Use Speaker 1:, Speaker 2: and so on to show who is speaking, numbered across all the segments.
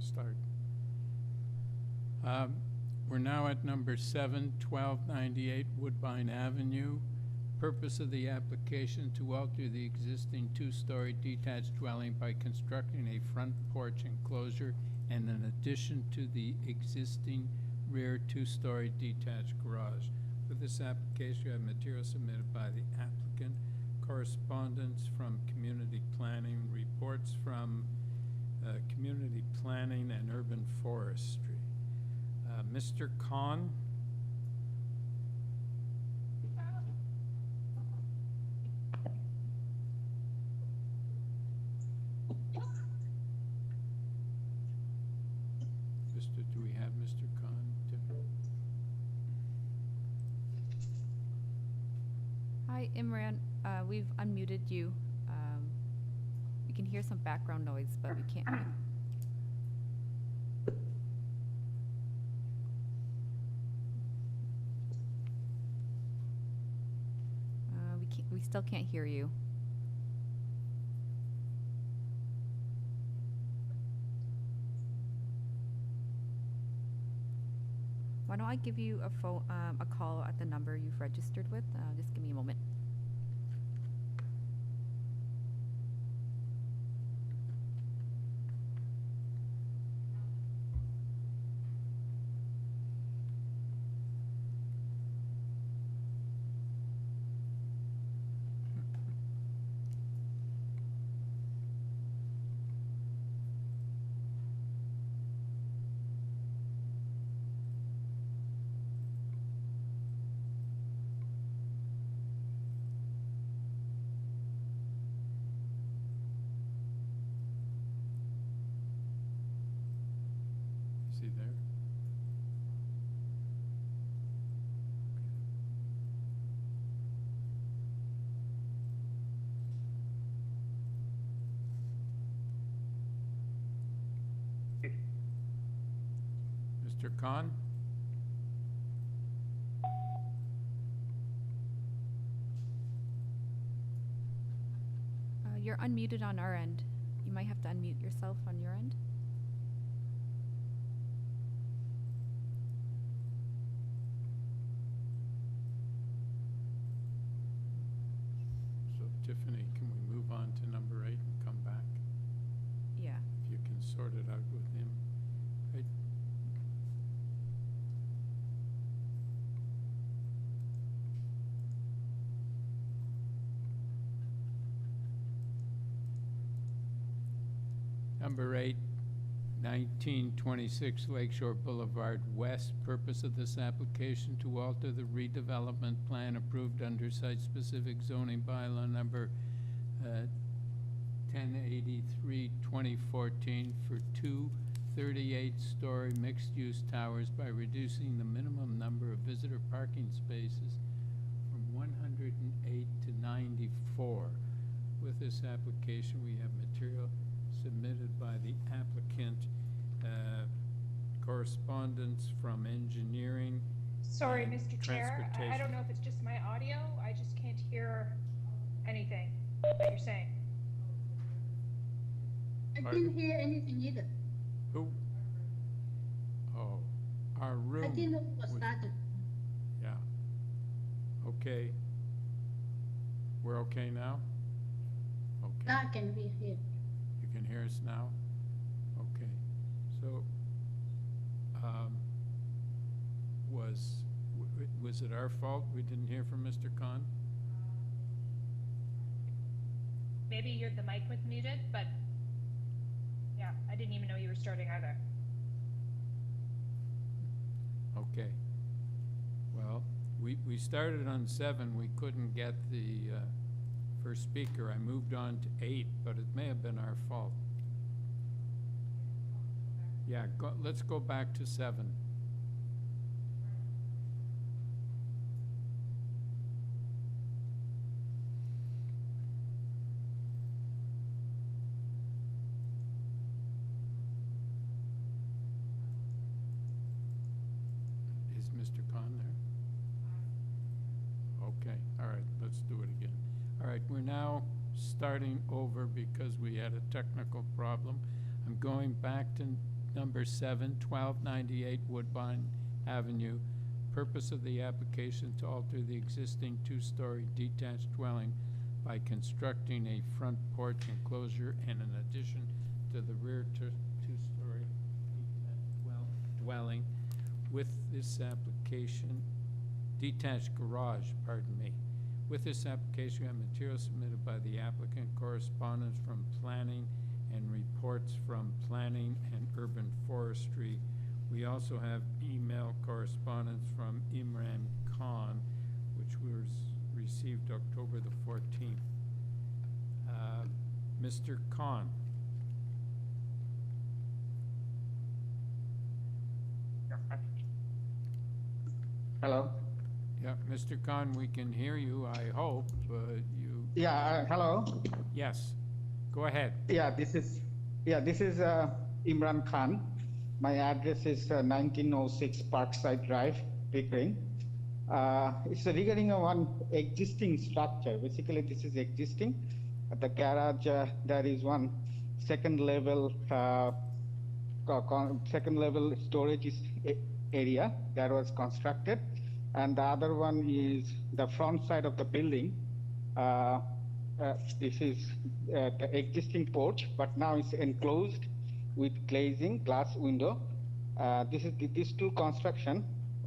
Speaker 1: start. We're now at number 7, 1298 Woodbine Avenue. Purpose of the application to alter the existing two-story detached dwelling by constructing a front porch enclosure and an addition to the existing rear two-story detached garage. For this application, we have material submitted by the applicant, correspondence from community planning, reports from community planning and urban forestry. Mr. Khan? Do we have Mr. Khan?
Speaker 2: Hi, Imran. We've unmuted you. We can hear some background noise, but we can't. We still can't hear you. Why don't I give you a call at the number you've registered with? Just give me a moment.
Speaker 1: Is he there? Mr. Khan?
Speaker 2: You're unmuted on our end. You might have to unmute yourself on your end.
Speaker 1: So Tiffany, can we move on to number 8 and come back?
Speaker 2: Yeah.
Speaker 1: If you can sort it out with him. Right. Number 8, 1926 Lakeshore Boulevard West. Purpose of this application to alter the redevelopment plan approved under site-specific zoning bylaw number 1083/2014 for two 38-story mixed-use towers by reducing the minimum number of visitor parking spaces from 108 to 94. With this application, we have material submitted by the applicant, correspondence from engineering.
Speaker 3: Sorry,
Speaker 1: and
Speaker 3: Mr. Chair. I
Speaker 1: transportation.
Speaker 3: don't know if it's just my audio. I just can't hear anything that you're saying.
Speaker 4: I
Speaker 1: Pardon?
Speaker 4: didn't hear anything either.
Speaker 1: Who? Oh, our room.
Speaker 4: I didn't know it was
Speaker 1: was-
Speaker 4: started.
Speaker 1: Yeah. Okay. We're okay now? Okay.
Speaker 4: Now I can be here.
Speaker 1: You can hear us now? Okay. So, was it our fault we didn't hear from Mr. Khan?
Speaker 3: Maybe the mic was muted, but yeah, I didn't even know you were starting either.
Speaker 1: Okay. Well, we started on 7. We couldn't get the first speaker. I moved on to 8, but it may have been our fault. Yeah, let's go back to 7. Is Mr. Khan there? Okay, all right, let's do it again. All right, we're now starting over because we had a technical problem. I'm going back to number 7, 1298 Woodbine Avenue. Purpose of the application to alter the existing two-story detached dwelling by constructing a front porch enclosure and an addition to the rear two-story detached dwelling. With this application, detached garage, pardon me. With this application, we have material submitted by the applicant, correspondence from planning, and reports from planning and urban forestry. We also have email correspondence from Imran Khan, which was received October the 14th. Mr. Khan.
Speaker 5: Hello.
Speaker 6: Yeah, Mr. Khan, we can hear you, I hope. You,
Speaker 5: Yeah, hello.
Speaker 6: yes, go ahead.
Speaker 5: Yeah, this is Imran Khan. My address is 1906 Parkside Drive, Pickering. It's regarding one existing structure. Basically, this is existing. At the garage, there is one second level storage area that was constructed, and the other one is the front side of the building. This is the existing porch, but now it's enclosed with glazing, glass window. These two construction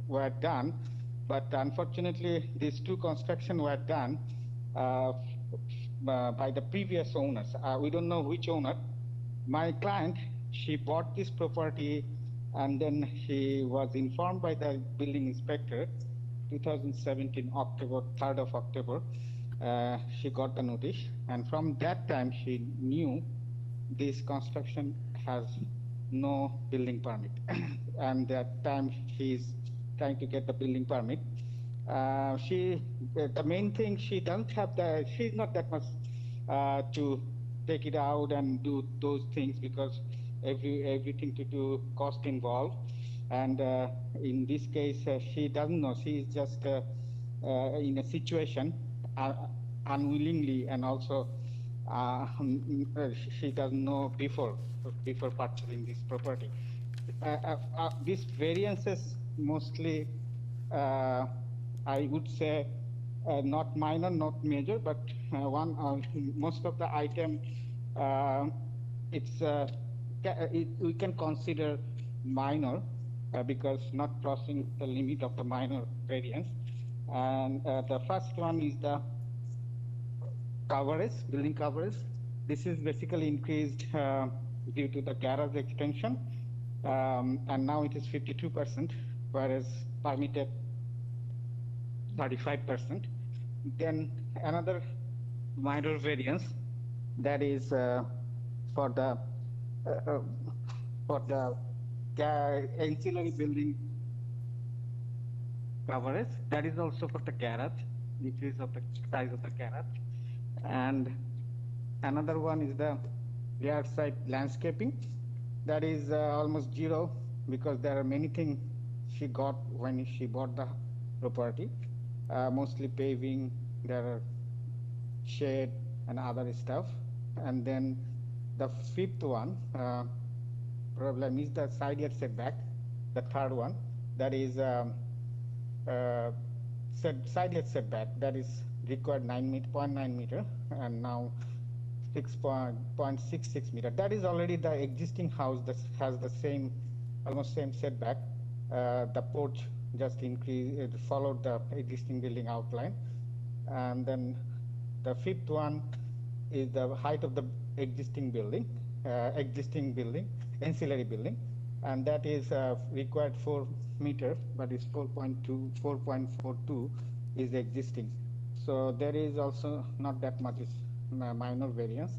Speaker 5: were done, but unfortunately, these two construction were done by the previous owners. We don't know which owner. My client, she bought this property, and then she was informed by the building inspector, 2017 October, 3rd of October, she got the notice, and from that time she knew this construction has no building permit. And that time she's trying to get the building permit. The main thing, she doesn't have she's not that much to take it out and do those things, because everything to do cost involved. And in this case, she doesn't know. She's just in a situation unwillingly, and also she doesn't know before purchasing this property. These variances mostly, I would say, not minor, not major, but most of the item, we can consider minor, because not crossing the limit of the minor variance. And the first one is the coverage, building coverage. This is basically increased due to the garage extension, and now it is 52%, whereas permitted 35%. Then another minor variance, that is for the ancillary building coverage. That is also for the garage, decrease of the size of the garage. And another one is the rear side landscaping. That is almost zero, because there are many things she got when she bought the property, mostly paving, there are shade and other stuff. And then the fifth one, problem is the side yard setback. The third one, that is side yard setback, that is required 0.9 meter, and now 6.66 meter. That is already the existing house that has the same, almost same setback. The porch just increased, followed the existing building outline. And then the fifth one is the height of the existing building, ancillary building, and that is required 4 meter, but it's 4.42 is existing. So there is also not that much minor variance.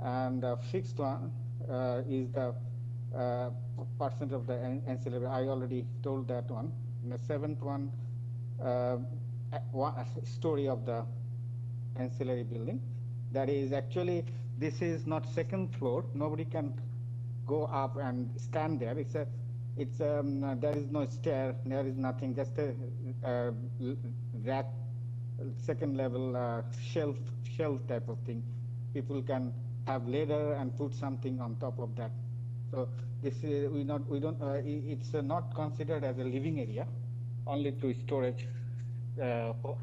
Speaker 5: And the sixth one is the percent of the ancillary. I already told that one. And the seventh one, story of the ancillary building. That is actually, this is not second floor. Nobody can go up and stand there. There is no stair. There is nothing. Just a rack, second level shelf type of thing. People can have ladder and put something on top of that. So This is, we don't, it's not considered as a living area, only to storage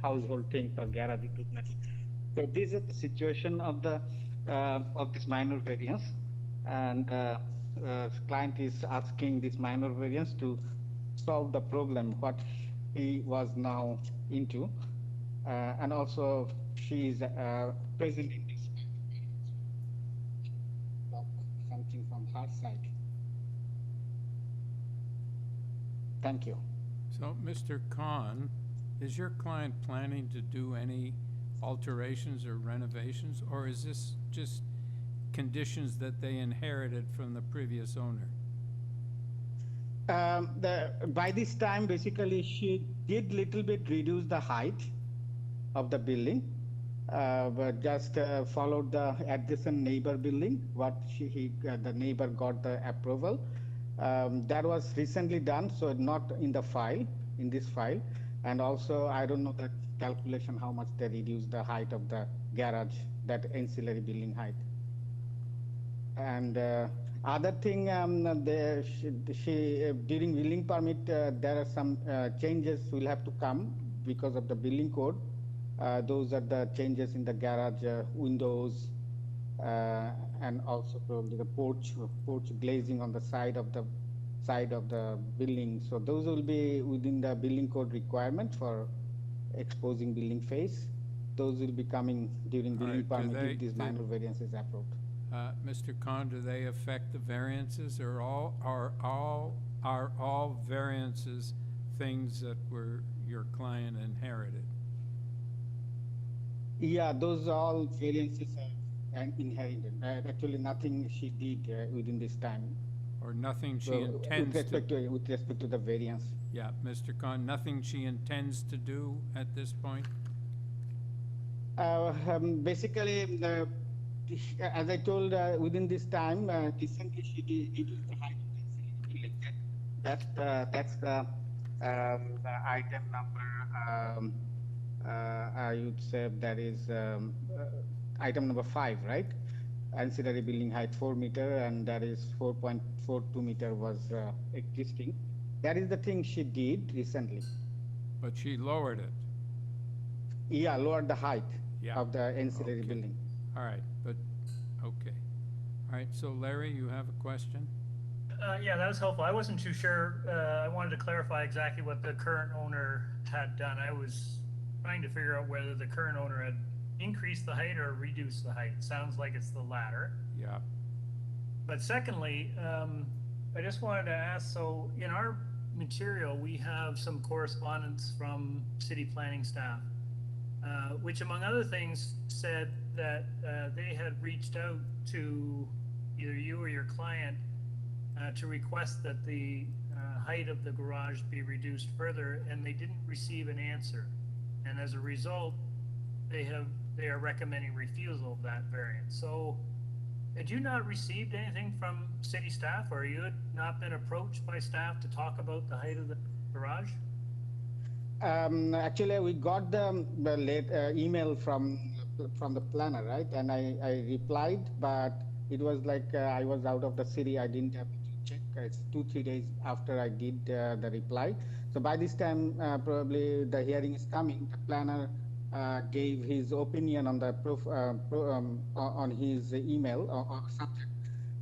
Speaker 5: household things or garage equipment. So this is the situation of the of this minor variance, and client is asking this minor variance to solve the problem what he was now into, and also she is present in this something from her side. Thank you.
Speaker 1: So, Mr. Khan, is your client planning to do any alterations or renovations, or is this just conditions that they inherited from the previous owner?
Speaker 5: By this time, basically, she did little bit reduce the height of the building, but just followed the adjacent neighbor building, what the neighbor got the approval. That was recently done, so not in the file, in this file. And also, I don't know the calculation, how much they reduced the height of the garage, that ancillary building height. And other thing, during building permit, there are some changes will have to come because of the building code. Those are the changes in the garage windows, and also probably the porch glazing on the side of the building. So those will be within the building code requirement for exposing building face. Those will be coming during building
Speaker 1: Alright,
Speaker 5: permit if this minor variance is approved.
Speaker 1: Mr. Khan, do they affect the variances, or are all variances things that were your client inherited?
Speaker 5: Yeah, those all variances are inherited. Actually, nothing she did within this time.
Speaker 1: Or nothing she
Speaker 5: So,
Speaker 1: intends
Speaker 5: with respect to the variance.
Speaker 1: Yeah, Mr. Khan, nothing she intends to do at this point?
Speaker 5: Basically, as I told, within this time, recently she reduced the height of the building. That's the item number. I would say that is item number 5, right? Ancillary building height 4 meter, and that is 4.42 meter was existing. That is the thing she did recently.
Speaker 1: But she lowered it.
Speaker 5: Yeah, lowered the height
Speaker 1: Yeah.
Speaker 5: of the ancillary
Speaker 1: Okay.
Speaker 5: building.
Speaker 1: All right, but, okay. All right, so Larry, you have a question?
Speaker 7: Yeah, that was helpful. I wasn't too sure. I wanted to clarify exactly what the current owner had done. I was trying to figure out whether the current owner had increased the height or reduced the height. It sounds like it's the latter.
Speaker 1: Yeah.
Speaker 7: But secondly, I just wanted to ask, so in our material, we have some correspondence from city planning staff, which among other things said that they had reached out to either you or your client to request that the height of the garage be reduced further, and they didn't receive an answer. And as a result, they are recommending refusal of that variance. So had you not received anything from city staff, or you had not been approached by staff to talk about the height of the garage?
Speaker 5: Actually, we got the late email from the planner, right? And I replied, but it was like I was out of the city. I didn't have to check. It's 2-3 days after I did the reply. So by this time, probably the hearing is coming. The planner gave his opinion on the on his email or subject.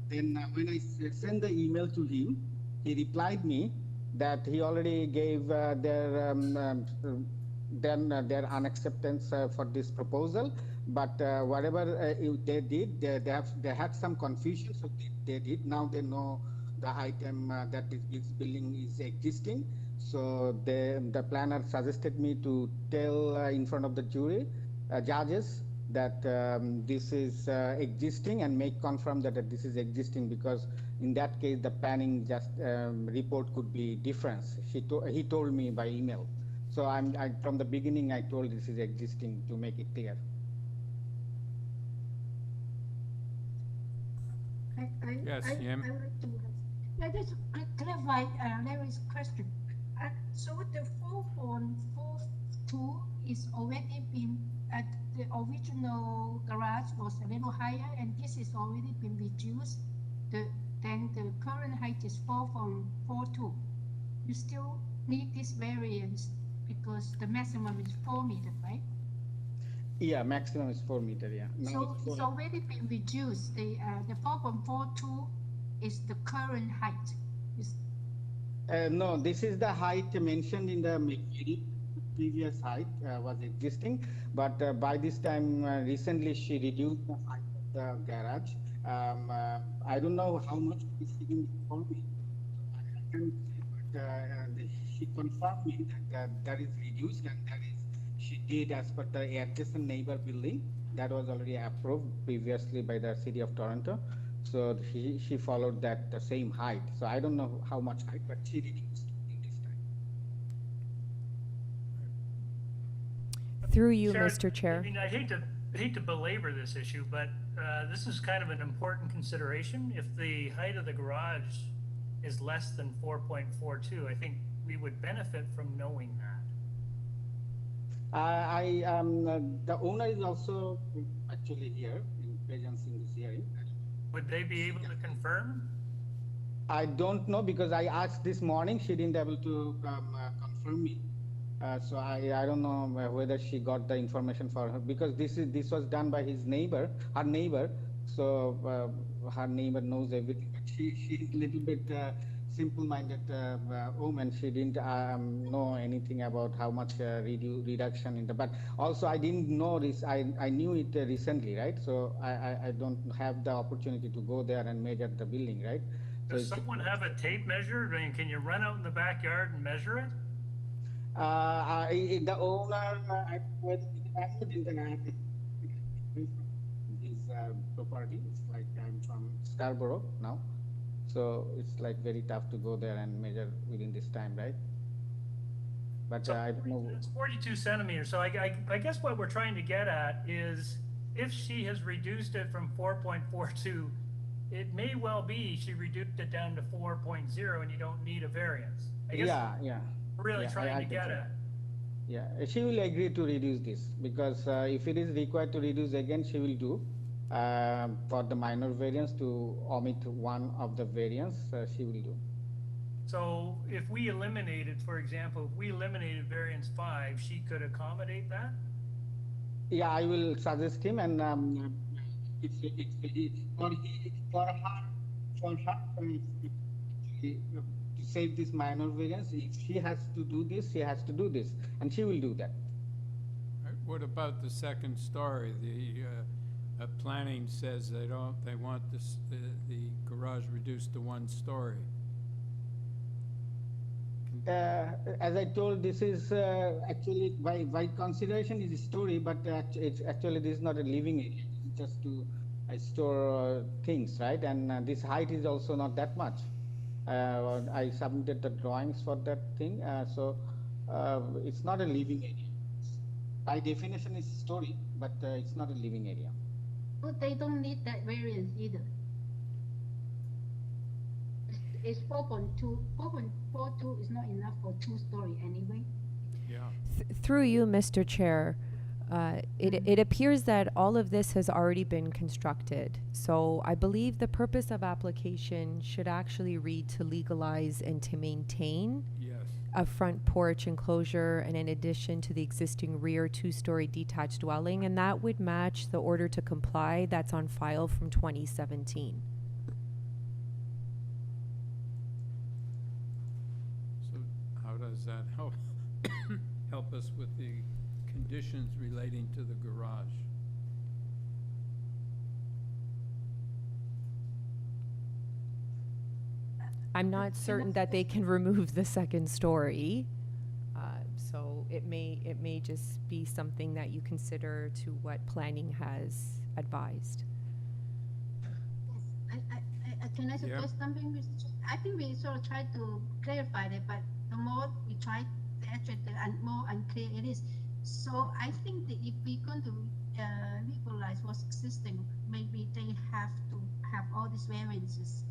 Speaker 5: Then when I sent the email to him, he replied me that he already gave their unacceptance for this proposal, but whatever they did, they had some confusion, so they did. Now they know the item that this building is existing. So the planner suggested me to tell in front of the jury, judges, that this is existing, and confirm that this is existing, because in that case the planning just report could be different. He told me by email. So from the beginning I told this is existing to make it clear.
Speaker 1: Yes, Yim?
Speaker 4: I would like to just clarify Larry's question. So the 4.42 is already been at the original garage was a little higher, and this is already been reduced. then the current height is 4.42. You still need this variance because the maximum is 4 meters, right?
Speaker 5: Yeah, maximum is 4 meter, yeah. Now
Speaker 4: So
Speaker 5: it's
Speaker 4: it's
Speaker 5: 4.
Speaker 4: already been reduced. The 4.42 is the current height. Is
Speaker 5: No, this is the height mentioned in the McGill. Previous height was existing, but by this time, recently she reduced the height of the garage. I don't know how much is sitting for me. I can say, but she confirmed me that that is reduced, and that is she did as per the adjacent neighbor building that was already approved previously by the city of Toronto. So she followed that the same height. So I don't know how much height, but she reduced in this time.
Speaker 2: Through you,
Speaker 7: Sharon,
Speaker 2: Mr. Chair.
Speaker 7: I mean, I hate to belabor this issue, but this is kind of an important consideration. If the height of the garage is less than 4.42, I think we would benefit from knowing that.
Speaker 5: The owner is also actually here in presence in this hearing.
Speaker 7: Would they be able to confirm?
Speaker 5: I don't know because I asked this morning, she didn't able to confirm me. So I don't know whether she got the information for her because this was done by his neighbor, her neighbor. So her neighbor knows everything. But she's a little bit simple-minded woman. She didn't know anything about how much reduction in the. But also I didn't know this. I knew it recently, right? So I don't have the opportunity to go there and measure the building, right? So
Speaker 7: Does someone have a tape measure? I mean, can you run out in the backyard and measure it?
Speaker 5: the owner, I was his property. It's like I'm from Scarborough now, so it's like very tough to go there and measure within this time, right? But
Speaker 7: So
Speaker 5: I don't know.
Speaker 7: it's 42 centimeters. So I guess what we're trying to get at is if she has reduced it from 4.42, it may well be she reduced it down to 4.0 and you don't need a variance. I guess
Speaker 5: Yeah.
Speaker 7: we're really
Speaker 5: Yeah,
Speaker 7: trying
Speaker 5: I
Speaker 7: to
Speaker 5: think
Speaker 7: get
Speaker 5: so.
Speaker 7: at.
Speaker 5: Yeah, she will agree to reduce this because if it is required to reduce again, she will do for the minor variance to omit one of the variance. She will do.
Speaker 7: So if we eliminated, for example, if we eliminated variance 5, she could accommodate that?
Speaker 5: Yeah, I will suggest him, and it's for her to save this minor variance. If she has to do this, she has to do this, and she will do that.
Speaker 1: What about the second story? The planning says they want the garage reduced to 1 story.
Speaker 5: As I told, this is actually by consideration is a story, but it's actually this is not a living area. It's just to store things, right? And this height is also not that much. I submitted the drawings for that thing, so it's not a living area. By definition, it's a story, but it's not a living area.
Speaker 4: But they don't need that variance either. It's 4.2. 4.42 is not enough for 2-story anyway.
Speaker 1: Yeah.
Speaker 2: Through you, Mr. Chair, it appears that all of this has already been constructed. So I believe the purpose of application should actually read to legalize and to maintain
Speaker 1: Yes.
Speaker 2: a front porch enclosure and in addition to the existing rear 2-story detached dwelling, and that would match the order to comply that's on file from 2017.
Speaker 1: So how does that help us with the conditions relating to the garage?
Speaker 2: I'm not certain that they can remove the second story. So it may just be something that you consider to what planning has advised.
Speaker 4: Can I suggest something? I think we sort of tried to clarify that, but the more we try, actually the more unclear it is. So I think that if we're going to legalize what's existing, maybe they have to have all these variances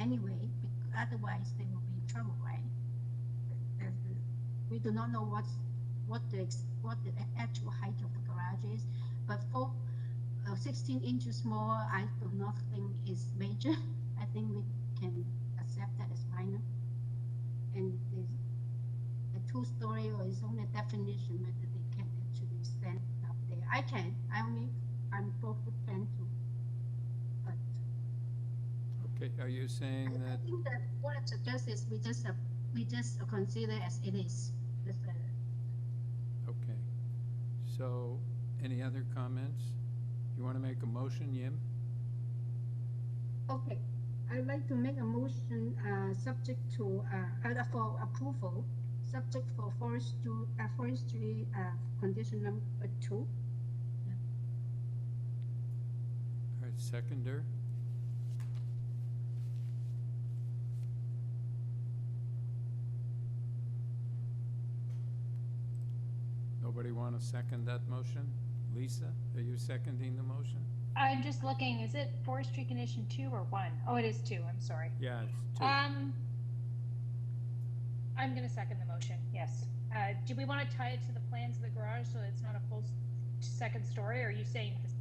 Speaker 4: anyway, because otherwise they will be in trouble, right? We do not know what the actual height of the garage is, but for 16 inches more, I do not think is major. I think can accept that as minor. And there's a two-story or it's only definition whether they can actually stand up there. I'm perfect fan too. But
Speaker 1: Okay, are you saying
Speaker 4: I
Speaker 1: that,
Speaker 4: think that what I suggest is we just consider as it is. Just,
Speaker 1: okay. So, any other comments? You want to make a motion, Yim?
Speaker 4: okay, I'd like to make a motion subject to for approval, subject for forestry condition number 2.
Speaker 1: All right, seconder? Nobody want to second that motion? Lisa, are you seconding the motion?
Speaker 3: I'm just looking, is it forestry condition 2 or 1? Oh, it is 2, I'm sorry.
Speaker 1: Yeah, it's two.
Speaker 3: I'm gonna second the motion, yes. Do we want to tie it to the plans of the garage so it's not a full second story, or are you saying this?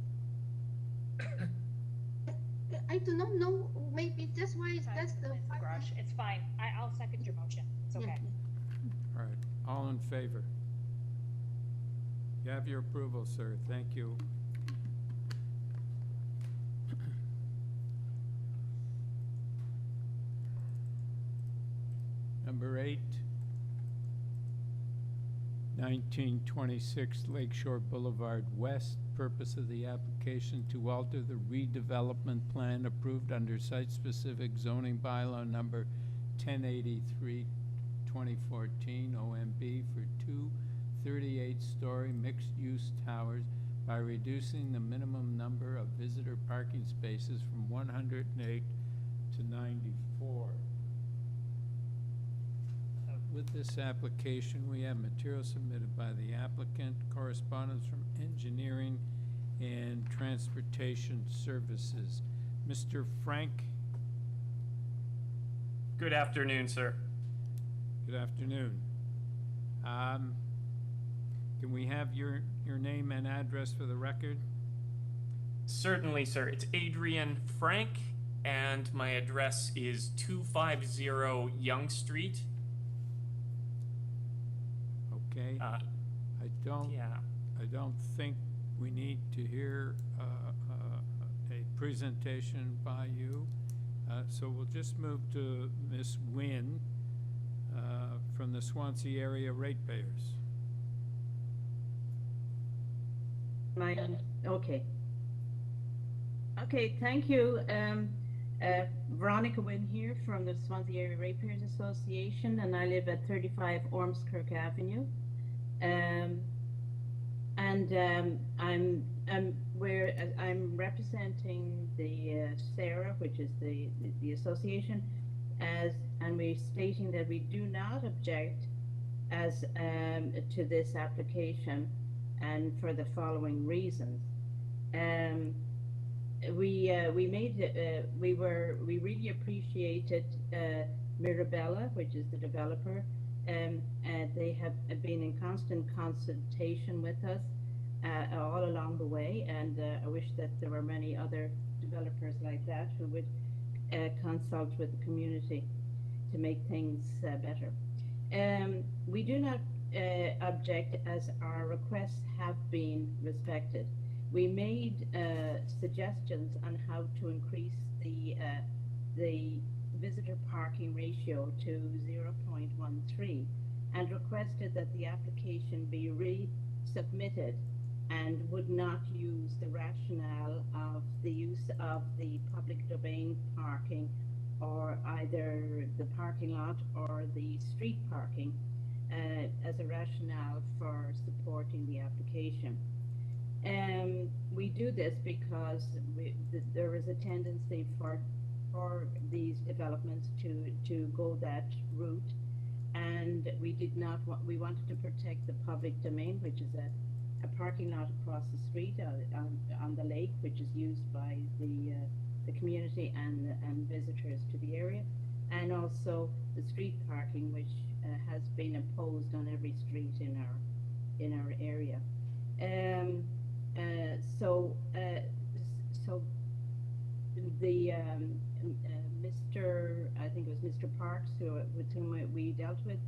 Speaker 4: I do not know, maybe that's why
Speaker 3: Tied
Speaker 4: that's
Speaker 3: to the
Speaker 4: the.
Speaker 3: plans of the garage? It's fine, I'll second your motion, it's okay.
Speaker 1: All right, all in favor? You have your approval, sir. Thank you. Number 8, 1926 Lakeshore Boulevard West. Purpose of the application to alter the redevelopment plan approved under site-specific zoning bylaw number 1083, 2014, OMB, for 2 38-story mixed-use towers by reducing the minimum number of visitor parking spaces from 108 to 94. With this application, we have material submitted by the applicant, correspondence from engineering and transportation services. Mr. Frank?
Speaker 8: Good afternoon, sir.
Speaker 1: Good afternoon. Can we have your name and address for the record?
Speaker 8: Certainly, sir. It's Adrian Frank, and my address is 250 Young Street.
Speaker 1: Okay.
Speaker 8: Yeah.
Speaker 1: I don't think we need to hear a presentation by you. So we'll just move to Ms. Nguyen from the Swansea Area Ratepayers.
Speaker 9: Okay. Okay, thank you. Veronica Wynn here from the Swansea Area Ratepayers Association, and I live at 35 Ormskirk Avenue. I'm representing the SARA, which is the association, and we're stating that we do not object to this application, and for the following reasons. We really appreciated Mirabella, which is the developer. They have been in constant consultation with us all along the way, and I wish that there were many other developers like that who would consult with the community to make things better. We do not object, as our requests have been respected. We made suggestions on how to increase the visitor parking ratio to 0.13 and requested that the application be resubmitted and would not use the rationale of the use of the public domain parking, or either the parking lot or the street parking as a rationale for supporting the application. We do this because there is a tendency for these developments to go that route, and we wanted to protect the public domain, which is a parking lot across the street on the lake, which is used by the community and visitors to the area, and also the street parking, which has been imposed on every street in our area. So I think it was Mr. Parks, with whom we dealt with,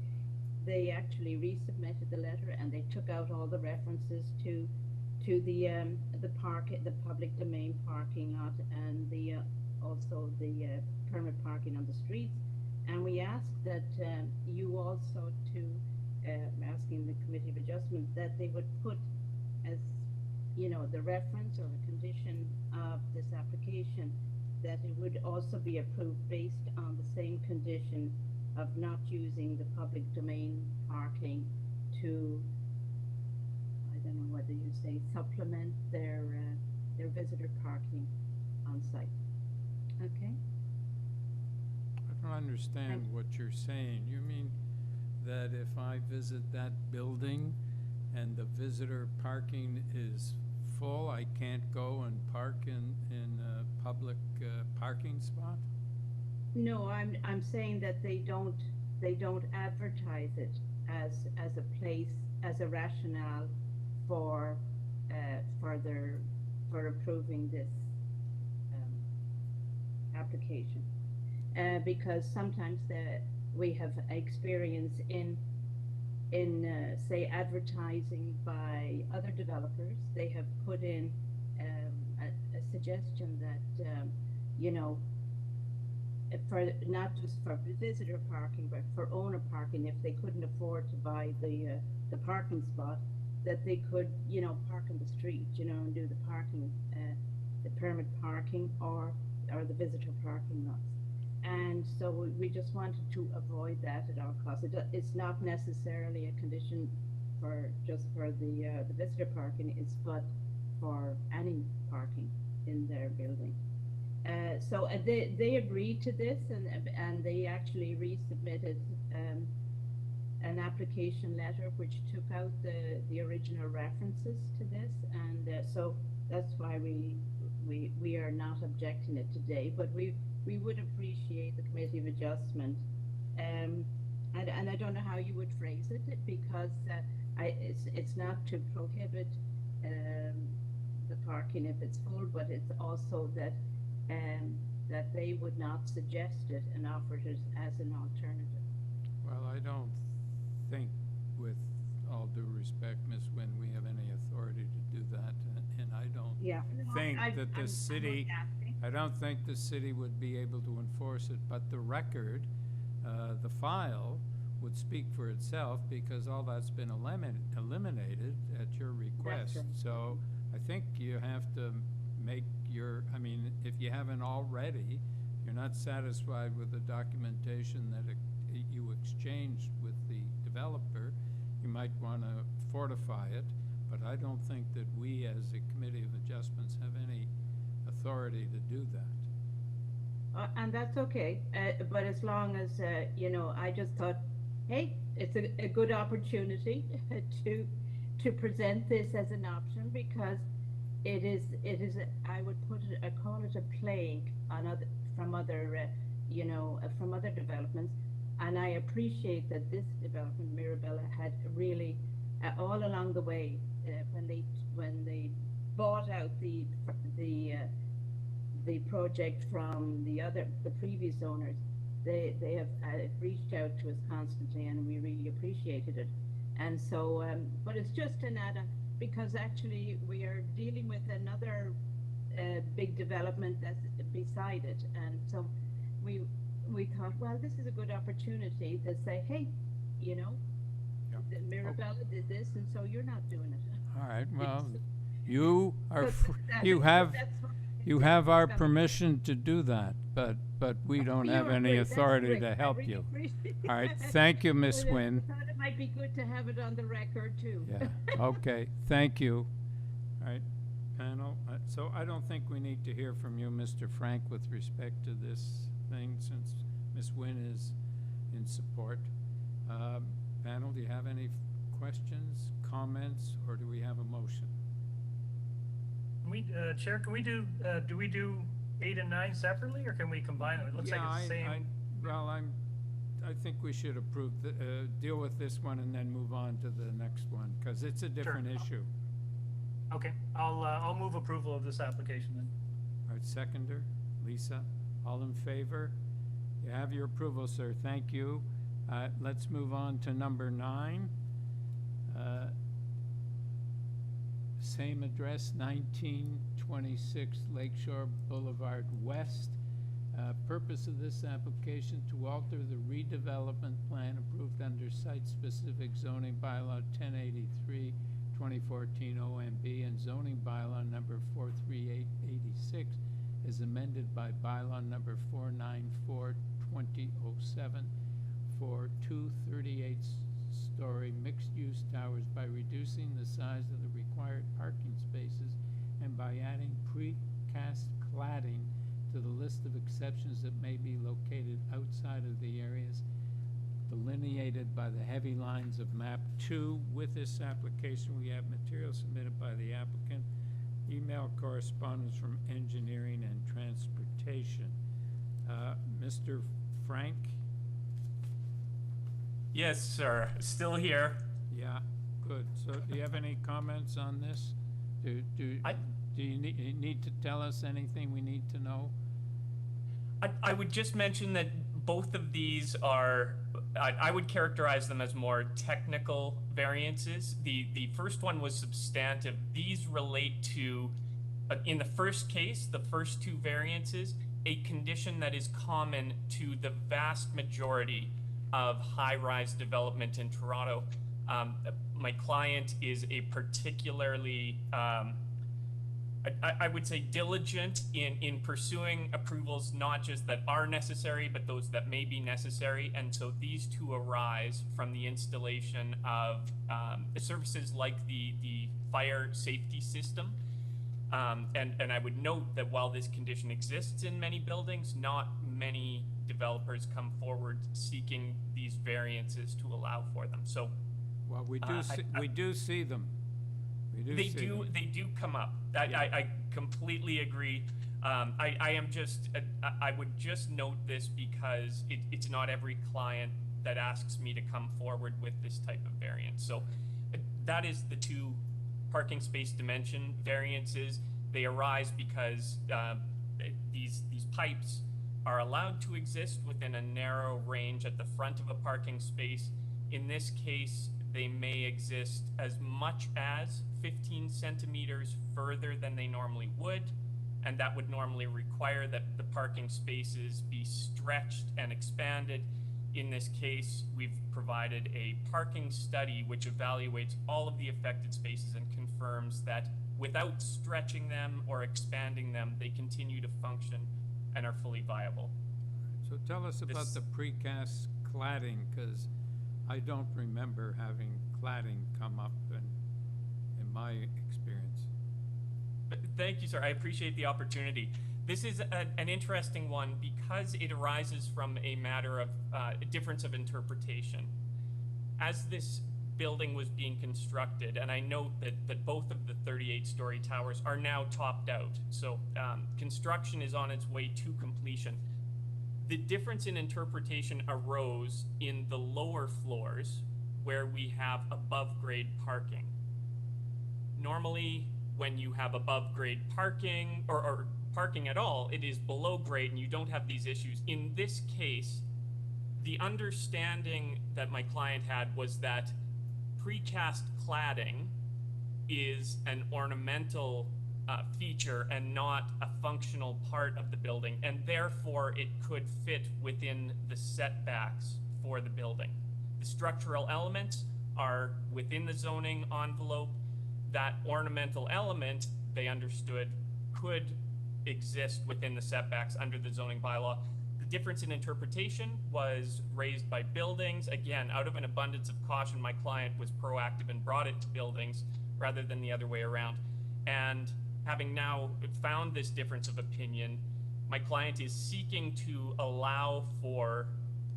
Speaker 9: they actually resubmitted the letter and they took out all the references to the public domain parking lot and also the permit parking on the streets. And we asked that you also asking the Committee of Adjustment that they would put as, the reference or a condition of this application, that it would also be approved based on the same condition of not using the public domain parking to, I don't know whether you say supplement their visitor parking on site. Okay?
Speaker 1: I don't understand what you're saying. You mean that if I visit that building and the visitor parking is full, I can't go and park in a public parking spot?
Speaker 9: No, I'm saying that they don't advertise it as a place, as a rationale for approving this application, because sometimes we have experience in say advertising by other developers. They have put in a suggestion that for not just for visitor parking but for owner parking, if they couldn't afford to buy the parking spot, that they could park on the street and do the parking, the permit parking or the visitor parking lots. And so we just wanted to avoid that at all costs. It's not necessarily a condition just for the visitor parking, but for any parking in their building. So they agreed to this, and they actually resubmitted an application letter which took out the original references to this, and so that's why we are not objecting it today, but we would appreciate the Committee of Adjustment, and I don't know how you would phrase it, because it's not to prohibit the parking if it's full, but it's also that they would not suggest it and offer it as an alternative.
Speaker 1: Well, I don't think, with all due respect, Ms. Nguyen, we have any authority to do that, and I don't think that the city, I don't think the city would be able to enforce it, but the record, the file, would speak for itself, because all that's been eliminated at your request.
Speaker 9: Right.
Speaker 1: So I think you have to make if you haven't already, you're not satisfied with the documentation that you exchanged with the developer, you might want to fortify it, but I don't think that we as a Committee of Adjustments have any authority to do that.
Speaker 9: And that's okay, but as long as, I just thought, hey, it's a good opportunity to present this as an option, because it is I would call it a plague from other developments, and I appreciate that this development, Mirabella, had really all along the way, when they bought out the project from the previous owners, they have reached out to us constantly, and we really appreciated it. And so, but it's just an add-on, because actually we are dealing with another big development that's beside it, and so we thought, well, this is a good opportunity to say, hey, Mirabella did this, and so you're not doing it.
Speaker 1: All right, well, you are, you have our permission to do that, but we don't have any authority to help you. All right, thank you, Ms. Nguyen.
Speaker 9: I thought it might be good to have it on the record, too.
Speaker 1: Yeah, okay, thank you. All right, panel, so I don't think we need to hear from you, Mr. Frank, with respect to this thing, since Ms. Nguyen is in support. Panel, do you have any questions, comments, or do we have a motion?
Speaker 7: Chair, can we do we do 8 and 9 separately, or can we combine them? It looks like it's the same.
Speaker 1: I think we should approve, deal with this one and then move on to the next one, because it's a different issue.
Speaker 7: Okay, I'll move approval of this application then.
Speaker 1: All right, seconder, Lisa, All in favor? You have your approval, sir. Thank you. Let's move on to number 9. Same address, 1926 Lakeshore Boulevard West. Purpose of this application to alter the redevelopment plan approved under site-specific zoning bylaw 1083, 2014 OMB and zoning bylaw number 43886 is amended by bylaw number 494, 2007 for 2 38-story mixed-use towers by reducing the size of the required parking spaces and by adding precast cladding to the list of exceptions that may be located outside of the areas delineated by the heavy lines of map 2. With this application, we have material submitted by the applicant, email correspondence from engineering and transportation. Mr. Frank?
Speaker 8: Yes, sir. Still here.
Speaker 1: Yeah, good. So do you have any comments on this? Do you need to tell us anything we need to know?
Speaker 8: I would just mention that both of these are, I would characterize them as more technical variances. The first one was substantive. These relate to, in the first case, the first 2 variances, a condition that is common to the vast majority of high-rise development in Toronto. My client is a particularly, I would say, diligent in pursuing approvals, not just that are necessary, but those that may be necessary. And so these 2 arise from the installation of services like the fire safety system. And I would note that while this condition exists in many buildings, not many developers come forward seeking these variances to allow for them. So,
Speaker 1: well, we do see them.
Speaker 8: They do come up. I completely agree. I would just note this because it's not every client that asks me to come forward with this type of variance. So that is the 2 parking space dimension variances. They arise because these pipes are allowed to exist within a narrow range at the front of a parking space. In this case, they may exist as much as 15 centimeters further than they normally would, and that would normally require that the parking spaces be stretched and expanded. In this case, we've provided a parking study which evaluates all of the affected spaces and confirms that without stretching them or expanding them, they continue to function and are fully viable.
Speaker 1: So tell us about the precast cladding, because I don't remember having cladding come up in my experience.
Speaker 8: Thank you, sir. I appreciate the opportunity. This is an interesting one because it arises from a matter of a difference of interpretation. As this building was being constructed, and I note that both of the 38-story towers are now topped out, so construction is on its way to completion. The difference in interpretation arose in the lower floors where we have above-grade parking. Normally, when you have above-grade parking, or parking at all, it is below grade and you don't have these issues. In this case, the understanding that my client had was that precast cladding is an ornamental feature and not a functional part of the building, and therefore it could fit within the setbacks for the building. The structural elements are within the zoning envelope. That ornamental element, they understood, could exist within the setbacks under the zoning bylaw. The difference in interpretation was raised by buildings. Again, out of an abundance of caution, my client was proactive and brought it to buildings rather than the other way around. And having now found this difference of opinion, my client is seeking to allow for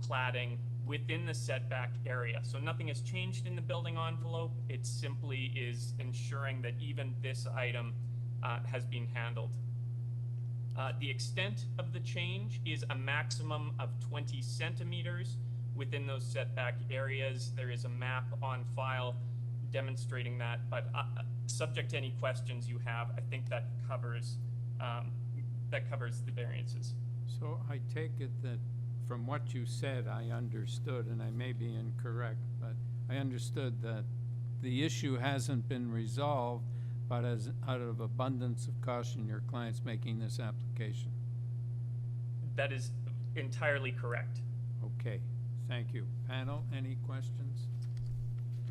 Speaker 8: cladding within the setback area. So nothing has changed in the building envelope. It simply is ensuring that even this item has been handled. The extent of the change is a maximum of 20 centimeters within those setback areas. There is a map on file demonstrating that, but subject to any questions you have, I think that covers the variances.
Speaker 1: So I take it that from what you said, I understood, and I may be incorrect, but I understood that the issue hasn't been resolved, but as out of abundance of caution, your client's making this application.
Speaker 8: That is entirely correct.
Speaker 1: Okay, thank you. Panel, any questions?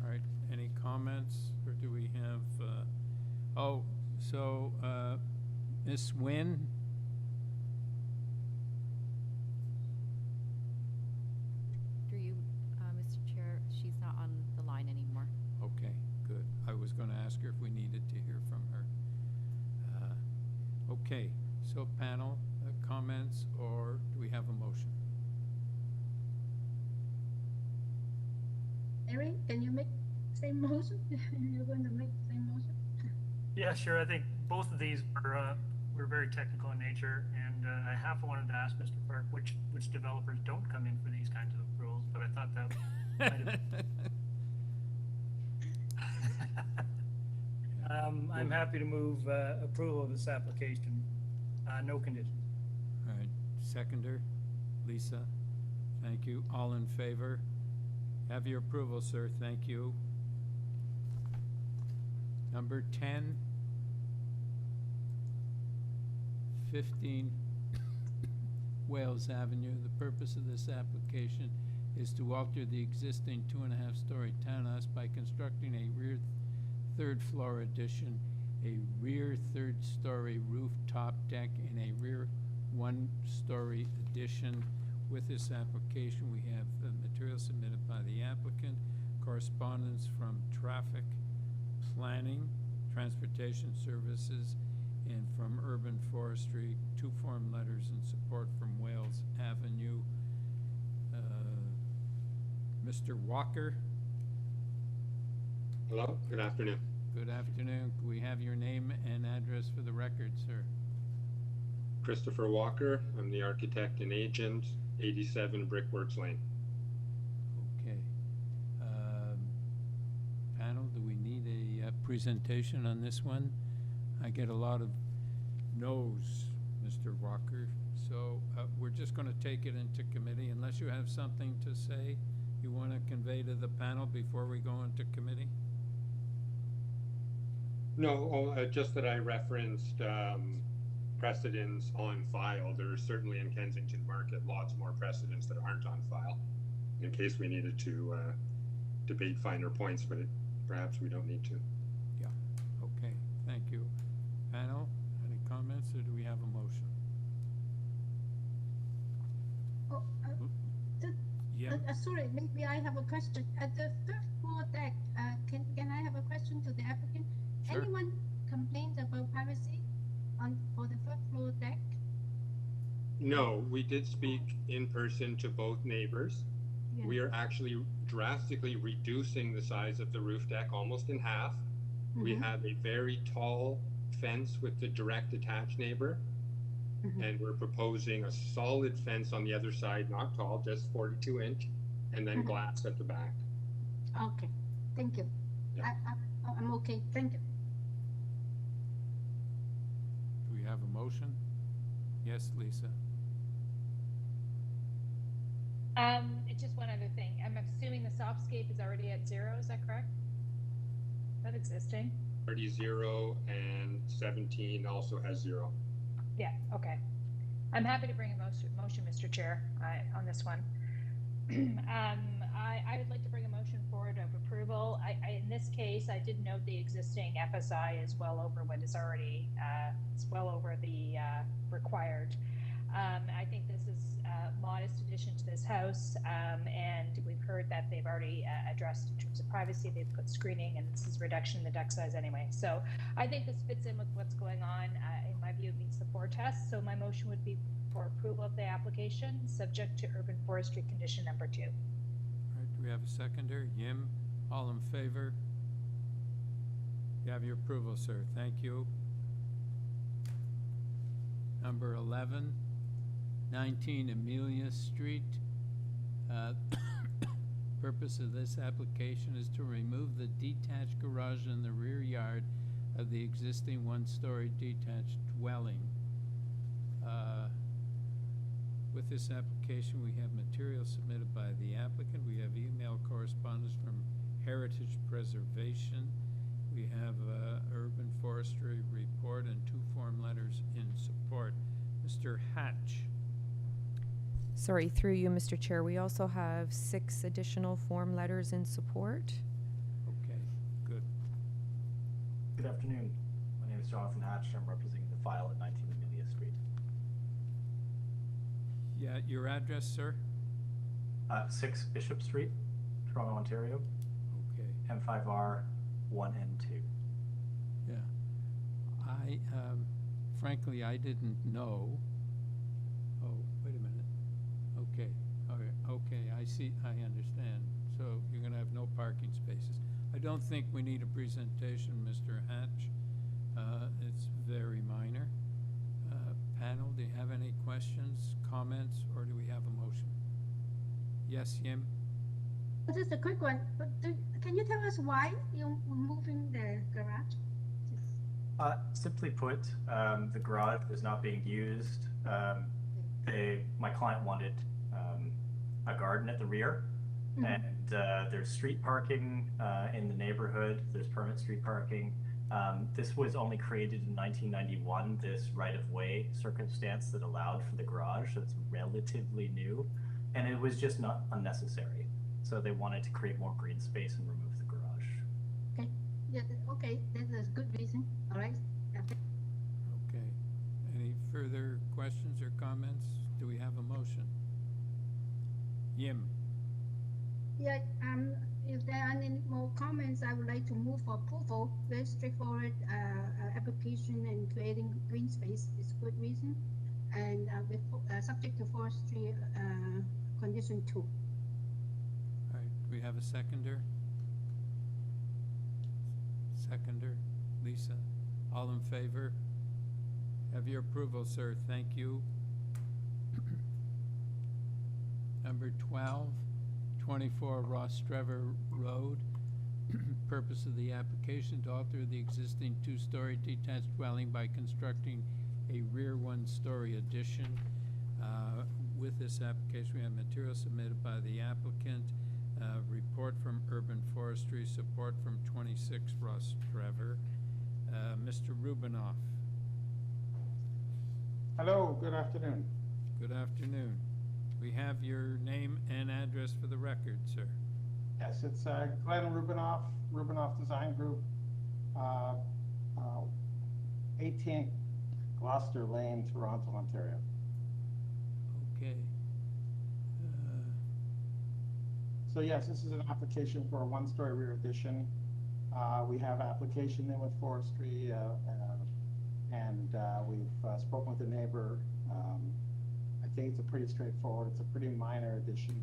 Speaker 1: All right, any comments, or do we have, Ms. Nguyen?
Speaker 10: Through you, Mr. Chair, she's not on the line anymore.
Speaker 1: Okay, good. I was gonna ask her if we needed to hear from her. Okay, so panel, comments, or do we have a motion?
Speaker 4: Eric, can you make same motion? You're going to make same motion?
Speaker 7: Yeah, sure. I think both of these were very technical in nature, and I half wanted to ask Mr. Park which developers don't come in for these kinds of approvals, but I thought that might have. I'm happy to move approval of this application. No conditions.
Speaker 1: All right, seconder, Lisa, thank you. All in favor? Have your approval, sir, thank you. Number 10, 15 Wales Avenue. The purpose of this application is to alter the existing 2.5-story townhouse by constructing a rear third floor addition, a rear third-story rooftop deck, and a rear one-story addition. With this application, we have the material submitted by the applicant, correspondence from traffic planning, transportation services, and from urban forestry, 2 form letters in support from Wales Avenue. Mr. Walker?
Speaker 11: Hello, good afternoon.
Speaker 1: Good afternoon. Can we have your name and address for the record, sir?
Speaker 11: Christopher Walker, I'm the architect and agent, 87 Brickworks Lane.
Speaker 1: Okay. Panel, do we need a presentation on this one? I get a lot of no's, Mr. Walker, so we're just going to take it into committee unless you have something to say you want to convey to the panel before we go into committee?
Speaker 11: No, just that I referenced precedents on file. There's certainly in Kensington Market lots more precedents that aren't on file in case we needed to debate finer points, but perhaps we don't need to.
Speaker 1: Yeah, okay, thank you. Panel, any comments, or do we have a motion?
Speaker 4: Oh,
Speaker 1: Yeah,
Speaker 4: sorry, maybe I have a question. At the third floor deck, can I have a question to the applicant?
Speaker 1: Sure.
Speaker 4: Anyone complained about privacy for the third floor deck?
Speaker 11: No, we did speak in person to both neighbors.
Speaker 4: Yeah.
Speaker 11: We are actually drastically reducing the size of the roof deck almost in half. We have a very tall fence with the direct attached neighbor. And we're proposing a solid fence on the other side, not tall, just 42-inch, and then glass at the back.
Speaker 4: Okay, thank you.
Speaker 11: Yeah.
Speaker 4: I'm okay, thank you.
Speaker 1: do we have a motion? Yes, Lisa?
Speaker 3: Just one other thing. I'm assuming the softscape is already at 0, is that correct? Is that existing?
Speaker 11: 30 and 17 also has 0.
Speaker 3: Yeah, okay. I'm happy to bring a motion, Mr. Chair, on this one. I would like to bring a motion forward of approval. In this case, I did note the existing FSI is well over what is already, it's well over the required. I think this is a modest addition to this house, and we've heard that they've already addressed in terms of privacy. They've put screening, and this is reduction in the deck size anyway. So I think this fits in with what's going on. In my view, it meets the 4 tests. So my motion would be for approval of the application, subject to urban forestry condition number 2.
Speaker 1: All right, do we have a seconder? Yim, all in favor? You have your approval, sir. Thank you. Number 11, 19 Amelia Street. Purpose of this application is to remove the detached garage in the rear yard of the existing 1-story detached dwelling. With this application, we have material submitted by the applicant. We have email correspondence from Heritage Preservation. We have urban forestry report and 2 form letters in support. Mr. Hatch.
Speaker 2: Sorry, through you, Mr. Chair, we also have 6 additional form letters in support.
Speaker 1: Okay, good.
Speaker 12: Good afternoon. My name is Jonathan Hatch. I'm representing the file at 19 Amelia Street.
Speaker 1: Yeah, your address, sir?
Speaker 12: 6 Bishop Street, Toronto, Ontario,
Speaker 1: Okay.
Speaker 12: M5R 1N2.
Speaker 1: Yeah. I, frankly, I didn't know. Oh, wait a minute. Okay, all right, okay, I see, I understand. So you're gonna have no parking spaces. I don't think we need a presentation, Mr. Hatch. It's very minor. Panel, do you have any questions, comments, or do we have a motion? Yes, Yim?
Speaker 4: Just a quick one. But can you tell us why you're moving the garage?
Speaker 12: Simply put, the garage is not being used. My client wanted a garden at the rear, and there's street parking in the neighborhood. There's permit street parking. This was only created in 1991, this right-of-way circumstance that allowed for the garage. So it's relatively new, and it was just not unnecessary. So they wanted to create more green space and remove the garage.
Speaker 4: Okay. Yeah. Okay. That's a good reason. All right. Yeah.
Speaker 1: Okay. Any further questions or comments? Do we have a motion? Yim?
Speaker 4: Yeah. If there are any more comments, I would like to move for approval. Very straightforward application and creating green space is good reason, and with subject to forestry condition 2.
Speaker 1: All right, do we have a seconder? Seconder, Lisa. All in favor? Have your approval, sir. Thank you. Number 12, 24 ROSTREVOR Road. Purpose of the application to alter the existing 2-story detached dwelling by constructing a rear 1-story addition. With this application, we have material submitted by the applicant, report from Urban Forestry, support from 26 ROSTREVOR. Mr. Rubinoff.
Speaker 5: Hello, good afternoon.
Speaker 1: Good afternoon. We have your name and address for the record, sir.
Speaker 5: Yes, it's Glenn Rubinoff, Rubinoff Design Group, 18 Gloucester Lane, Toronto, Ontario.
Speaker 1: Okay.
Speaker 5: So yes, this is an application for a 1-story rear addition. We have application in with forestry, and we've spoken with the neighbor. I think it's a pretty straightforward. It's a pretty minor addition.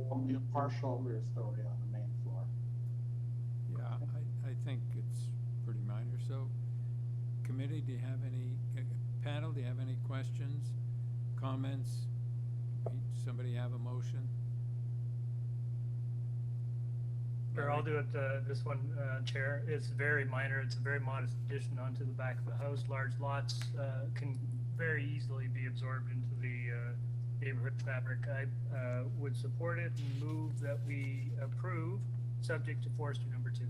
Speaker 5: Only a partial rear story on the main floor.
Speaker 1: Yeah, I think it's pretty minor. So, committee, do you have any, panel, do you have any questions, comments? Somebody have a motion?
Speaker 7: Sure, I'll do it, this one, Chair. It's very minor. It's a very modest addition onto the back of the house. Large lots can very easily be absorbed into the neighborhood fabric. I would support it and move that we approve, subject to forestry number 2.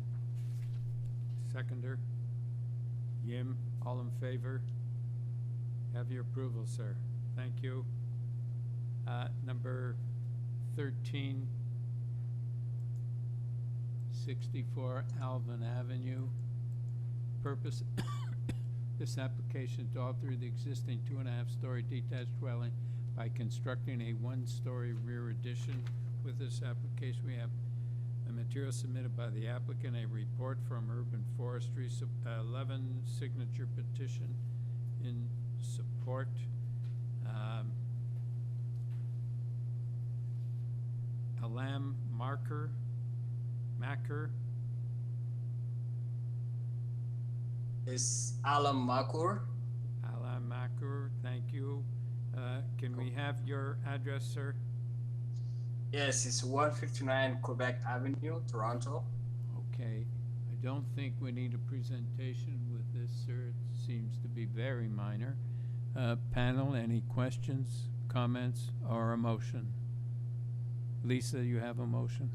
Speaker 1: Seconder? Yim, all in favor? Have your approval, sir. Thank you. Number 13, 64 ALVIN Avenue. Purpose, this application to alter the existing 2.5-story detached dwelling by constructing a 1-story rear addition. With this application, we have a material submitted by the applicant, a report from Urban Forestry, 11 signature petition in support. Alam Macker.
Speaker 13: It's Alam Makur.
Speaker 1: Alam Macker, thank you. Can we have your address, sir?
Speaker 13: Yes, it's 159 Quebec Avenue, Toronto.
Speaker 1: Okay. I don't think we need a presentation with this, sir. It seems to be very minor. Panel, any questions, comments or a motion? Lisa, you have a motion?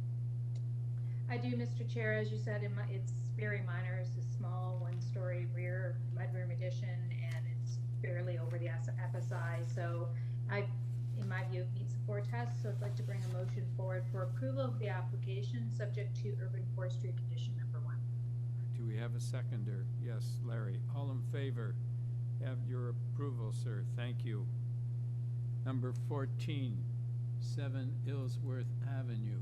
Speaker 3: I do, Mr. Chair. As you said, it's very minor. It's a small one-story rear mudroom addition, and it's barely over the FSI. So in my view, it meets the 4 tests. So I'd like to bring a motion forward for approval of the application subject to urban forestry condition number 1.
Speaker 1: Do we have a seconder? Yes, Larry. All in favor? Have your approval, sir. Thank you. Number 14, 7 Ilsworth Avenue.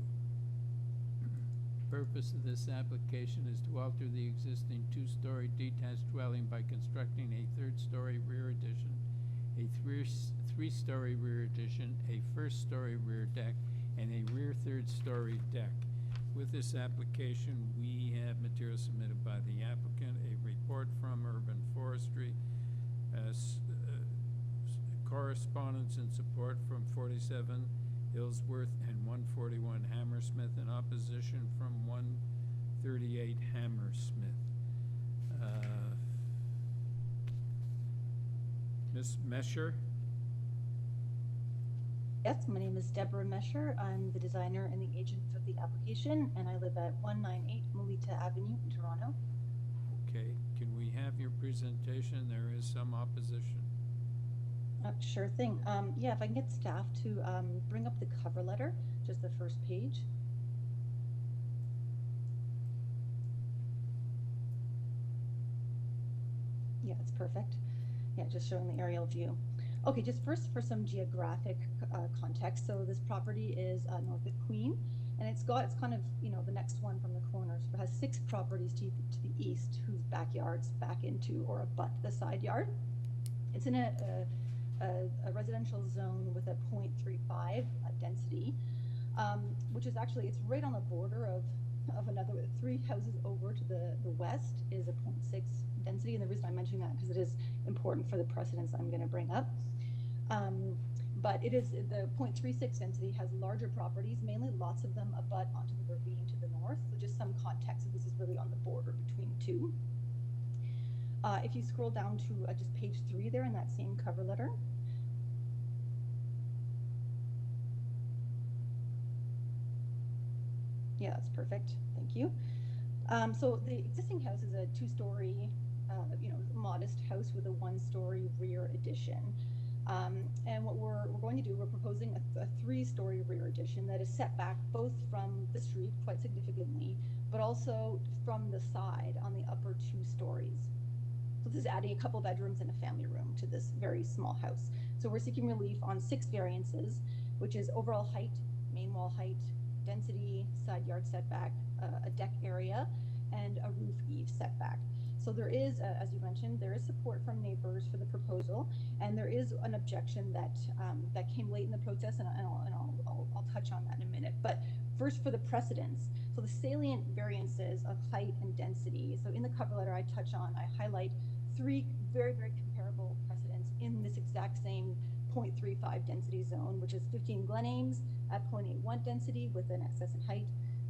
Speaker 1: Purpose of this application is to alter the existing 2-story detached dwelling by constructing a 3rd-story rear addition, a 3-story rear addition, a 1st-story rear deck, and a rear 3rd-story deck. With this application, we have material submitted by the applicant, a report from Urban Forestry, correspondence in support from 47 Ilsworth and 141 Hammersmith, in opposition from 138 Hammersmith. Ms. Mesher?
Speaker 14: Yes, my name is Deborah Mesher. I'm the designer and the agent for the application, and I live at 198 Melita Avenue in Toronto.
Speaker 1: Okay, can we have your presentation? There is some opposition.
Speaker 14: Sure thing. Yeah, if I can get staff to bring up the cover letter, just the first page. Yeah, that's perfect. Yeah, just showing the aerial view. Okay, just first for some geographic context. So this property is north of Queen, and it's kind of, you know, the next one from the corner. So it has 6 properties to the east whose backyards back into or abut the side yard. It's in a residential zone with a 0.35 density, which is actually, it's right on the border of another 3 houses over to the west is a 0.6 density. And the reason I'm mentioning that because it is important for the precedents I'm going to bring up. But it is, the 0.36 density has larger properties, mainly lots of them abut onto the ravine to the north. So just some context, this is really on the border between 2. If you scroll down to just page 3 there in that same cover letter. Yeah, that's perfect. Thank you. So the existing house is a 2-story, you know, modest house with a 1-story rear addition. And what we're going to do, we're proposing a 3-story rear addition that is set back both from the street quite significantly, but also from the side on the upper 2 stories. So this is adding a couple bedrooms and a family room to this very small house. So we're seeking relief on 6 variances, which is overall height, main wall height, density, side yard setback, a deck area, and a roof eave setback. So there is, as you mentioned, there is support from neighbors for the proposal, and there is an objection that that came late in the process, and I'll touch on that in a minute. But first, for the precedents, so the salient variances of height and density. So in the cover letter, I highlight 3 very, very comparable precedents in this exact same 0.35 density zone, which is 15 Glen Ames at 0.81 density with an excess in height,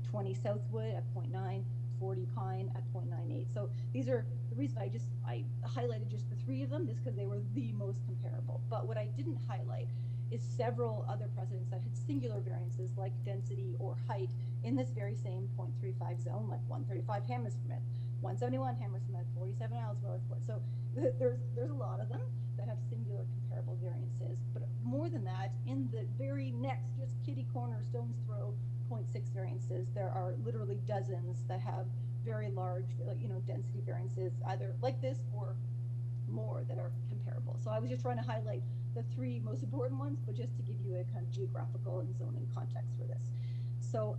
Speaker 14: 20 Southwood at 0.9, 40 Pine at 0.98. So these are the reason I highlighted just the 3 of them, just because they were the most comparable. But what I didn't highlight is several other precedents that had singular variances like density or height in this very same 0.35 zone, like 135 Hammersmith, 171 Hammersmith, 47 Islesworth. So there's a lot of them that have singular comparable variances. But more than that, in the very next, just kitty corner, stone's throw, 0.6 variances, there are literally dozens that have very large, you know, density variances, either like this or more that are comparable. So I was just trying to highlight the 3 most important ones, but just to give you a kind of geographical and zoning context for this. So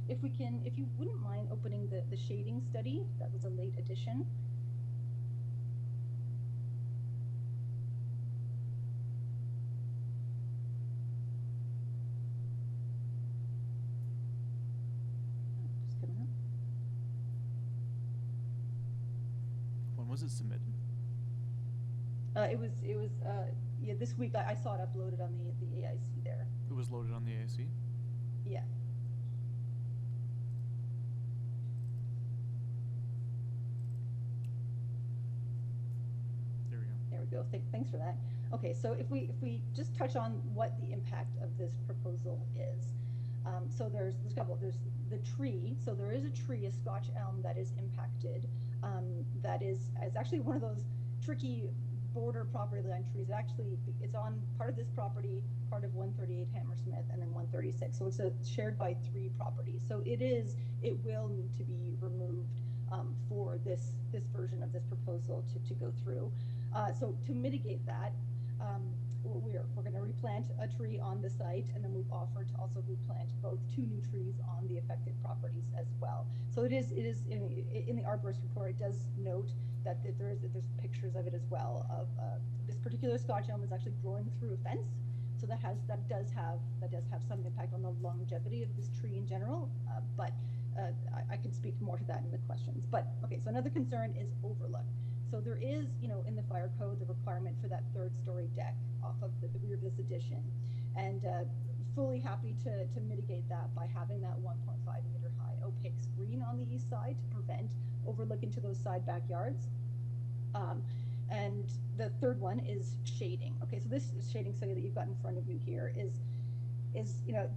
Speaker 14: if you wouldn't mind opening the shading study, that was a late addition. Just coming up.
Speaker 15: When was it submitted?
Speaker 14: It was yeah, this week. I saw it uploaded on the AIC there.
Speaker 15: It was loaded on the AIC?
Speaker 14: Yeah.
Speaker 15: There we go.
Speaker 14: There we go. Thanks for that. Okay, so if we just touch on what the impact of this proposal is. So there's a couple, there's the tree, so there is a tree, a Scotch elm that is impacted, that is actually one of those tricky border property line trees. Actually, it's on part of this property, part of 138 Hammersmith, and then 136. So it's shared by 3 properties. So it will need to be removed for this version of this proposal to go through. So to mitigate that, we're going to replant a tree on the site, and then we've offered to also replant both 2 new trees on the affected properties as well. So it is in the arborist report, it does note that there's pictures of it as well of this particular Scotch elm is actually growing through a fence. So that does have some impact on the longevity of this tree in general, but I can speak more to that in the questions. But okay, so another concern is overlook. So there is, in the fire code, the requirement for that 3rd-story deck off of the rear of this addition, and fully happy to mitigate that by having that 1.5-meter high opaque screen on the east side to prevent overlook into those side backyards. And the third one is shading. Okay, so this shading study that you've got in front of you here is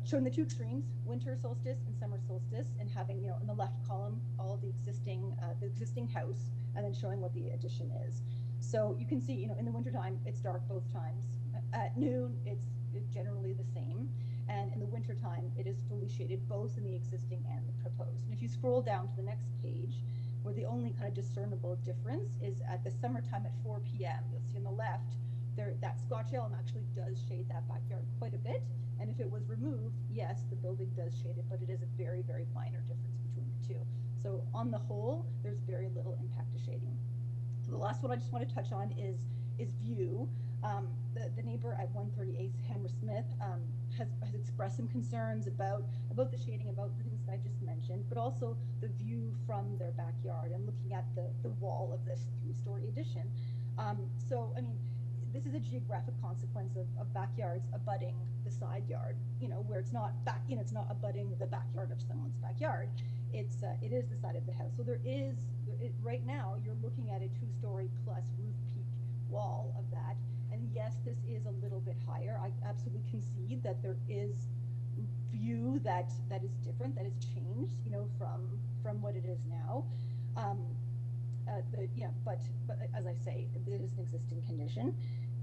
Speaker 14: showing the 2 extremes, winter solstice and summer solstice, and having, in the left column, all of the existing house, and then showing what the addition is. So you can see, in the wintertime, it's dark both times. At noon, it's generally the same. And in the wintertime, it is fully shaded both in the existing and the proposed. And if you scroll down to the next page, where the only kind of discernible difference is at the summertime at 4 p.m., you'll see on the left, that Scotch elm actually does shade that backyard quite a bit. And if it was removed, yes, the building does shade it, but it is a very, very minor difference between the 2. So on the whole, there's very little impact to shading. So the last one I just want to touch on is view. The neighbor at 138 Hammersmith has expressed some concerns about the shading, about the things that I just mentioned, but also the view from their backyard and looking at the wall of this 3-story addition. So, I mean, this is a geographic consequence of backyards abutting the side yard, where it's not it's not abutting the backyard of someone's backyard. It is the side of the house. So right now you're looking at a 2-story plus roof peak wall of that. And yes, this is a little bit higher. I absolutely concede that there is view that is different, that is changed, from what it is now. But as I say, it is an existing condition.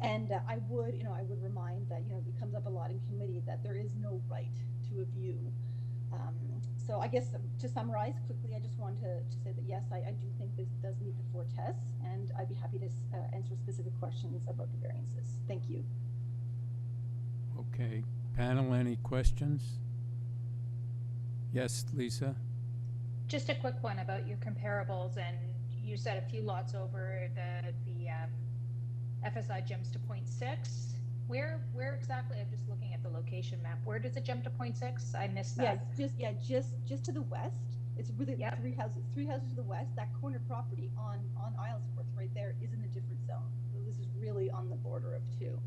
Speaker 14: And I would remind that, it comes up a lot in committee that there is no right to a view. So I guess to summarize quickly, I just want to say that yes, I do think this does meet the 4 tests, and I'd be happy to answer specific questions about the variances. Thank you.
Speaker 1: Okay, panel, any questions? Yes, Lisa?
Speaker 3: Just a quick one about your comparables, and you said a few lots over the FSI jumps to 0.6. Where exactly? I'm just looking at the location map. Where does it jump to 0.6? I missed that.
Speaker 14: Just to the west. It's really 3 houses to the west. That corner property on Islesworth right there is in a different zone. So this is really on the border of 2.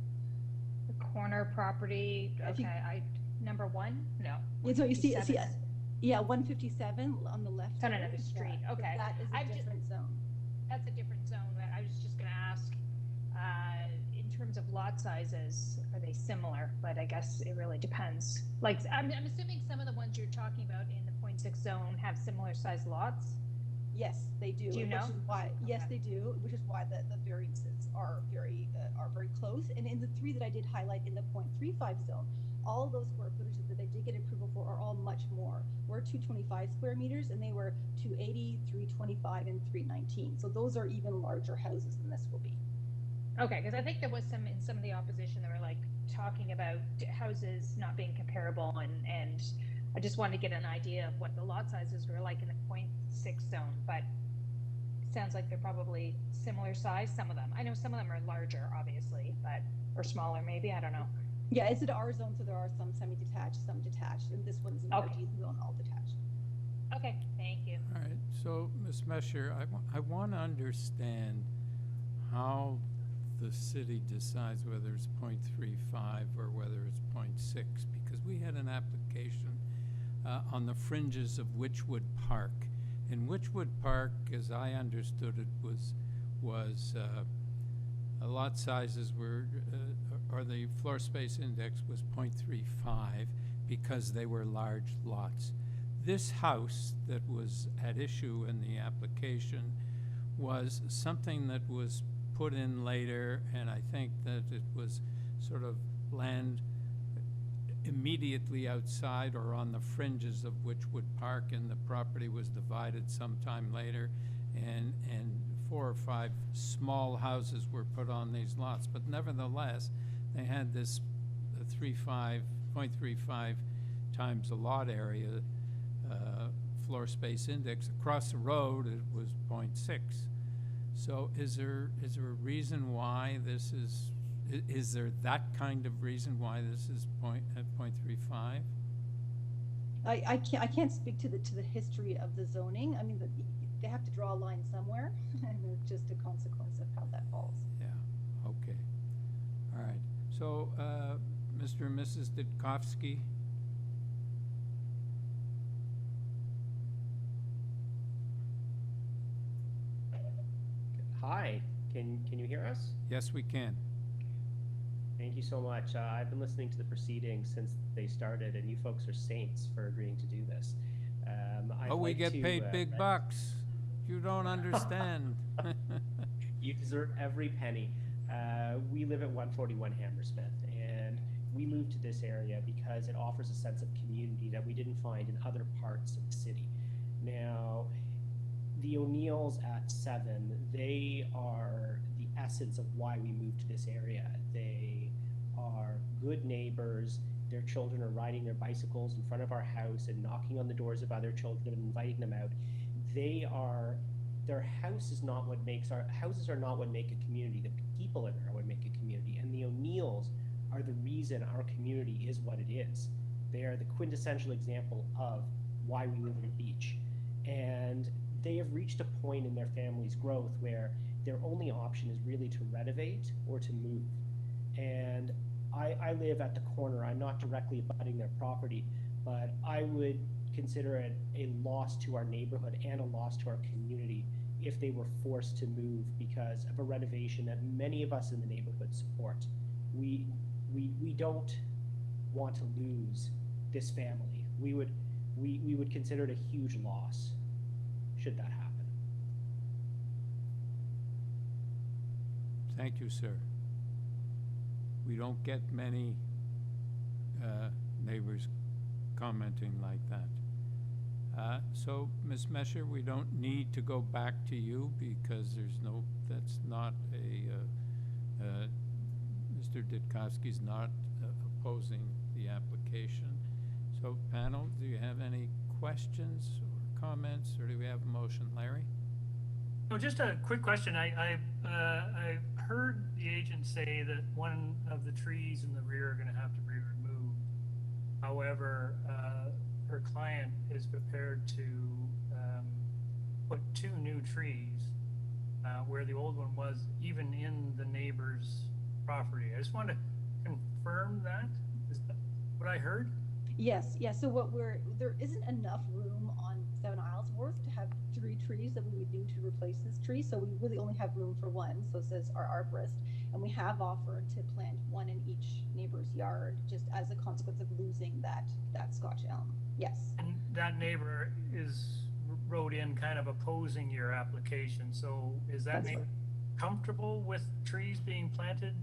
Speaker 3: The corner property. Okay, number 1. No.
Speaker 14: So you see, 157 on the left.
Speaker 3: It's on another street. Okay,
Speaker 14: that is a different zone.
Speaker 3: That's a different zone. I was just going to ask. In terms of lot sizes, are they similar? But I guess it really depends. Like, I'm assuming some of the ones you're talking about in the 0.6 zone have similar size lots.
Speaker 14: Yes, they do.
Speaker 3: Do you know?
Speaker 14: Which is why, yes, they do. Which is why the variances are very close. And in the 3 that I did highlight in the 0.35 zone, all of those square footages that I did get approval for are all much more. We're 225 square meters, and they were 280, 325, and 319. So those are even larger houses than this will be.
Speaker 3: Okay, because I think there was in some of the opposition that were like talking about houses not being comparable, and I just wanted to get an idea of what the lot sizes were like in the 0.6 zone, but it sounds like they're probably similar size, some of them. I know some of them are larger, obviously, or smaller maybe, I don't know.
Speaker 14: Yeah, it's an R zone, so there are some semi-detached, some detached, and this one's an RD zone, all detached.
Speaker 3: Okay, thank you.
Speaker 1: All right, so Ms. Mesher, I want to understand how the city decides whether it's 0.35 or whether it's 0.6, because we had an application on the fringes of Witchwood Park. And Witchwood Park, as I understood it, was lot sizes were, or the floor space index was 0.35 because they were large lots. This house that was at issue in the application was something that was put in later, and I think that it was sort of land immediately outside or on the fringes of Witchwood Park, and the property was divided sometime later, and 4 or 5 small houses were put on these lots. But nevertheless, they had this 0.35 times the lot area floor space index. Across the road, it was 0.6. So is there a reason why this is there that kind of reason why this is at 0.35?
Speaker 14: I can't speak to the history of the zoning. I mean, they have to draw a line somewhere, and it's just a consequence of how that falls.
Speaker 1: Yeah, okay. All right. So, Mr. and Mrs. Ditkovsky?
Speaker 16: Hi, can you hear us?
Speaker 1: Yes, we can.
Speaker 16: Thank you so much. I've been listening to the proceedings since they started, and you folks are saints for agreeing to do this.
Speaker 1: We get paid big bucks. You don't understand.
Speaker 16: You deserve every penny. We live at 141 Hammersmith, and we moved to this area because it offers a sense of community that we didn't find in other parts of the city. Now, the O'Neills at 7, they are the essence of why we moved to this area. They are good neighbors. Their children are riding their bicycles in front of our house and knocking on the doors of other children and inviting them out. Their house is not what makes our houses are not what make a community. The people in there are what make a community, and the O'Neills are the reason our community is what it is. They are the quintessential example of why we live in the beach, and they have reached a point in their family's growth where their only option is really to renovate or to move. And I live at the corner. I'm not directly abutting their property, but I would consider it a loss to our neighborhood and a loss to our community if they were forced to move because of a renovation that many of us in the neighborhood support. We don't want to lose this family. We would consider it a huge loss should that happen.
Speaker 1: Thank you, sir. We don't get many neighbors commenting like that. So, Ms. Mesher, we don't need to go back to you because that's not Mr. Ditkovsky's not opposing the application. So, panel, do you have any questions or comments, or do we have a motion? Larry?
Speaker 7: No, just a quick question. I heard the agent say that one of the trees in the rear are going to have to be removed. However, her client is prepared to put 2 new trees where the old one was, even in the neighbor's property. I just want to confirm that. Is that what I heard?
Speaker 14: Yes. So there isn't enough room on 7 Islesworth to have 3 trees that we would need to replace this tree. So we really only have room for 1. So says our arborist, and we have offered to plant 1 in each neighbor's yard, just as a consequence of losing that Scotch elm. Yes.
Speaker 7: And that neighbor wrote in kind of opposing your application. So is that neighbor comfortable with trees being planted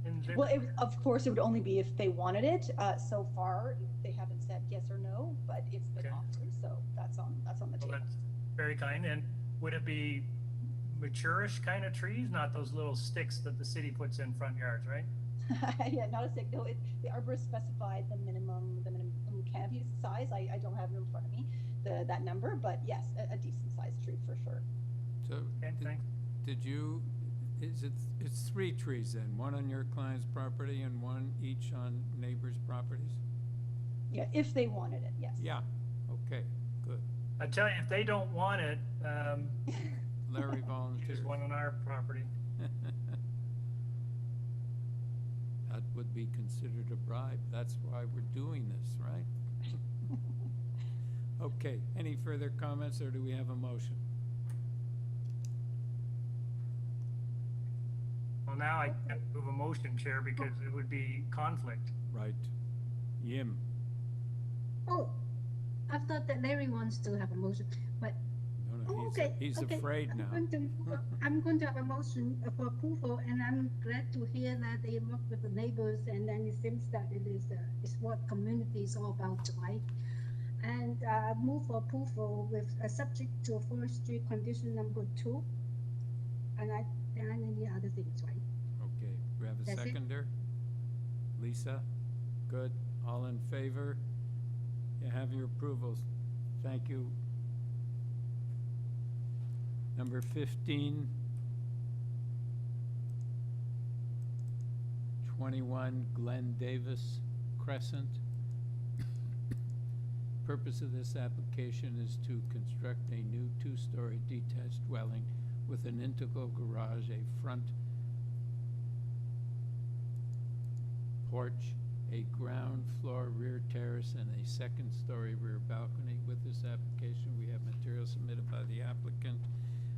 Speaker 7: in their?
Speaker 14: Well, of course, it would only be if they wanted it. So far, they haven't said yes or no, but it's been offered, so that's on the table.
Speaker 7: That's very kind. And would it be mature-ish kind of trees, not those little sticks that the city puts in front yards, right?
Speaker 14: Yeah, not a stick. No, the arborist specified the minimum canopy size. I don't have it in front of me, that number, but yes, a decent sized tree for sure.
Speaker 1: So, it's 3 trees then, 1 on your client's property and 1 each on neighbors' properties?
Speaker 14: Yeah, if they wanted it, yes.
Speaker 1: Yeah, okay, good.
Speaker 7: I tell you, if they don't want it,
Speaker 1: Larry volunteers.
Speaker 7: There's 1 on our property.
Speaker 1: That would be considered a bribe. That's why we're doing this, right? Okay, any further comments, or do we have a motion?
Speaker 7: Well, now I can't move a motion, Chair, because it would be conflict.
Speaker 6: Right. Yim.
Speaker 4: Oh, I thought that Larry wants to have a motion, but
Speaker 6: No,
Speaker 4: okay.
Speaker 6: he's
Speaker 4: okay.
Speaker 6: afraid now.
Speaker 4: I'm going to have a motion for approval, and I'm glad to hear that they work with the neighbors, and then it seems that it's what community is all about, right? And move for approval with subject to forestry condition number 2, and any other things, right?
Speaker 6: Okay, we have a
Speaker 4: That's it?
Speaker 6: seconder? Lisa? Good. All in favor? You have your approvals. Thank you. Number 15, 21 Glen Davis Crescent. Purpose of this application is to construct a new 2-story detached dwelling with an integral garage, a front porch, a ground floor rear terrace, and a 2nd-story rear balcony. With this application, we have material submitted by the applicant,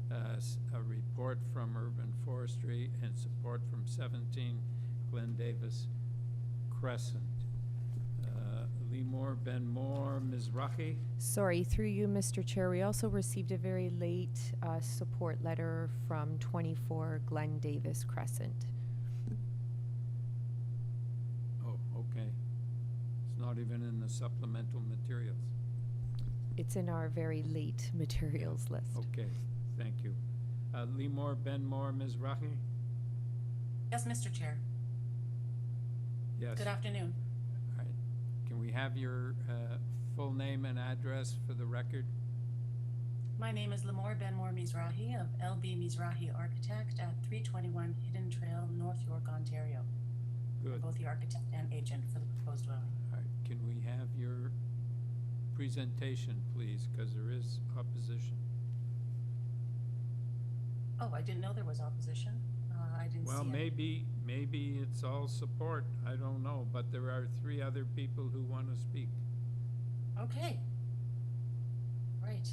Speaker 6: a report from Urban Forestry, and support from 17 Glen Davis Crescent. Lee Moore, Ben Moore, Mizrahi.
Speaker 2: Sorry, through you, Mr. Chair, we also received a very late support letter from 24 Glen Davis Crescent.
Speaker 6: Oh, okay. It's not even in the supplemental materials.
Speaker 2: It's in our very late materials list.
Speaker 6: Okay, thank you. Lee Moore, Ben Moore, Mizrahi?
Speaker 17: Yes, Mr. Chair.
Speaker 6: Yes.
Speaker 17: Good afternoon.
Speaker 6: All right. Can we have your full name and address for the record?
Speaker 17: My name is Limor Ben-Mor Mizrahi of LB Mizrahi Architect at 321 Hidden Trail, North York, Ontario.
Speaker 6: Good.
Speaker 17: Both the architect and agent for the proposed dwelling.
Speaker 6: All right. Can we have your presentation, please, because there is opposition.
Speaker 17: Oh, I didn't know there was opposition. I didn't see
Speaker 6: Well,
Speaker 17: any.
Speaker 6: maybe it's all support. I don't know, but there are 3 other people who want to speak.
Speaker 17: Okay. Right.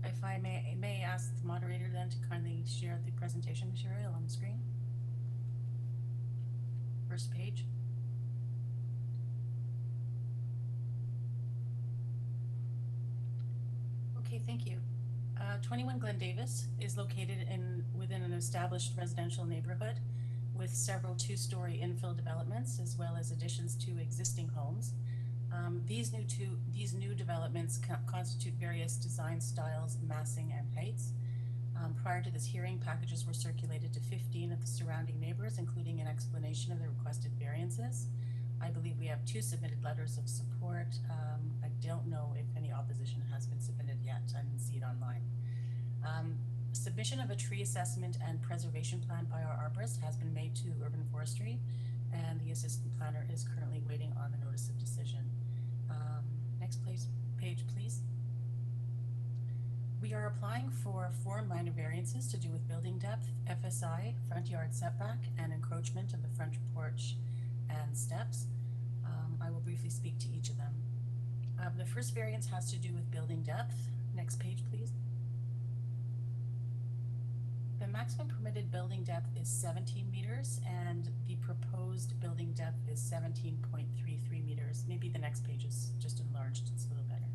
Speaker 17: If I may ask the moderator then to kindly share the presentation material on the screen. First page. Okay, thank you. 21 Glen Davis is located within an established residential neighborhood with several 2-story infill developments as well as additions to existing homes. These new developments constitute various design styles, massing, and heights. Prior to this hearing, packages were circulated to 15 of the surrounding neighbors, including an explanation of the requested variances. I believe we have 2 submitted letters of support. I don't know if any opposition has been submitted yet. I didn't see it online. Submission of a tree assessment and preservation plan by our arborist has been made to Urban Forestry, and the assistant planner is currently waiting on the notice of decision. Next page, please. We are applying for 4 minor variances to do with building depth, FSI, front yard setback, and encroachment of the front porch and steps. I will briefly speak to each of them. The first variance has to do with building depth. Next page, please. The maximum permitted building depth is 17 meters, and the proposed building depth is 17.33 meters. Maybe the next page is just enlarged. It's a little better.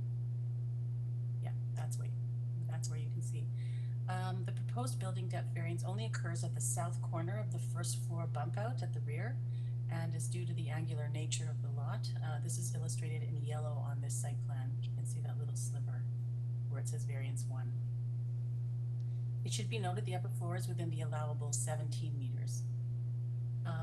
Speaker 17: Yeah, that's where you can see. The proposed building depth variance only occurs at the south corner of the first floor bump out at the rear and is due to the angular nature of the lot. This is illustrated in yellow on this site plan. You can see that little sliver where it says variance 1. It should be noted the upper floor is within the allowable 17 meters.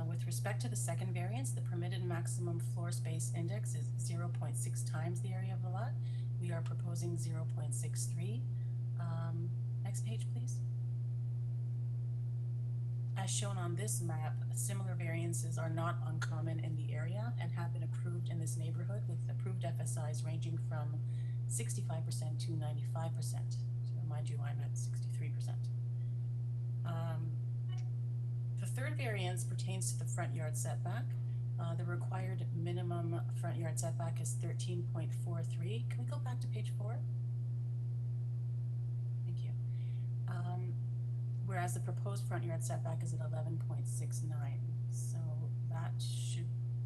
Speaker 17: With respect to the second variance, the permitted maximum floor space index is 0.6 times the area of the lot. We are proposing 0.63. Next page, please. As shown on this map, similar variances are not uncommon in the area and have been approved in this neighborhood with approved FSIs ranging from 65% to 95%. To remind you, I'm at 63%. The third variance pertains to the front yard setback. The required minimum front yard setback is 13.43. Can we go back to page 4? Thank you. Whereas whereas the proposed front yard setback is at 11.69. So that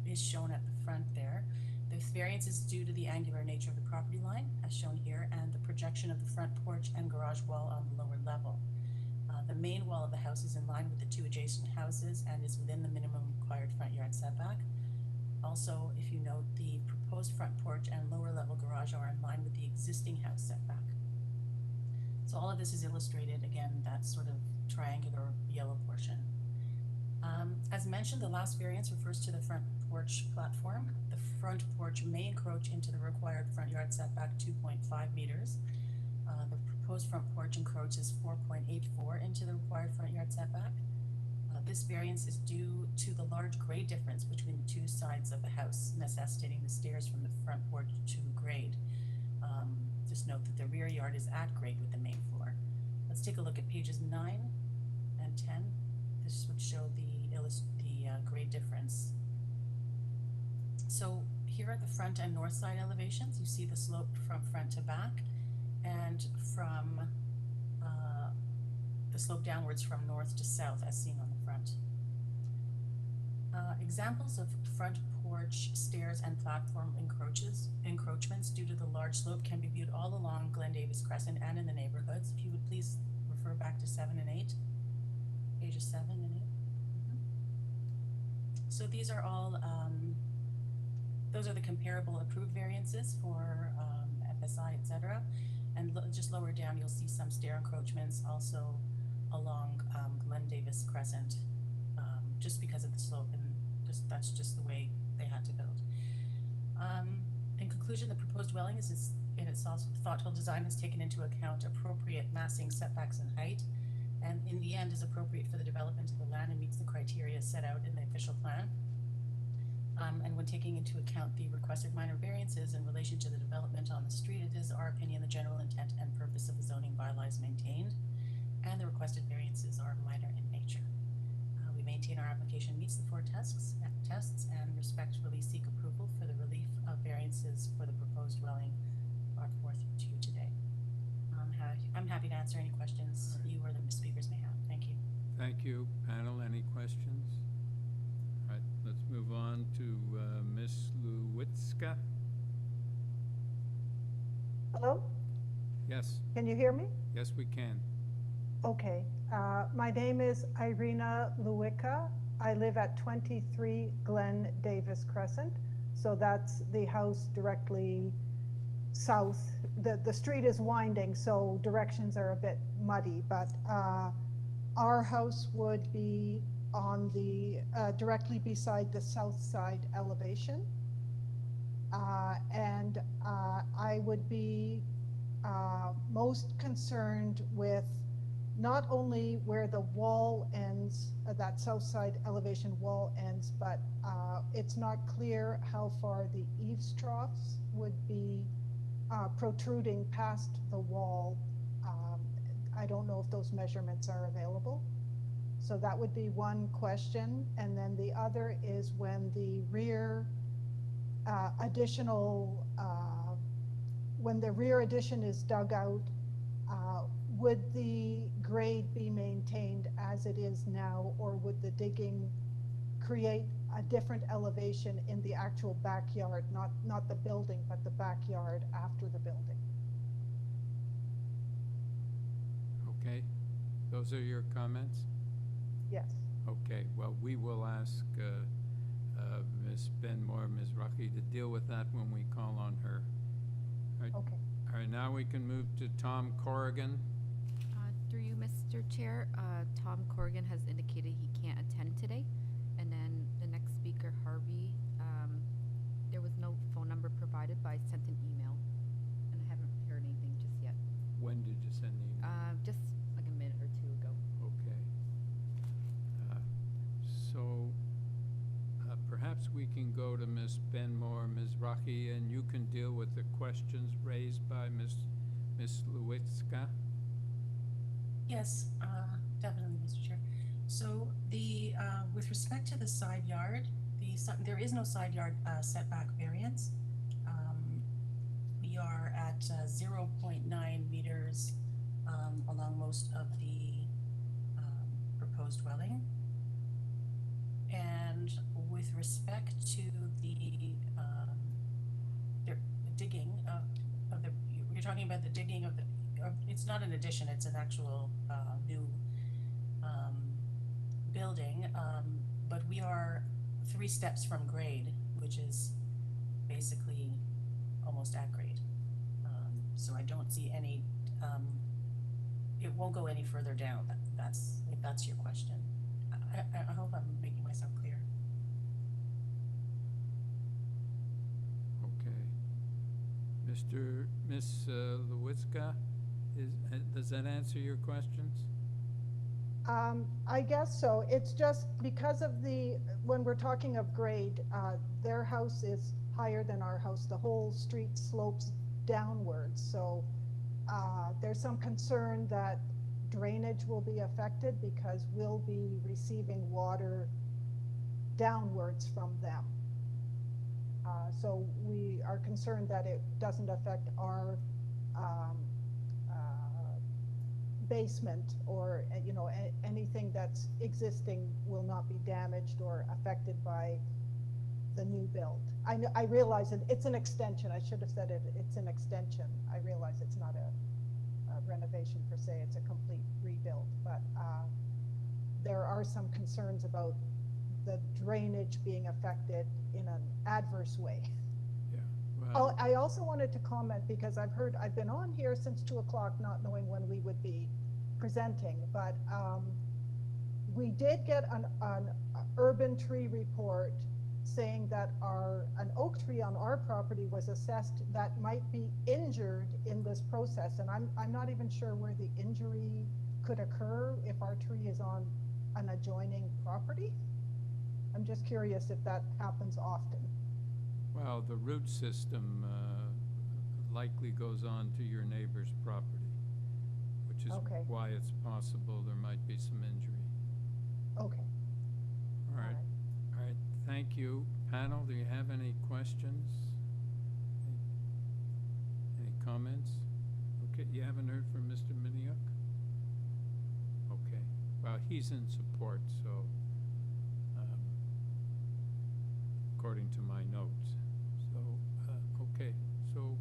Speaker 17: is shown at the front there. The variance is due to the angular nature of the property line, as shown here, and the projection of the front porch and garage wall on the lower level. The main wall of the house is in line with the two adjacent houses and is within the minimum required front yard setback. Also, if you note, the proposed front porch and lower level garage are in line with the existing house setback. So all of this is illustrated, again, that sort of triangular yellow portion. As mentioned, the last variance refers to the front porch platform. The front porch may encroach into the required front yard setback 2.5 meters. The proposed front porch encroaches 4.84 into the required front yard setback. This variance is due to the large grade difference between the two sides of the house, necessitating the stairs from the front porch to grade. Just note that the rear yard is at grade with the main floor. Let's take a look at pages 9 and 10. This would show the grade difference. So here are the front and north side elevations. You see the slope from front to back, and from the slope downwards from north to south as seen on the front. Examples of front porch, stairs, and platform encroachments due to the large slope can be viewed all along Glen Davis Crescent and in the neighborhoods. If you would please refer back to 7 and 8, pages 7 and 8. So these are all, those are the comparable approved variances for FSI, etc. And just lower down, you'll see some stair encroachments also along Glen Davis Crescent, just because of the slope, and that's just the way they had to build. In conclusion, the proposed dwelling in its thoughtful design has taken into account appropriate massing, setbacks, and height, and in the end is appropriate for the development of the land and meets the criteria set out in the official plan. And when taking into account the requested minor variances in relation to the development on the street, it is our opinion the general intent and purpose of the zoning bylaw is maintained, and the requested variances are minor in nature. We maintain our application meets the 4 tests and respectfully seek approval for the relief of variances for the proposed dwelling brought forth to you today. I'm happy to answer any questions you or the speakers may have. Thank you.
Speaker 1: Thank you. Panel, any questions? All right, let's move on to Ms. Lewitzka.
Speaker 18: Hello?
Speaker 1: Yes.
Speaker 18: Can you hear me?
Speaker 1: Yes, we can.
Speaker 18: Okay. My name is Irina Lewicka. I live at 23 Glen Davis Crescent. So that's the house directly south. The street is winding, so directions are a bit muddy, but our house would be on the directly beside the south side elevation. And I would be most concerned with not only where the wall ends, that south side elevation wall ends, but it's not clear how far the eaves troughs would be protruding past the wall. I don't know if those measurements are available. So that would be one question. And then the other is when the rear when the rear addition is dug out, would the grade be maintained as it is now, or would the digging create a different elevation in the actual backyard, not the building, but the backyard after the building?
Speaker 1: Okay, those are your comments?
Speaker 18: Yes.
Speaker 1: Okay, well, we will ask Ms. Benmore, Ms. Rucky to deal with that when we call on her. All right.
Speaker 18: Okay.
Speaker 1: All right, now we can move to Tom Corrigan.
Speaker 10: Through you, Mr. Chair, Tom Corrigan has indicated he can't attend today. And then the next speaker, Harvey, there was no phone number provided, but I sent an email, and I haven't heard anything just yet.
Speaker 1: When did you send the email?
Speaker 10: Just like a minute or two ago.
Speaker 1: Okay. So perhaps we can go to Ms. Benmore, Ms. Rocky, and you can deal with the questions raised by Ms. Lewitzka.
Speaker 17: Yes, definitely, Mr. Chair. So with respect to the side yard, there is no side yard setback variance. We are at 0.9 meters along most of the talking about the digging of it's not an addition, it's an actual new building, but we are 3 steps from grade, which is basically almost at grade. So I don't see any, it won't go any further down. If that's your question. I hope I'm making myself clear.
Speaker 1: Okay. Miss Lewitzka, does that answer your questions?
Speaker 18: I guess so. It's just because of when we're talking of grade, their house is higher than our house. The whole street slopes downwards. So there's some concern that drainage will be affected because we'll be receiving water downwards from them. So we are concerned that it doesn't affect our basement, or anything that's existing will not be damaged or affected by the new build. I realize it's an extension. I should have said it's an extension. I realize it's not a renovation per se, it's a complete rebuild, but there are some concerns about the drainage being affected in an adverse way.
Speaker 1: Yeah.
Speaker 18: Oh, I also wanted to comment because I've been on here since 2 o'clock not knowing when we would be presenting, but we did get an urban tree report saying that an oak tree on our property was assessed that might be injured in this process, and I'm not even sure where the injury could occur if our tree is on an adjoining property. I'm just curious if that happens often.
Speaker 1: Well, the root system likely goes on to your neighbor's property, which is why it's possible there might be some injury.
Speaker 18: Okay.
Speaker 1: All right. All right. Thank you. Panel, do you have any questions? Any comments? Okay, you haven't heard from Mr. Miniuk? Okay. Well, he's in support, so according to my notes. So, okay. So,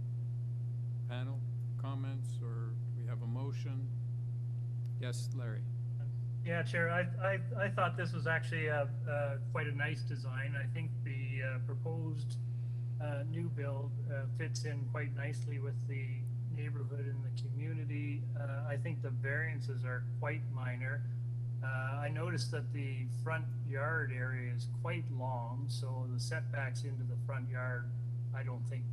Speaker 1: panel comments, or do we have a motion? Yes, Larry.
Speaker 7: Yeah, Chair, I thought this was actually quite a nice design. I think the proposed new build fits in quite nicely with the neighborhood and the community. I think the variances are quite minor. I noticed that the front yard area is quite long, so the setbacks into the front yard, I don't think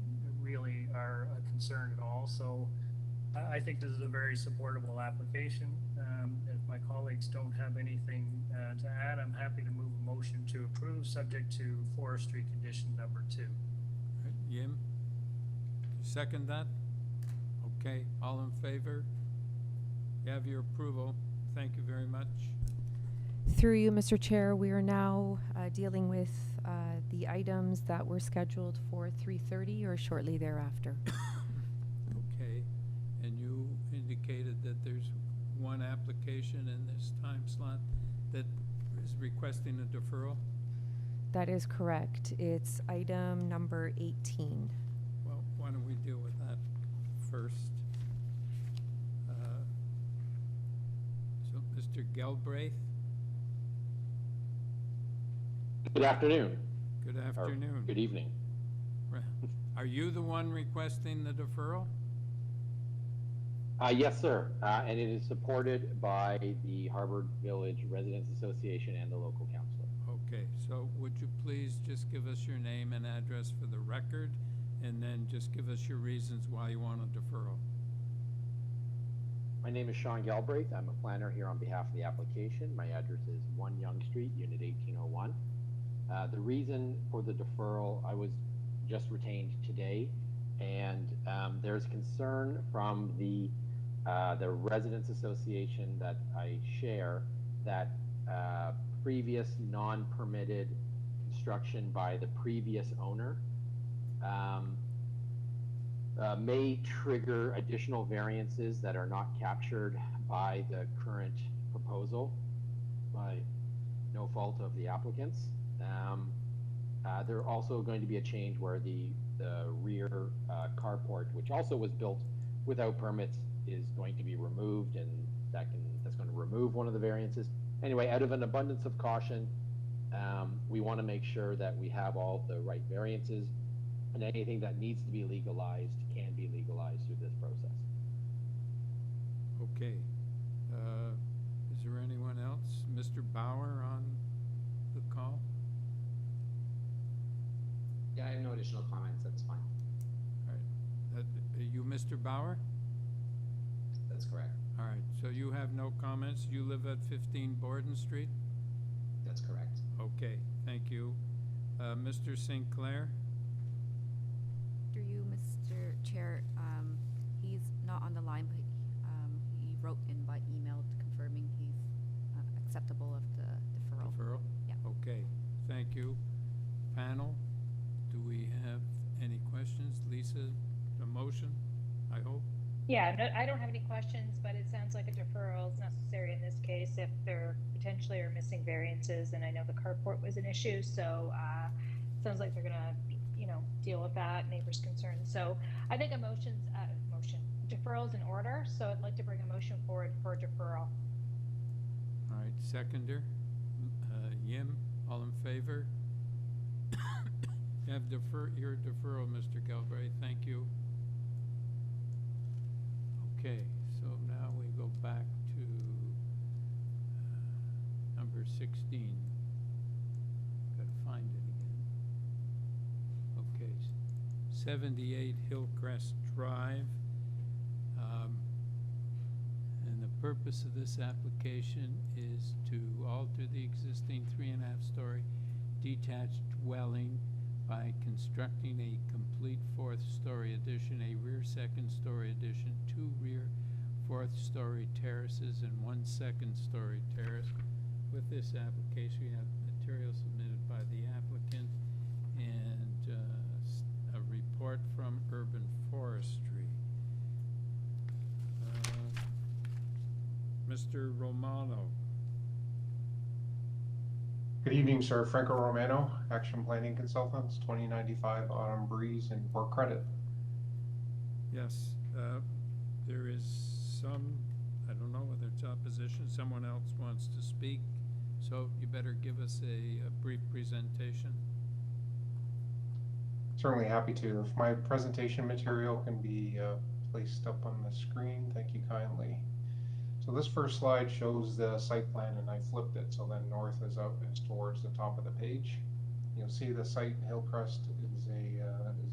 Speaker 7: really are a concern at all. So I think this is a very supportable application. If my colleagues don't have anything to add, I'm happy to move a motion to approve, subject to forestry condition number 2.
Speaker 1: All right, Yim, you second that? Okay, all in favor? You have your approval. Thank you very much.
Speaker 2: Through you, Mr. Chair, we are now dealing with the items that were scheduled for 3:30 or shortly thereafter.
Speaker 1: Okay, and you indicated that there's one application in this time slot that is requesting a deferral?
Speaker 2: That is correct. It's item number 18.
Speaker 1: Well, why don't we deal with that first? So, Mr. Galbraith?
Speaker 19: Good afternoon.
Speaker 1: Good afternoon.
Speaker 19: Or good evening.
Speaker 1: Are you the one requesting the deferral?
Speaker 19: Yes, sir. And it is supported by the Harvard Village Residents Association and the local council.
Speaker 1: Okay, so would you please just give us your name and address for the record, and then just give us your reasons why you want a deferral?
Speaker 19: My name is Sean Galbraith. I'm a planner here on behalf of the application. My address is 1 Young Street, Unit 1801. The reason for the deferral, I was just retained today, and there's concern from the Residents Association that I share that previous non-permitted construction by the previous owner may trigger additional variances that are not captured by the current proposal by no fault of the applicants. There's also going to be a change where the rear carport, which also was built without permits is going to be removed, and that's going to remove one of the variances. Anyway, out of an abundance of caution, we want to make sure that we have all the right variances, and anything that needs to be legalized can be legalized through this process.
Speaker 6: Okay. Is there anyone else? Mr. Bauer on the call?
Speaker 20: Yeah, I have no additional comments. That's fine.
Speaker 6: All right. Are you Mr. Bauer?
Speaker 20: That's correct.
Speaker 6: All right. So you have no comments? You live at 15 Borden Street?
Speaker 20: That's correct.
Speaker 6: Okay. Thank you. Mr. St. Clair?
Speaker 10: Through you, Mr. Chair, he's not on the line, but he wrote in by email confirming he's acceptable of the deferral.
Speaker 6: Deferral?
Speaker 10: Yeah.
Speaker 6: Okay. Thank you. Panel, do we have any questions? Lisa, a motion, I hope?
Speaker 3: Yeah, no, I don't have any questions, but it sounds like a deferral is necessary in this case if there potentially are missing variances, and I know the carport was an issue, so sounds like they're gonna, deal with that, neighbors' concerns. So I think deferral's in order, so I'd like to bring a motion forward for deferral.
Speaker 6: All right, seconder, Yim, all in favor? You have your deferral, Mr. Galbraith, thank you. Okay, so now we go back to number 16. Gotta find it again. Okay, 78 Hillcrest Drive. And the purpose of this application is to alter the existing 3.5-story detached dwelling by constructing a complete 4th-story addition, a rear 2nd-story addition, 2 rear 4th-story terraces, and 1 2nd-story terrace. With this application, we have material submitted by the applicant and a report from Urban Forestry. Mr. Romano.
Speaker 21: Good evening, sir. Franco Romano, Action Planning Consultants, 2095 Autumn Breeze in Port Credit.
Speaker 6: Yes, there is some, I don't know whether it's opposition, someone else wants to speak, so you better give us a brief presentation.
Speaker 21: Certainly happy to. If my presentation material can be placed up on the screen, thank you kindly. So this first slide shows the site plan, and I flipped it so then north is towards the top of the page. You'll see the site in Hillcrest is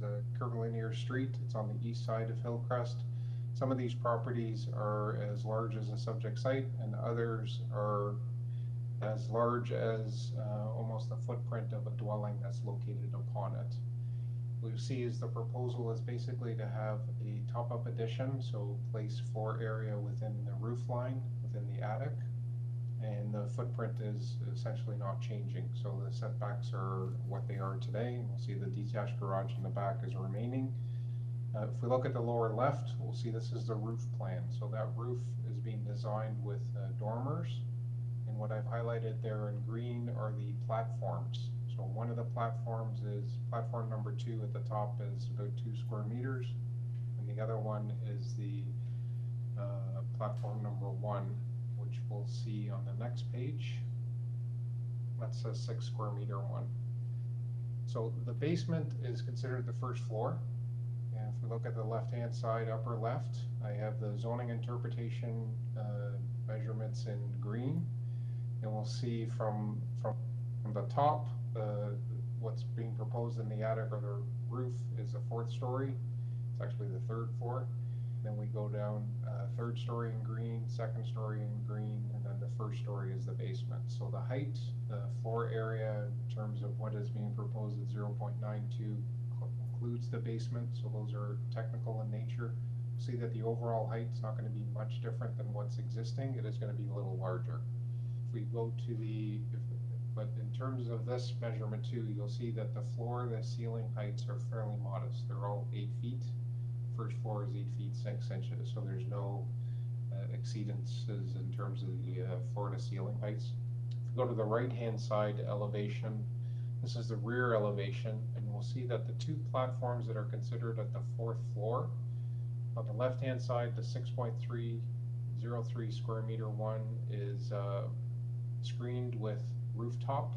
Speaker 21: a curvilinear street. It's on the east side of Hillcrest. Some of these properties are as large as a subject site, and others are as large as almost the footprint of a dwelling that's located upon it. What you see is the proposal is basically to have a top-up addition, so place floor area within the roof line, within the attic, and the footprint is essentially not changing. So the setbacks are what they are today, and we'll see the detached garage in the back is remaining. If we look at the lower left, we'll see this is the roof plan. So that roof is being designed with dormers, and what I've highlighted there in green are the platforms. So one of the platforms is platform number 2 at the top is about 2 square meters, and the other one is the platform number 1, which we'll see on the next page. That's a 6 square meter one. So the basement is considered the first floor, and if we look at the left-hand side, upper left, I have the zoning interpretation measurements in green, and we'll see from the top. What's being proposed in the attic or the roof is a 4th story. It's actually the 3rd floor. Then we go down 3rd story in green, 2nd story in green, and then the 1st story is the basement. So the height, the floor area in terms of what is being proposed at 0.92 includes the basement. So those are technical in nature. See that the overall height is not going to be much different than what's existing. It is going to be a little larger. If we go to but in terms of this measurement too, you'll see that the floor, the ceiling heights are fairly modest. They're all 8 feet. First floor is 8 feet 6 inches, so there's no exceedances in terms of the floor to ceiling heights. If we go to the right-hand side elevation, this is the rear elevation, and we'll see that the 2 platforms that are considered at the 4th floor On the left-hand side, the 6.303 square meter one is screened with rooftop.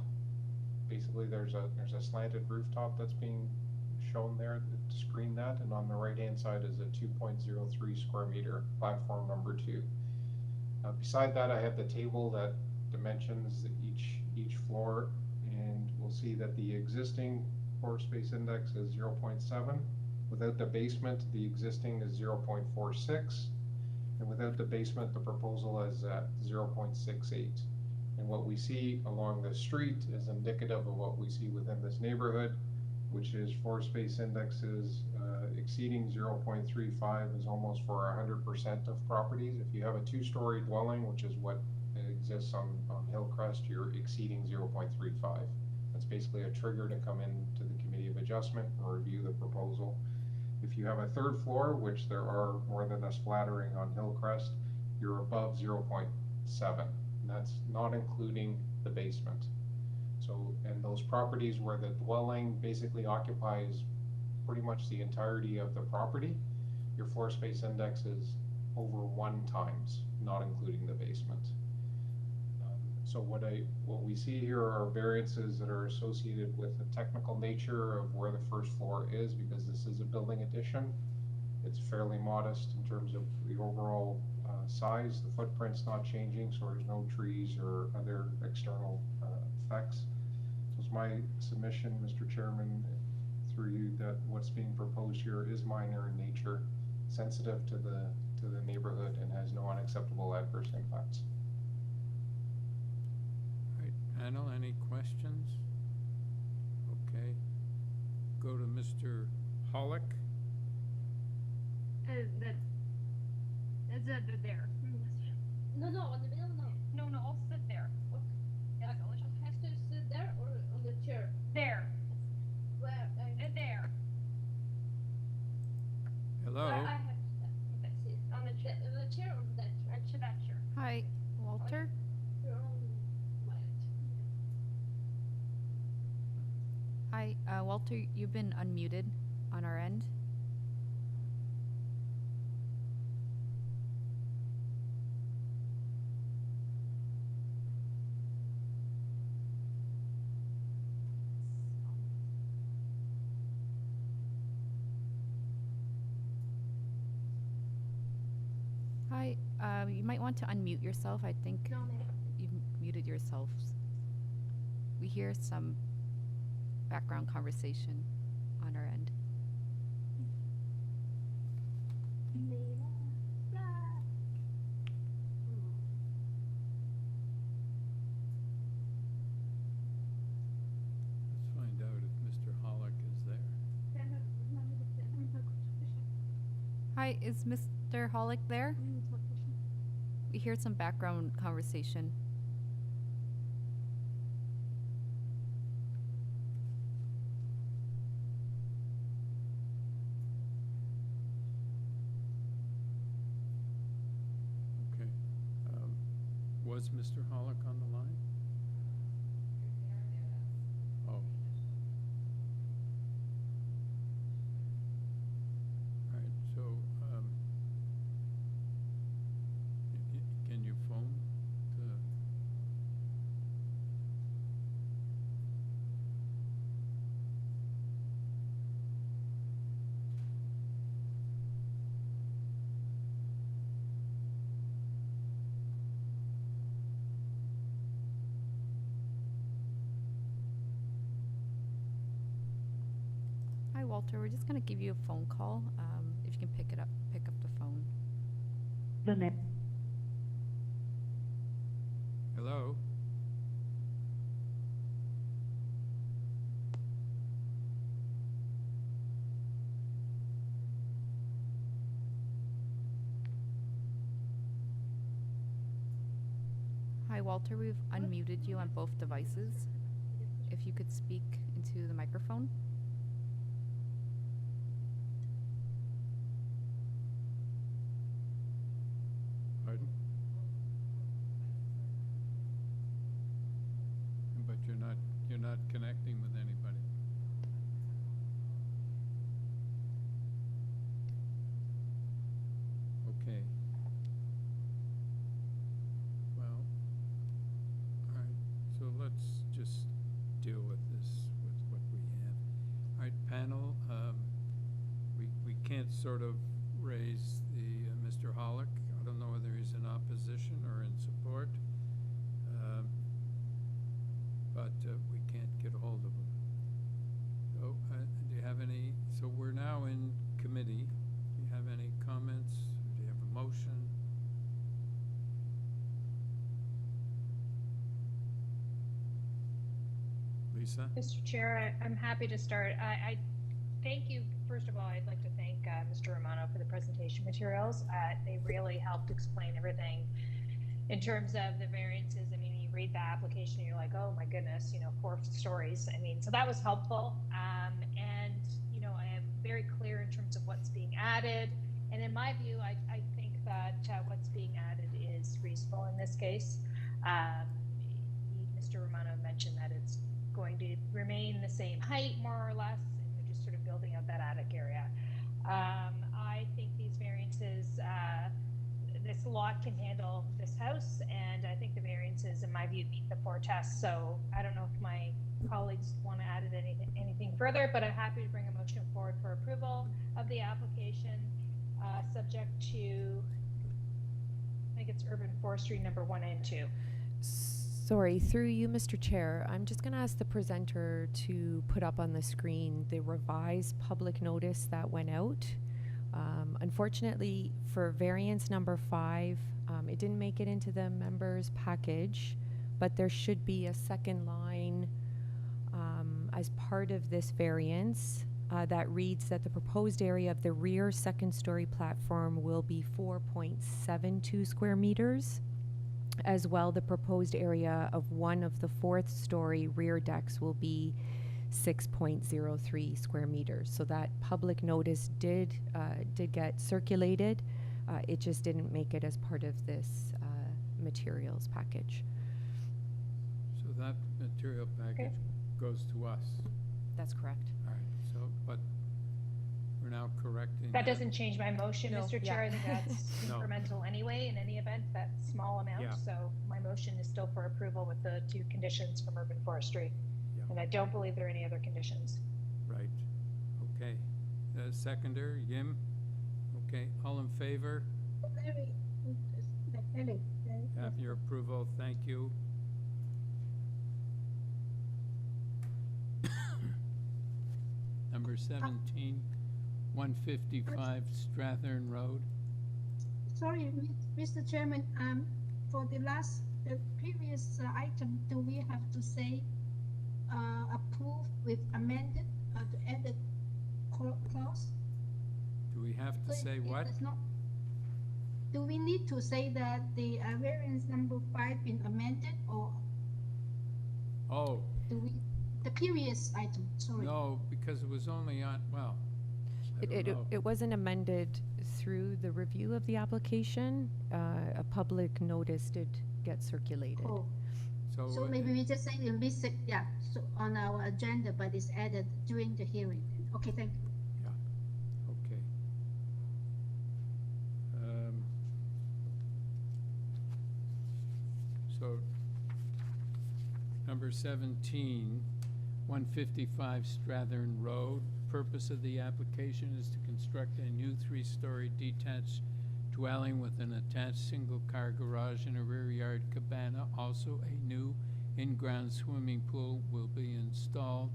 Speaker 21: Basically, there's a slanted rooftop that's being shown there to screen that, and on the right-hand side is a 2.03 square meter platform number 2. Beside that, I have the table that dimensions each floor, and we'll see that the existing floor space index is 0.7. Without the basement, the existing is 0.46, and without the basement, the proposal is at 0.68. And what we see along the street is indicative of what we see within this neighborhood, which is floor space indexes exceeding 0.35 is almost for 100% of properties. If you have a 2-story dwelling, which is what exists on Hillcrest, you're exceeding 0.35. That's basically a trigger to come into the Committee of Adjustment and review the proposal. If you have a 3rd floor, which there are more than a splattering on Hillcrest, you're above 0.7. And that's not including the basement. So, and those properties where the dwelling basically occupies pretty much the entirety of the property, your floor space index is over 1 times, not including the basement. So what we see here are variances that are associated with the technical nature of where the 1st floor is, because this is a building addition. It's fairly modest in terms of the overall size. The footprint's not changing, so there's no trees or other external effects. So it's my submission, Mr. Chairman, through you, that what's being proposed here is minor in nature, sensitive to the neighborhood, and has no unacceptable adverse impacts.
Speaker 1: Panel, any questions? Okay. Go to Mr. Hollick.
Speaker 9: There. No, on the middle, no. No, I'll sit there. Okay. Yes. Has to sit there or on the chair? There. Where? There.
Speaker 1: Hello?
Speaker 9: Where I have to sit. On the chair or that chair? That chair.
Speaker 10: Hi, Walter.
Speaker 9: You're on
Speaker 10: Hi, Walter, you've been unmuted on our end. Hi, you might want to unmute yourself. I think you've muted yourself. We hear some background conversation on our end.
Speaker 1: Let's find out if Mr. Hollick is there.
Speaker 10: Hi, is Mr. Hollick there? We hear some background conversation.
Speaker 1: Okay. Was Mr. Hollick on the line? Oh. All right, so, can you phone to?
Speaker 10: Hi, Walter. We're just gonna give you a phone call. If you can pick up the phone.
Speaker 1: Hello?
Speaker 10: Hi, Walter. We've unmuted you on both devices. If you could speak into the microphone.
Speaker 1: Pardon? But you're not connecting with anybody.
Speaker 6: deal with this, with what we have. All right, panel, we can't sort of raise the, Mr. Hollick. I don't know whether he's in opposition or in support. But we can't get a hold of him. So, do you have any, so we're now in committee. Do you have any comments? Do you have a motion? Lisa?
Speaker 3: Mr. Chair, I'm happy to start. I thank you. First of all, I'd like to thank Mr. Romano for the presentation materials. They really helped explain everything in terms of the variances. I mean, you read the application and you're like, oh my goodness, 4 stories. I mean, so that was helpful. And, I am very clear in terms of what's being added. And in my view, I think that what's being added is reasonable in this case. Mr. Romano mentioned that it's going to remain the same height, more or less, and they're just sort of building out that attic area. I think these variances, this lot can handle this house, and I think the variances, in my view, meet the 4 tests. So I don't know if my colleagues want to add anything further, but I'm happy to bring a motion forward for approval of the application, subject to, I think it's urban forestry number 1 and 2.
Speaker 2: Sorry, through you, Mr. Chair, I'm just going to ask the presenter to put up on the screen the revised public notice that went out. Unfortunately, for variance number 5, it didn't make it into the members package, but there should be a second line as part of this variance that reads that the proposed area of the rear second-story platform will be 4.72 square meters. As well, the proposed area of one of the 4th-story rear decks will be 6.03 square meters. So that public notice did get circulated. It just didn't make it as part of this materials package.
Speaker 6: So that material package goes to us.
Speaker 2: That's correct.
Speaker 6: All right, so, but we're now correcting.
Speaker 3: That doesn't change my motion,
Speaker 2: No,
Speaker 3: Mr. Chair. I think that's
Speaker 6: No.
Speaker 3: incremental anyway, in any event, that small amount.
Speaker 6: Yeah.
Speaker 3: So my motion is still for approval with the 2 conditions from urban forestry.
Speaker 6: Yeah.
Speaker 3: And I don't believe there are any other conditions.
Speaker 6: Right, okay. Seconder, Yim? Okay, all in favor? Have your approval, thank you. Number 17, 155 Strathern Road.
Speaker 4: Sorry, Mr. Chairman, for the previous item, do we have to say approve with amended, to add the clause?
Speaker 6: Do we have to
Speaker 4: So
Speaker 6: say
Speaker 4: it
Speaker 6: what?
Speaker 4: does not- Do we need to say that the variance number 5 been amended, or
Speaker 6: Oh,
Speaker 4: do we, the previous item, sorry?
Speaker 6: no, because it was only on, well, I don't know.
Speaker 2: It wasn't amended through the review of the application. A public notice did get circulated.
Speaker 4: Oh,
Speaker 6: So,
Speaker 4: so maybe we just say in this, yeah, so on our agenda, but it's added during the hearing. Okay, thank you.
Speaker 6: okay. So, number 17, 155 Strathern Road. Purpose of the application is to construct a new 3-story detached dwelling with an attached single-car garage and a rear yard cabana. Also, a new in-ground swimming pool will be installed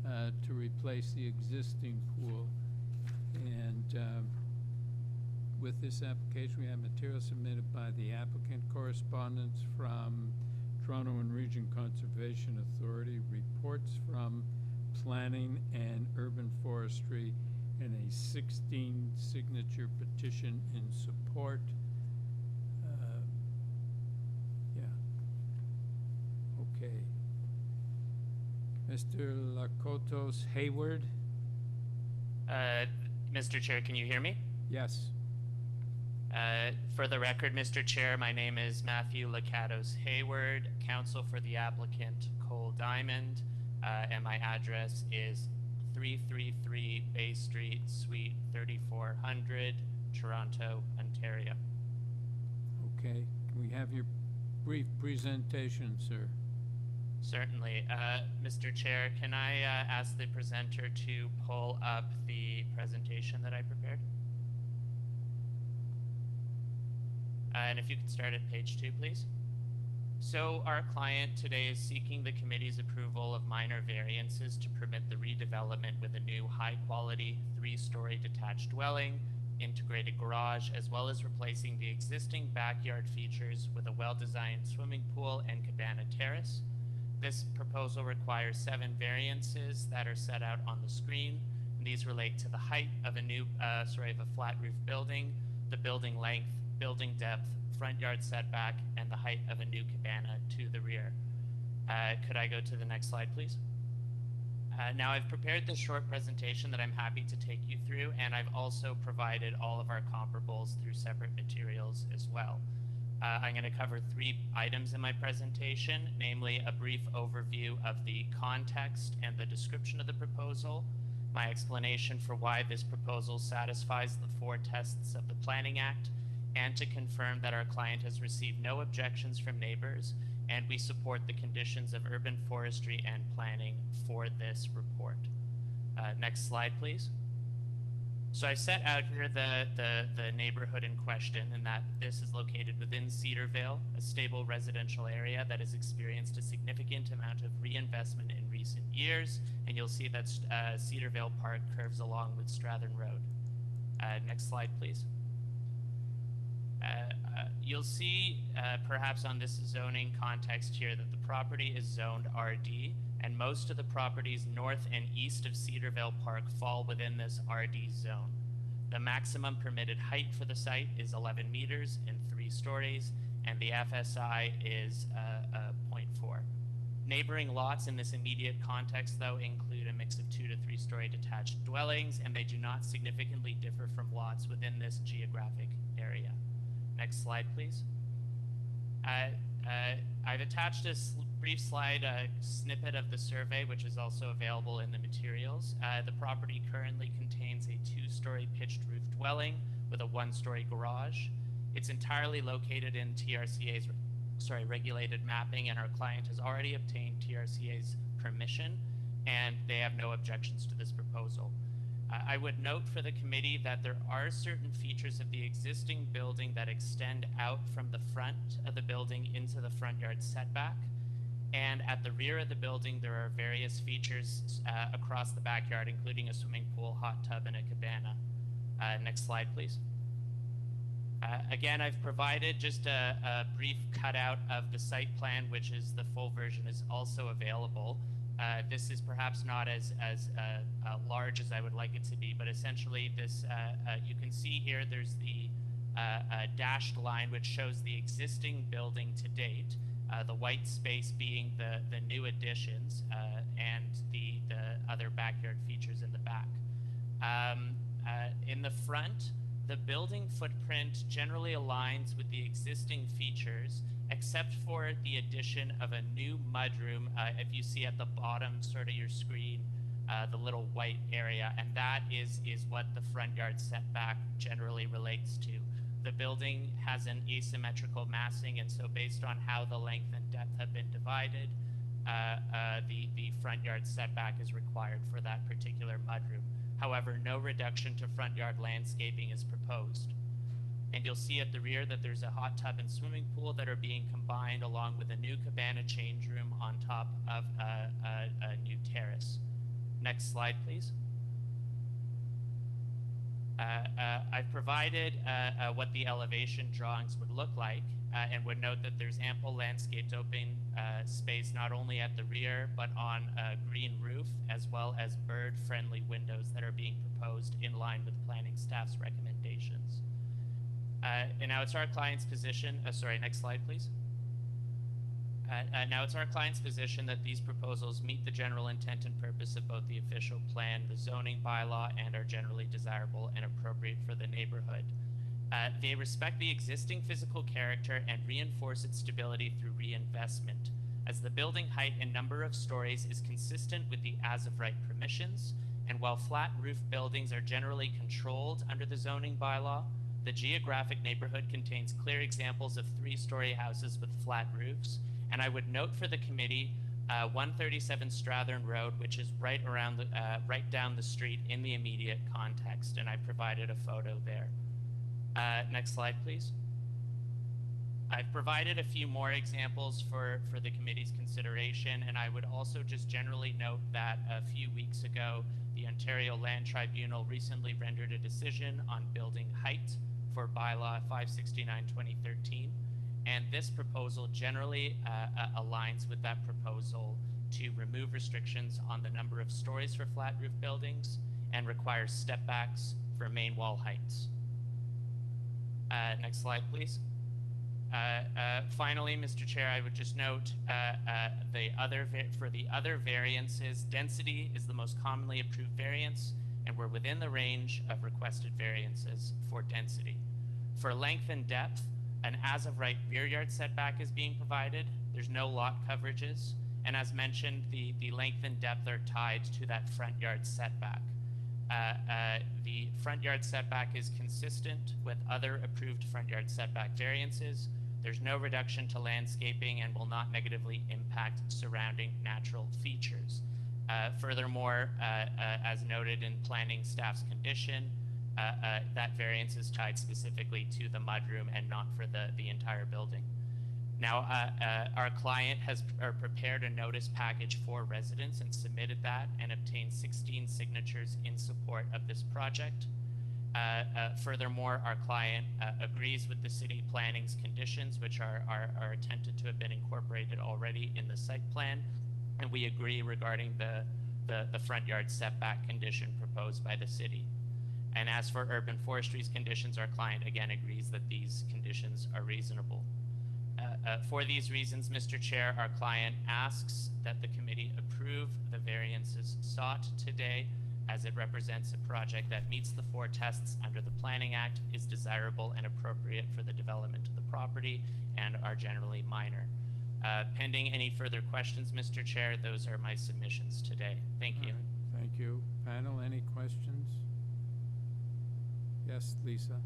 Speaker 6: to replace the existing pool. And with this application, we have material submitted by the applicant, correspondence from Toronto and Region Conservation Authority, reports from Planning and Urban Forestry, and a 16-signature petition in support. Yeah. Okay. Mr. Lakotos Hayward?
Speaker 8: Mr. Chair, can you hear me?
Speaker 6: Yes.
Speaker 8: For the record, Mr. Chair, my name is Matthew Lacatos Hayward, counsel for the applicant Cole Diamond, and my address is 333 Bay Street, Suite 3400, Toronto, Ontario.
Speaker 6: Okay. Can we have your brief presentation, sir?
Speaker 8: Certainly. Mr. Chair, can I ask the presenter to pull up the presentation that I prepared? And if you could start at page 2, please. So our client today is seeking the committee's approval of minor variances to permit the redevelopment with a new high-quality 3-story detached dwelling, integrated garage, as well as replacing the existing backyard features with a well-designed swimming pool and cabana terrace. This proposal requires 7 variances that are set out on the screen. And these relate to the height of a flat roof building, the building length, building depth, front yard setback, and the height of a new cabana to the rear. Could I go to the next slide, please? Now I've prepared this short presentation that I'm happy to take you through, and I've also provided all of our comparables through separate materials as well. I'm going to cover 3 items in my presentation, namely a brief overview of the context and the description of the proposal, my explanation for why this proposal satisfies the 4 tests of the Planning Act, and to confirm that our client has received no objections from neighbors, and we support the conditions of urban forestry and planning for this report. Next slide, please. So I set out here the neighborhood in question, and that this is located within Cedarvale, a stable residential area that has experienced a significant amount of reinvestment in recent years, and you'll see that Cedarvale Park curves along with Strathern Road. Next slide, please. You'll see perhaps on this zoning context here that the property is zoned RD, and most of the properties north and east of Cedarvale Park fall within this RD zone. The maximum permitted height for the site is 11 meters and 3 stories, and the FSI is 0.4. Neighboring lots in this immediate context, though, include a mix of 2 to 3 story detached dwellings, and they do not significantly differ from lots within this geographic area. Next slide, please. I've attached a brief slide, a snippet of the survey, which is also available in the materials. The property currently contains a 2-story pitched roof dwelling with a 1-story garage. It's entirely located in TRCA's regulated mapping, and our client has already obtained TRCA's permission, and they have no objections to this proposal. I would note for the committee that there are certain features of the existing building that extend out from the front of the building into the front yard setback. And at the rear of the building, there are various features across the backyard, including a swimming pool, hot tub, and a cabana. Next slide, please. Again, I've provided just a brief cutout of the site plan, which is the full version is also available. This is perhaps not as large as I would like it to be, but essentially this, you can see here there's the dashed line which shows the existing building to date, the white space being the new additions, and the other backyard features in the back. In the front, the building footprint generally aligns with the existing features, except for the addition of a new mudroom, if you see at the bottom sort of your screen, the little white area, and that is what the front yard setback generally relates to. The building has an asymmetrical massing, and so based on how the length and depth have been divided, the front yard setback is required for that particular mudroom. However, no reduction to front yard landscaping is proposed. And you'll see at the rear that there's a hot tub and swimming pool that are being combined along with a new cabana change room on top of a new terrace. Next slide, please. I've provided what the elevation drawings would look like, and would note that there's ample landscaped open space not only at the rear but on a green roof, as well as bird-friendly windows that are being proposed in line with planning staff's recommendations. And now it's our client's position, sorry, next slide, please. Now it's our client's position that these proposals meet the general intent and purpose of both the official plan, the zoning bylaw, and are generally desirable and appropriate for the neighborhood. They respect the existing physical character and reinforce its stability through reinvestment, as the building height and number of stories is consistent with the as-of-right permissions, and while flat roof buildings are generally controlled under the zoning bylaw, the geographic neighborhood contains clear examples of 3-story houses with flat roofs, and I would note for the committee 137 Strathern Road, which is right down the street in the immediate context, and I provided a photo there. Next slide, please. I've provided a few more examples for the committee's consideration, and I would also just generally note that a few weeks ago, the Ontario Land Tribunal recently rendered a decision on building height for bylaw 569/2013, and this proposal generally aligns with that proposal to remove restrictions on the number of stories for flat roof buildings and requires step backs for main wall heights. Next slide, please. Finally, Mr. Chair, I would just note for the other variances, density is the most commonly approved variance, and we're within the range of requested variances for density. For length and depth, an as-of-right rear yard setback is being provided. There's no lot coverages, and as mentioned, the length and depth are tied to that front yard setback. The front yard setback is consistent with other approved front yard setback variances. There's no reduction to landscaping and will not negatively impact surrounding natural features. Furthermore, as noted in planning staff's condition, that variance is tied specifically to the mudroom and not for the entire building. Now, our client has prepared a notice package for residents and submitted that and obtained 16 signatures in support of this project. Furthermore, our client agrees with the city planning's conditions, which are attempted to have been incorporated already in the site plan, and we agree regarding the front yard setback condition proposed by the city. And as for urban forestry's conditions, our client again agrees that these conditions are reasonable. For these reasons, Mr. Chair, our client asks that the committee approve the variances sought today, as it represents a project that meets the 4 tests under the Planning Act, is desirable and appropriate for the development of the property, and are generally minor. Pending any further questions, Mr. Chair, those are my submissions today. Thank you.
Speaker 1: Right, thank you. Panel, any questions? Yes, Lisa.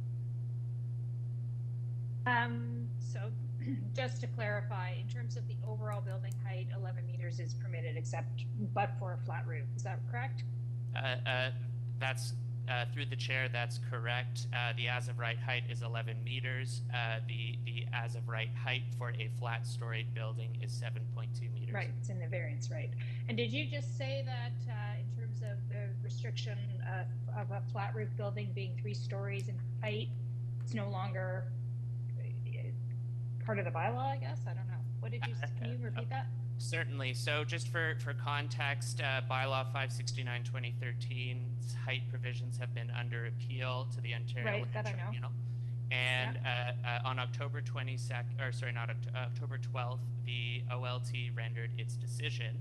Speaker 3: So just to clarify, in terms of the overall building height, 11 meters is permitted but for a flat roof. Is that correct?
Speaker 8: That's through the chair, that's correct. The as-of-right height is 11 meters. The as-of-right height for a flat-storied building is 7.2 meters.
Speaker 3: Right, it's in the variance, right. And did you just say that in terms of the restriction of a flat roof building being 3 stories in height, it's no longer part of the bylaw, I guess? I don't know. What did you, can you repeat that?
Speaker 8: Certainly. So just for context, bylaw 569/2013's height provisions have been under appeal to the Ontario Land Tribunal. And on October 12th, the OLT rendered its decision.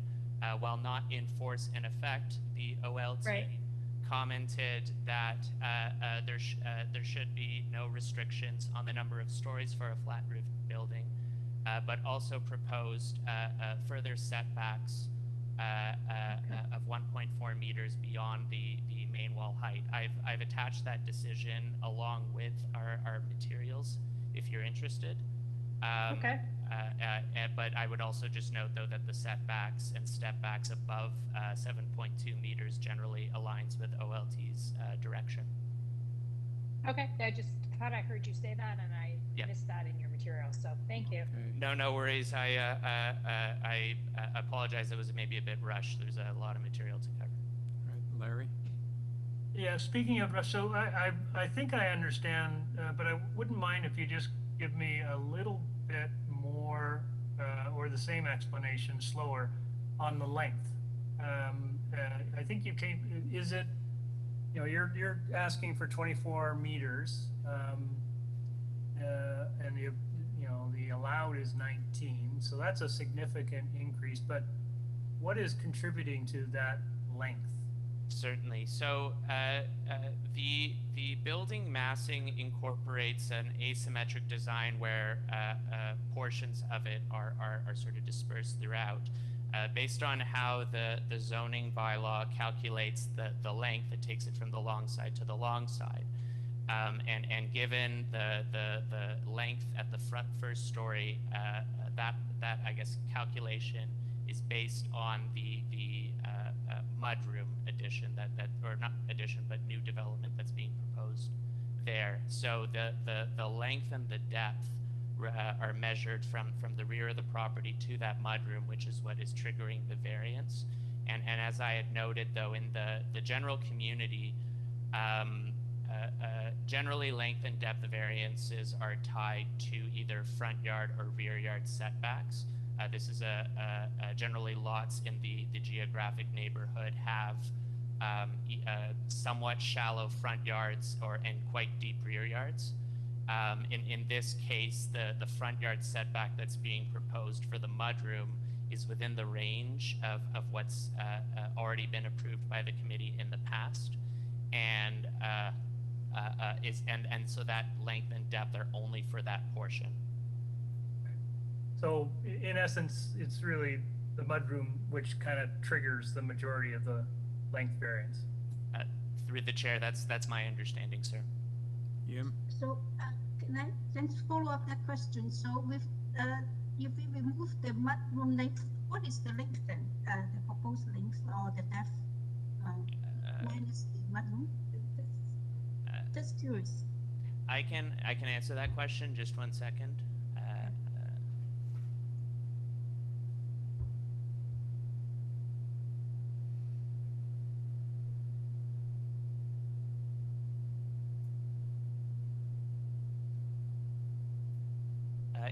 Speaker 8: While not in force and effect, the OLT commented that there should be no restrictions on the number of stories for a flat roof building, but also proposed further setbacks of 1.4 meters beyond the main wall height. I've attached that decision along with our materials if you're interested.
Speaker 3: Okay.
Speaker 8: But I would also just note, though, that the setbacks and step backs above 7.2 meters generally aligns with OLT's direction.
Speaker 3: Okay, I just thought I heard you say that, and I missed that in your material, so thank you.
Speaker 8: No worries. I apologize. It was maybe a bit rushed. There's a lot of material to cover.
Speaker 1: All right, Larry?
Speaker 7: Yeah, speaking of, so I think I understand, but I wouldn't mind if you just give me a little bit more or the same explanation slower on the length. I think you came, is it, you know, you're asking for 24 meters and the allowed is 19, so that's a significant increase, but what is contributing to that length?
Speaker 8: Certainly. So the building massing incorporates an asymmetric design where portions of it are sort of dispersed throughout. Based on how the zoning bylaw calculates the length, it takes it from the long side to the long side. And given the length at the first story, that I guess calculation is based on the mudroom addition or not addition, but new development that's being proposed there. So the length and the depth are measured from the rear of the property to that mudroom, which is what is triggering the variance. And as I had noted, though, in the general community, generally length and depth of variances are tied to either front yard or rear yard setbacks. This is generally lots in the geographic neighborhood have somewhat shallow front yards and quite deep rear yards. In this case, the front yard setback that's being proposed for the mudroom is within the range of what's already been approved by the committee in the past, and so that length and depth are only for that portion.
Speaker 7: So in essence, it's really the mudroom which kind of triggers the majority of the length variance.
Speaker 8: Through the chair, that's my understanding, sir.
Speaker 6: Yim?
Speaker 4: So can I just follow up that question? So with if we remove the mudroom length, what is the length then? The proposed length or the depth minus the mudroom? Just curious.
Speaker 8: I can answer that question. Just 1 second.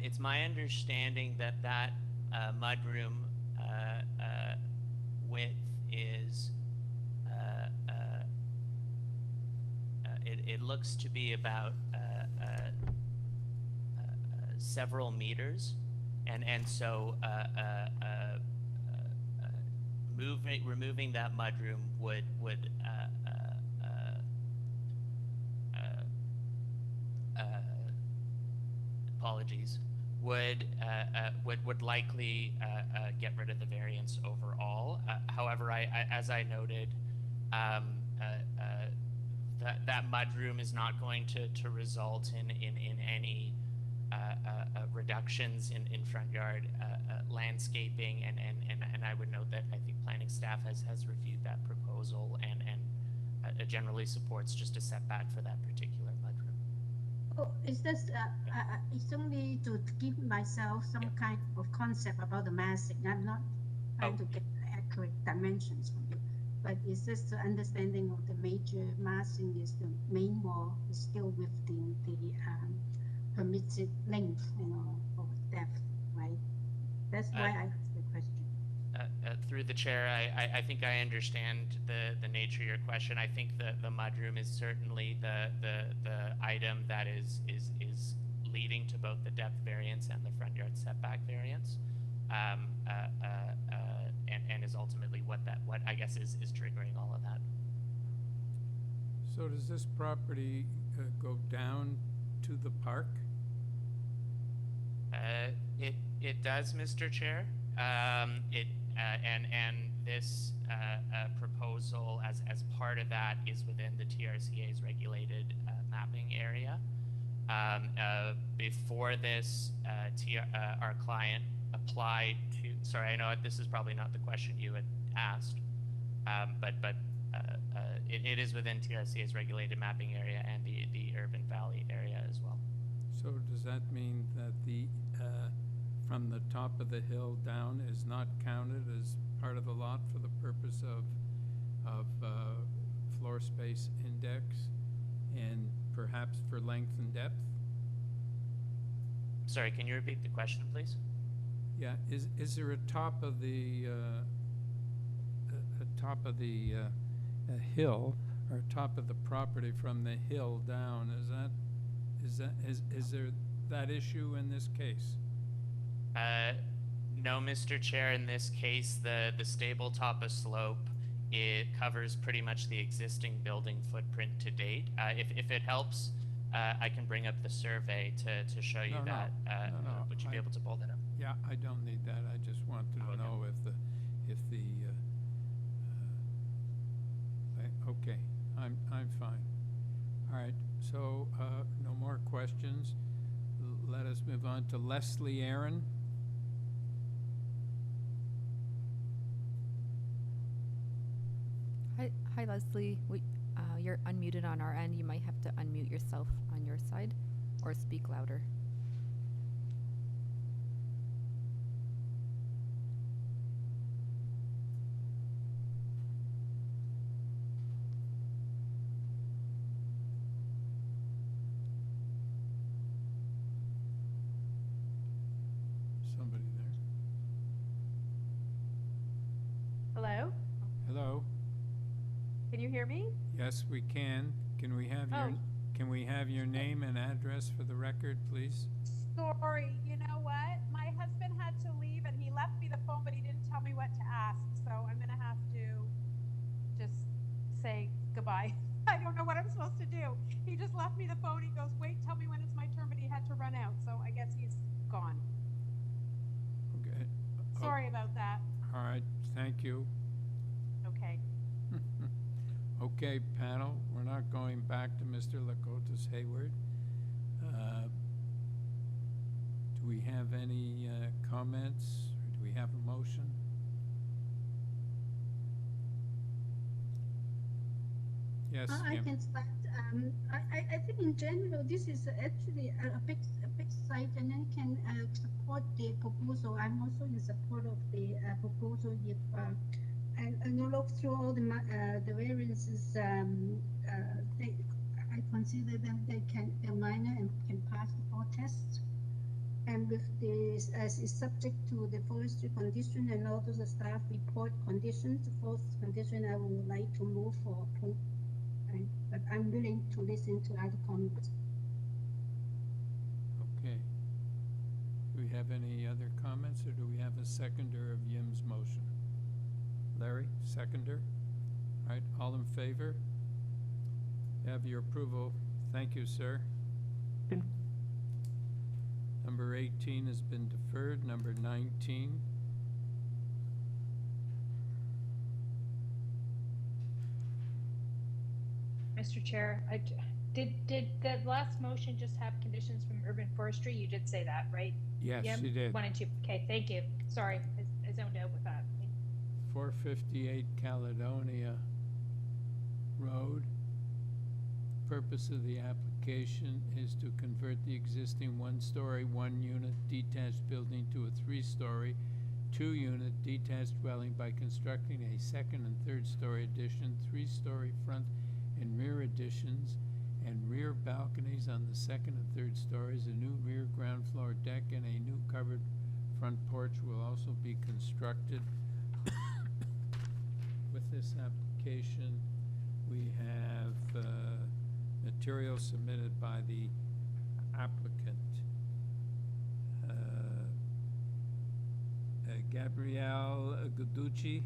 Speaker 8: It's my understanding that mudroom width is it looks to be about several meters, and so removing that mudroom would apologies, would likely get rid of the variance overall. However, as I noted, that mudroom is not going to result in any reductions in front yard landscaping, and I would note that I think planning staff has reviewed that proposal and generally supports just a setback for that particular mudroom.
Speaker 4: Oh, it's just it's only to give myself some kind of concept about the massing. I'm not trying to get accurate dimensions from you, but it's just the understanding of the major massing is the main wall is still within the permitted length, or depth, right? That's why I asked the question.
Speaker 8: Through the chair, I think I understand the nature of your question. I think the mudroom is certainly the item that is leading to both the depth variance and the front yard setback variance, and is ultimately what I guess is triggering all of that.
Speaker 6: So does this property go down to the park?
Speaker 8: It does, Mr. Chair. And this proposal as part of that is within the TRCA's regulated mapping area. Before this, our client applied to, sorry, I know this is probably not the question you had asked, but it is within TRCA's regulated mapping area and the urban valley area as well.
Speaker 6: So does that mean that the from the top of the hill down is not counted as part of the lot for the purpose of floor space index and perhaps for length and depth?
Speaker 8: Sorry, can you repeat the question, please?
Speaker 6: Yeah, is there a top of the hill or top of the property from the hill down? Is there that issue in this case?
Speaker 8: No, Mr. Chair. In this case, the stable top of slope, it covers pretty much the existing building footprint to date. If it helps, I can bring up the survey to show you that.
Speaker 6: No.
Speaker 8: Would you be able to pull that up?
Speaker 6: Yeah, I don't need that. I just wanted to know okay, I'm fine. All right, so no more questions. Let us move on to Leslie Aaron.
Speaker 10: Hi Leslie. You're unmuted on our end. You might have to unmute yourself on your side or speak louder.
Speaker 1: Somebody there?
Speaker 11: Hello?
Speaker 1: Hello?
Speaker 11: Can you hear me?
Speaker 1: Yes, we can. Can we have your,
Speaker 11: Oh.
Speaker 1: can we have your name and address for the record, please?
Speaker 11: Sorry, you know what? My husband had to leave and he left me the phone, but he didn't tell me what to ask. So I'm going to have to just say goodbye. I don't know what I'm supposed to do. He just left me the phone. He goes, wait, tell me when it's my turn, but he had to run out. So I guess he's gone.
Speaker 1: Okay.
Speaker 11: Sorry about that.
Speaker 1: All right, thank you.
Speaker 11: Okay.
Speaker 1: Okay, panel, we're not going back to Mr. Lakotas Hayward. Do we have any comments, or do we have a motion? Yes,
Speaker 4: I
Speaker 1: Kim.
Speaker 4: can start. I think in general, this is actually a big site, and then can support the proposal. I'm also in support of the proposal. If and you look through all the variances, I consider them they're minor and can pass the 4 tests. And with this, as is subject to the forestry condition and all those staff report conditions, the 4th condition I would like to move for approval. But I'm willing to listen to other comments.
Speaker 1: Okay. Do we have any other comments, or do we have a seconder of Yim's motion? Larry, seconder? All right, all in favor? Have your approval. Thank you, sir. Number 18 has been deferred. Number 19.
Speaker 3: Mr. Chair, did the last motion just have conditions from urban forestry? You did say that, right?
Speaker 1: Yes,
Speaker 3: Yep,
Speaker 1: she did.
Speaker 3: 1 and 2. Okay, thank you. Sorry, I zoned out with that.
Speaker 1: 458 Caledonia Road. Purpose of the application is to convert the existing 1-story, 1-unit detached building to a 3-story, 2-unit detached dwelling by constructing a 2nd and 3rd-story addition, 3-story front and rear additions, and rear balconies on the 2nd and 3rd stories. A new rear ground floor deck and a new covered front porch will also be constructed. With this application, we have material submitted by the applicant. Gabrielle Guducci.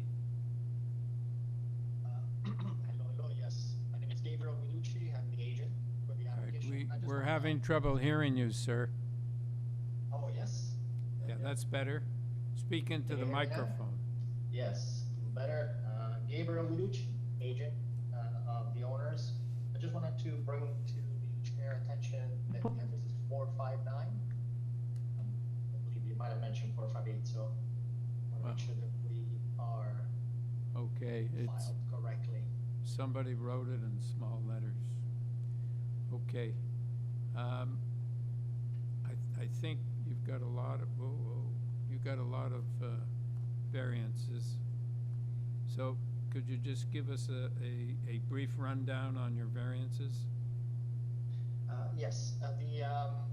Speaker 22: Hello, yes. My name is Gabriel Guducci. I'm the agent for the application.
Speaker 1: We're having trouble hearing you, sir.
Speaker 22: Oh, yes?
Speaker 1: Yeah, that's better. Speak into the
Speaker 22: Can you hear me now?
Speaker 1: microphone.
Speaker 22: Yes, better. Gabriel Guducci, agent of the owners. I just wanted to bring to the chair attention that this is 459. I believe you might have mentioned 458, so I want to make sure that we are
Speaker 1: Okay, it's,
Speaker 22: filed correctly.
Speaker 1: somebody wrote it in small letters. Okay. I think you've got a lot of, you've got a lot of variances. So could you just give us a brief rundown on your variances?
Speaker 22: Yes,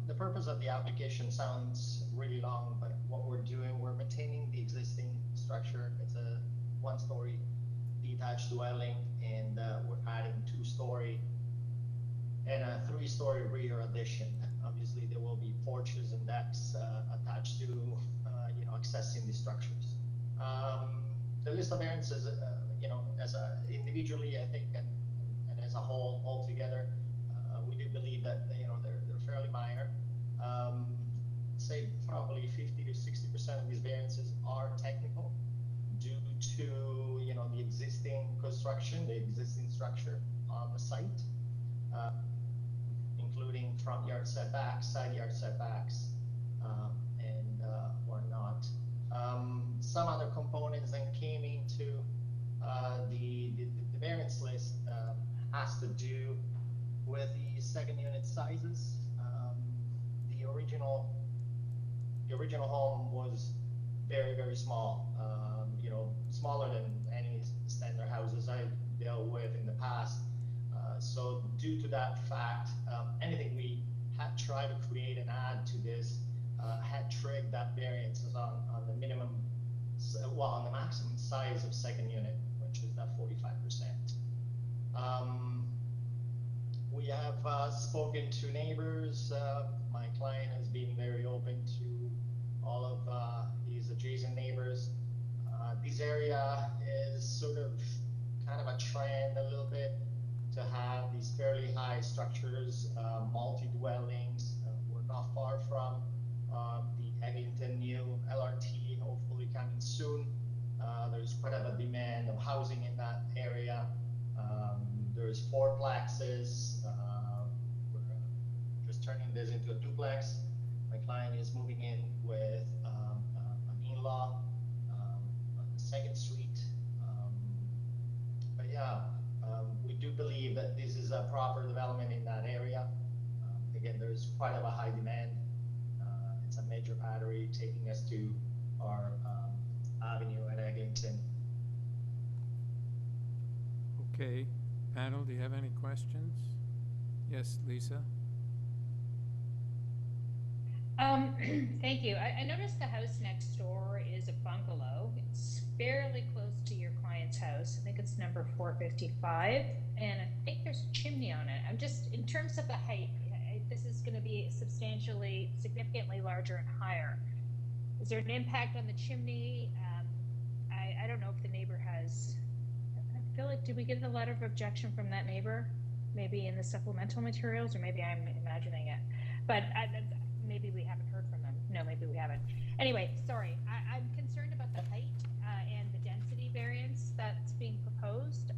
Speaker 22: the purpose of the application sounds really long, but what we're doing, we're maintaining the existing structure. It's a 1-story detached dwelling, and we're adding 2-story and a 3-story rear addition. Obviously, there will be porches and decks attached to, accessing the structures. The list of variances, as individually, I think, and as a whole, altogether, we do believe that they're fairly minor. Say probably 50 to 60% of these variances are technical due to the existing construction, the existing structure on the site, including front yard setbacks, side yard setbacks, and whatnot. Some other components then came into the the variance list has to do with the second unit sizes. The original home was very small, you know, smaller than any standard houses I've dealt with in the past. So due to that fact, anything we had tried to create and add to this had triggered that variances on the minimum, well, on the maximum size of second unit, which is that 45%. We have spoken to neighbors. My client has been very open to all of his adjacent neighbors. This area is sort of kind of a trend a little bit to have these fairly high structures, multi-dwellings. We're not far from the Eglinton new LRT, hopefully coming soon. There's quite a demand of housing in that area. There's 4 plexes. We're just turning this into a duplex. My client is moving in with an in-law on the 2nd Street. But yeah, we do believe that this is a proper development in that area. Again, there's quite a high demand. It's a major artery taking us to our avenue at Eglinton.
Speaker 1: Okay, panel, do you have any questions? Yes, Lisa?
Speaker 3: Thank you. I noticed the house next door is a bungalow. It's fairly close to your client's house. I think it's number 455, and I think there's a chimney on it. I'm just, in terms of the height, this is going to be significantly larger and higher. Is there an impact on the chimney? I don't know if the neighbor has, I feel like, did we get a letter of objection from that neighbor? Maybe in the supplemental materials, or maybe I'm imagining it. But maybe we haven't heard from them. No, maybe we haven't. Anyway, sorry. I'm concerned about the height and the density variance that's being proposed,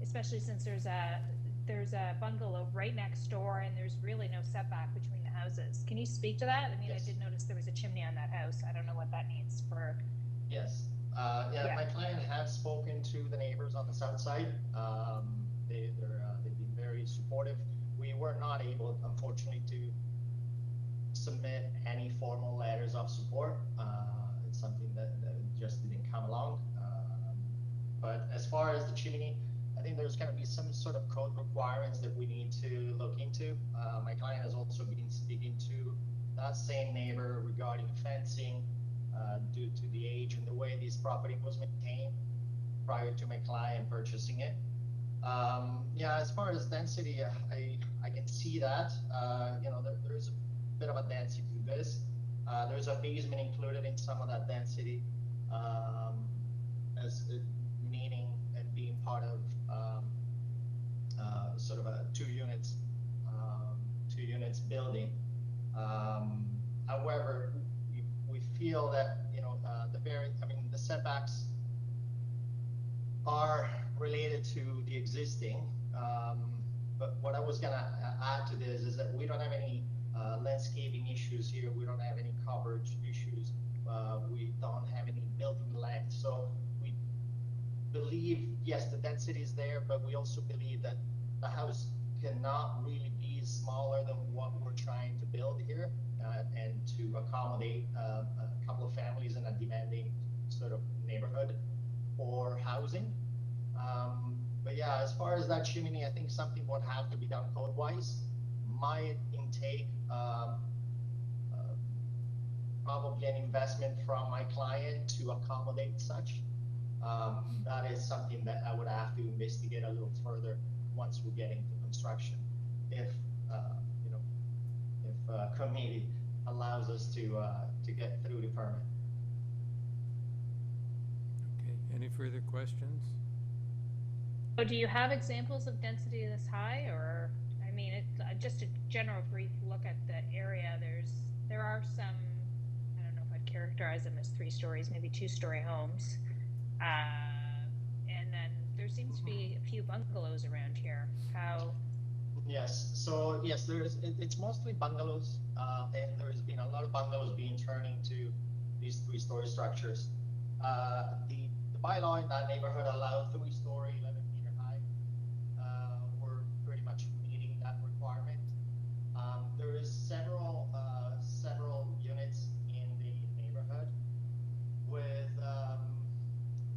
Speaker 3: especially since there's a bungalow right next door and there's really no setback between the houses. Can you speak to that? I mean, yes. I did notice there was a chimney on that house. I don't know what that means for.
Speaker 22: Yes. Yeah, my client has spoken to the neighbors on the south side. They've been very supportive. We were not able, unfortunately, to submit any formal letters of support. It's something that just didn't come along. But as far as the chimney, I think there's going to be some sort of code requirements that we need to look into. My client has also been speaking to that same neighbor regarding fencing due to the age and the way this property was maintained prior to my client purchasing it. Yeah, as far as density, I can see that. You know, there's a bit of a density to this. There's a basement included in some of that density, as meaning and being part of sort of a two units building. However, we feel that, you know, the setbacks are related to the existing. But what I was gonna add to this is that we don't have any landscaping issues here. We don't have any coverage issues. We don't have any building length. So we believe, yes, the density is there, but we also believe that the house cannot really be smaller than what we're trying to build here and to accommodate a couple of families in a demanding sort of neighborhood for housing. But yeah, as far as that chimney, I think something would have to be done code-wise. My intake, probably an investment from my client to accommodate such. That is something that I would have to investigate a little further once we get into construction, if you know, if committee allows us to get through the permit.
Speaker 1: Okay, any further questions?
Speaker 3: So do you have examples of density this high, or, I mean, just a general brief look at the area, there are some, I don't know if I'd characterize them as 3 stories, maybe 2-story homes. And then there seems to be a few bungalows around here. How?
Speaker 22: Yes, so yes, it's mostly bungalows, and there's been a lot of bungalows being turned into these 3-story structures. The bylaw in that neighborhood allowed 3-story, 11-meter high. We're pretty much meeting that requirement. There is several units in the neighborhood with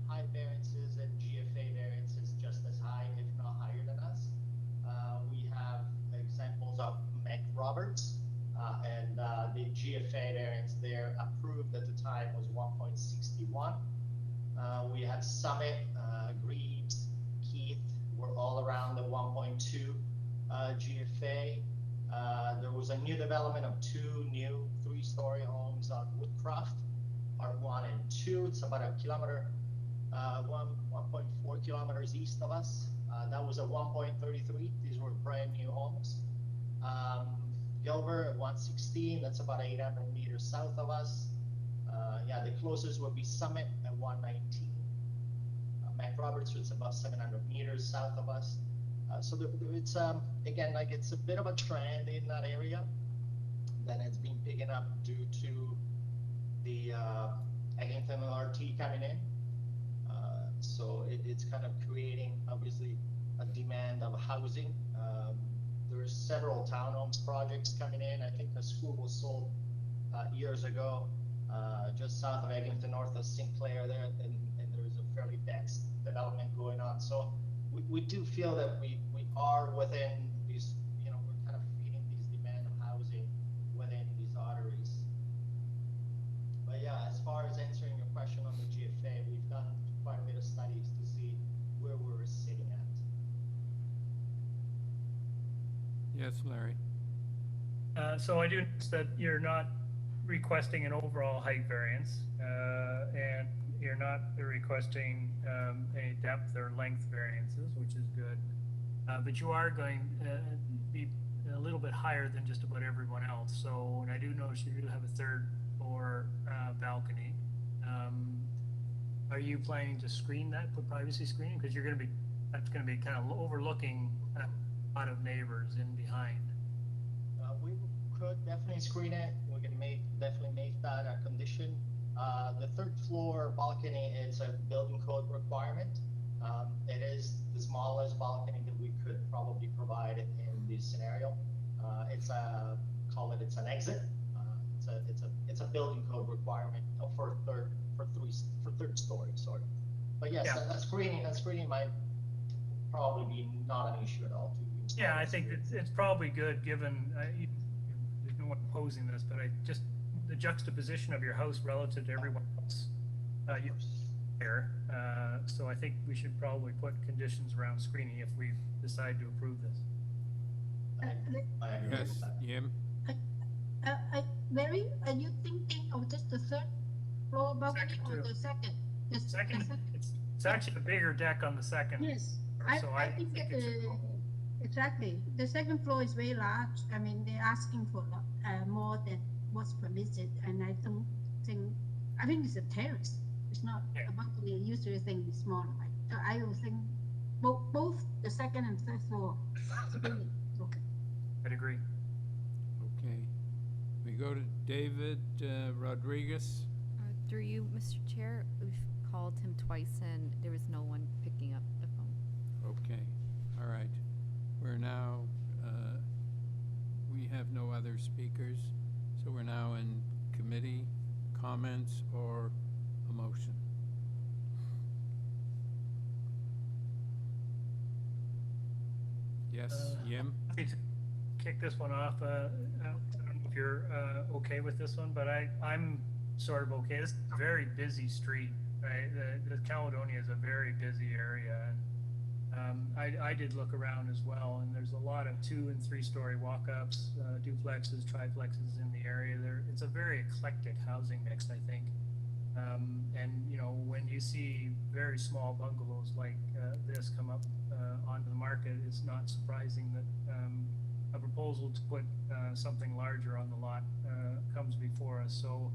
Speaker 22: high variances and GFA variances just as high, if not higher than us. We have examples of McRoberts, and the GFA variance there approved at the time was 1.61. We had Summit, Greaves, Keith were all around the 1.2 GFA. There was a new development of 2 new 3-story homes on Woodcroft, part 1 and 2. It's about a kilometer, 1.4 kilometers east of us. That was a 1.33. These were brand new homes. Gilbert at 116, that's about 800 meters south of us. Yeah, the closest would be Summit at 119. McRoberts, it's about 700 meters south of us. So it's, again, like it's a bit of a trend in that area that has been picking up due to the Eglinton LRT coming in. So it's kind of creating, obviously, a demand of housing. There's several townhomes projects coming in. I think the school was sold years ago, just south of Eglinton, north of Sinclair there, and there is a fairly dense development going on. So we do feel that we are within these, you know, we're kind of feeding these demand of housing within these arteries. But yeah, as far as answering your question on the GFA, we've done quite a bit of studies to see where we're sitting at.
Speaker 1: Yes, Larry.
Speaker 7: So I do notice that you're not requesting an overall height variance, and you're not requesting any depth or length variances, which is good. But you are going to be a little bit higher than just about everyone else. So, and I do notice you do have a 3rd floor balcony. Are you planning to screen that, put privacy screening? Because you're going to be, that's going to be kind of overlooking a lot of neighbors in behind.
Speaker 22: We could definitely screen it. We can definitely make that a condition. The 3rd floor balcony is a building code requirement. It is the smallest balcony that we could probably provide in this scenario. It's a, it's an exit. It's a building code requirement for 3rd story, sorry. But yes,
Speaker 7: Yeah.
Speaker 22: that screening might probably be not an issue at all.
Speaker 7: Yeah, I think it's probably good given, there's no one opposing this, but just the juxtaposition of your house relative to everyone else. So I think we should probably put conditions around screening if we decide to approve this.
Speaker 1: Yes, Jim?
Speaker 4: Mary, are you thinking of just the 3rd floor balcony or the second?
Speaker 7: Second, it's actually a bigger deck on the second.
Speaker 4: Yes,
Speaker 7: So
Speaker 4: I think that exactly. The 2nd floor is very large. I mean, they're asking for more than what's permitted, and I don't think, I think it's a terrace. It's not a balcony. I usually think it's smaller. So I will think both the 2nd and 3rd floor. Okay.
Speaker 7: I'd agree.
Speaker 1: Okay. We go to David Rodriguez.
Speaker 10: Through you, Mr. Chair, we've called him twice and there was no one picking up the phone.
Speaker 1: Okay, all right. We're now, we have no other speakers, so we're now in committee comments or a motion. Yes, Jim?
Speaker 7: Kick this one off. I don't know if you're okay with this one, but I'm sort of okay. It's a very busy street, right? The Caledonia is a very busy area. And I did look around as well, and there's a lot of 2- and 3-story walk-ups, duplexes, triplexes in the area. It's a very eclectic housing mix, I think. And you know, when you see very small bungalows like this come up onto the market, it's not surprising that a proposal to put something larger on the lot comes before us. So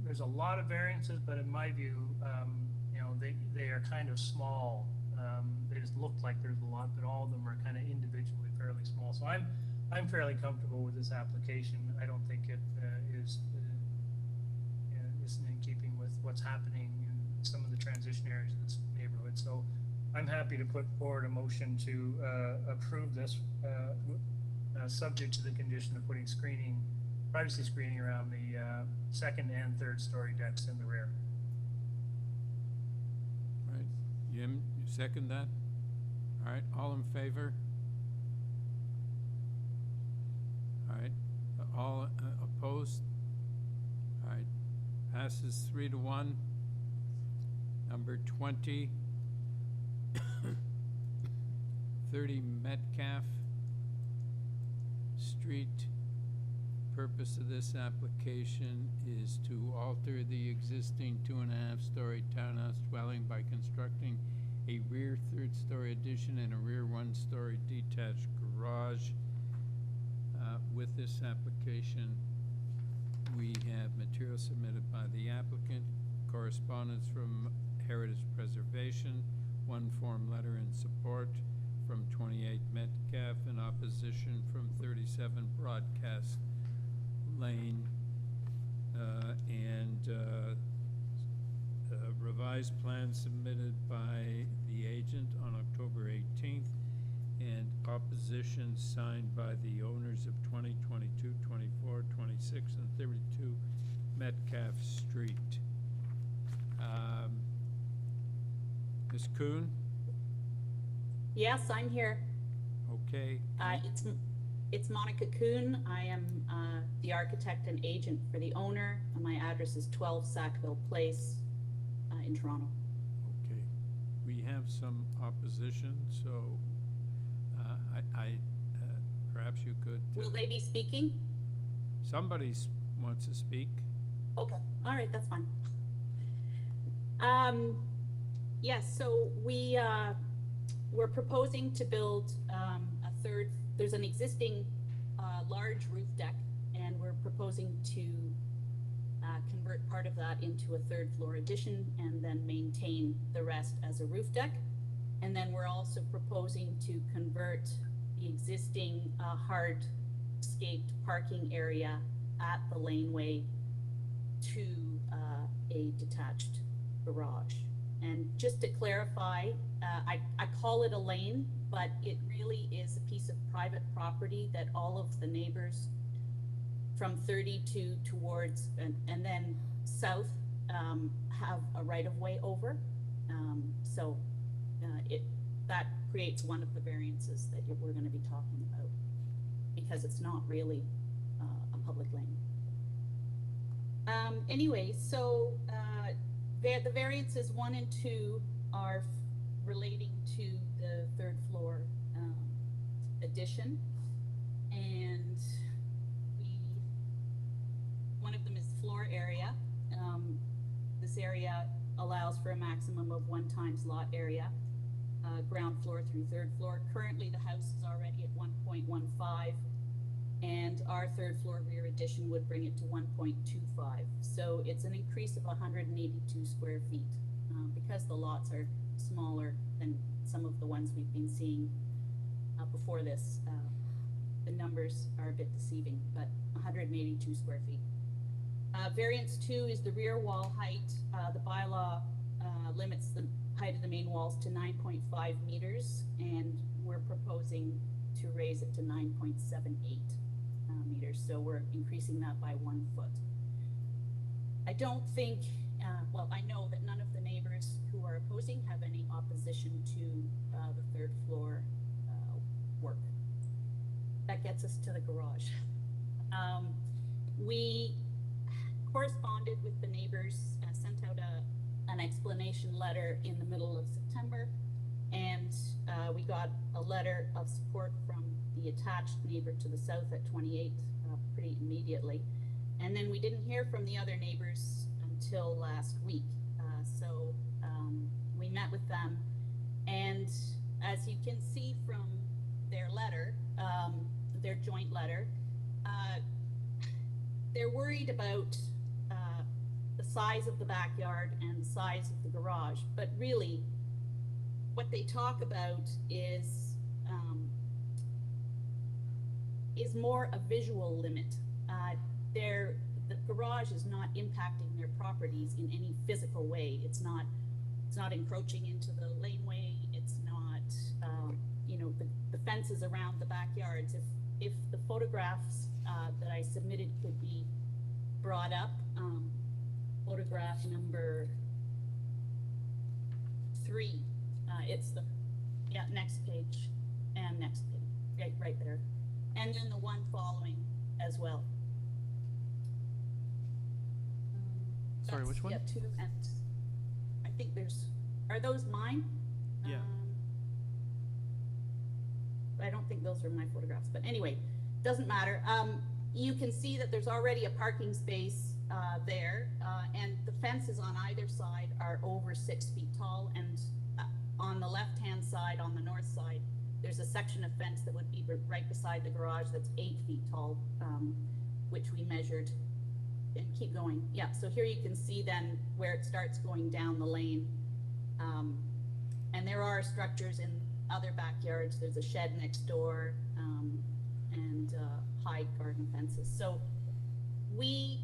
Speaker 7: there's a lot of variances, but in my view, you know, they are kind of small. They just look like there's a lot, but all of them are kind of individually fairly small. So I'm fairly comfortable with this application. I don't think it isn't in keeping with what's happening in some of the transition areas in this neighborhood. So I'm happy to put forward a motion to approve this, subject to the condition of putting privacy screening around the second and third story decks in the rear.
Speaker 1: All right, Jim, you second that? All right, all in favor? All right, all opposed? All right, passes 3-1. Number 20, 30 Metcalf Street. Purpose of this application is to alter the existing 2.5-story townhouse dwelling by constructing a rear third-story addition and a rear one-story detached garage. With this application, we have material submitted by the applicant, correspondence from Heritage Preservation, one form letter in support from 28 Metcalf, in opposition from 37 Broadcast Lane, and revised plan submitted by the agent on October 18th, and opposition signed by the owners of 20, 22, 24, 26, and 32 Metcalf Street. Ms. Kuhn?
Speaker 5: Yes, I'm here.
Speaker 1: Okay.
Speaker 5: It's Monica Kuhn. I am the architect and agent for the owner. My address is 12 Sackville Place in Toronto.
Speaker 1: Okay. We have some opposition, so perhaps you could...
Speaker 5: Will they be speaking?
Speaker 1: Somebody wants to speak.
Speaker 5: Okay. All right, that's fine. Yes, so we're proposing to build a third. There's an existing large roof deck, and we're proposing to convert part of that into a third floor addition and then maintain the rest as a roof deck. And then we're also proposing to convert the existing hardscaped parking area at the laneway to a detached garage. And just to clarify, I call it a lane, but it really is a piece of private property that all of the neighbors from 32 towards and then south have a right-of-way over. So that creates one of the variances that we're going to be talking about, because it's not really a public lane. Anyway, so the variances 1 and 2 are relating to the third floor addition, and one of them is floor area. This area allows for a maximum of 1 times lot area, ground floor through third floor. Currently, the house is already at 1.15, and our third floor rear addition would bring it to 1.25. So it's an increase of 182 square feet. Because the lots are smaller than some of the ones we've been seeing before this, the numbers are a bit deceiving, but 182 square feet. Variance 2 is the rear wall height. The bylaw limits the height of the main walls to 9.5 meters, and we're proposing to raise it to 9.78 meters. So we're increasing that by 1 foot. I don't think, well, I know that none of the neighbors who are opposing have any opposition to the third floor work. That gets us to the garage. We corresponded with the neighbors, sent out an explanation letter in the middle of September, and we got a letter of support from the attached neighbor to the south at 28 pretty immediately. And then we didn't hear from the other neighbors until last week. So we met with them, and as you can see from their letter, their joint letter, they're worried about the size of the backyard and the size of the garage, but really what they talk about is more a visual limit. The garage is not impacting their property properties in any physical way. It's not encroaching into the laneway. It's not, you know, the fences around the backyards. If the photographs that I submitted could be brought up, photograph number 3, it's the, next page and next page, right there. And then the one following as well.
Speaker 15: Sorry, which one?
Speaker 5: Yeah, 2, and I think are those mine?
Speaker 15: Yeah.
Speaker 5: I don't think those are my photographs, but anyway, doesn't matter. You can see that there's already a parking space there, and the fences on either side are over 6 feet tall, and on the left-hand side, on the north side, there's a section of fence that would be right beside the garage that's 8 feet tall, which we measured. And keep going. Yeah, so here you can see then where it starts going down the lane. And there are structures in other backyards. There's a shed next door, and high garden fences. So we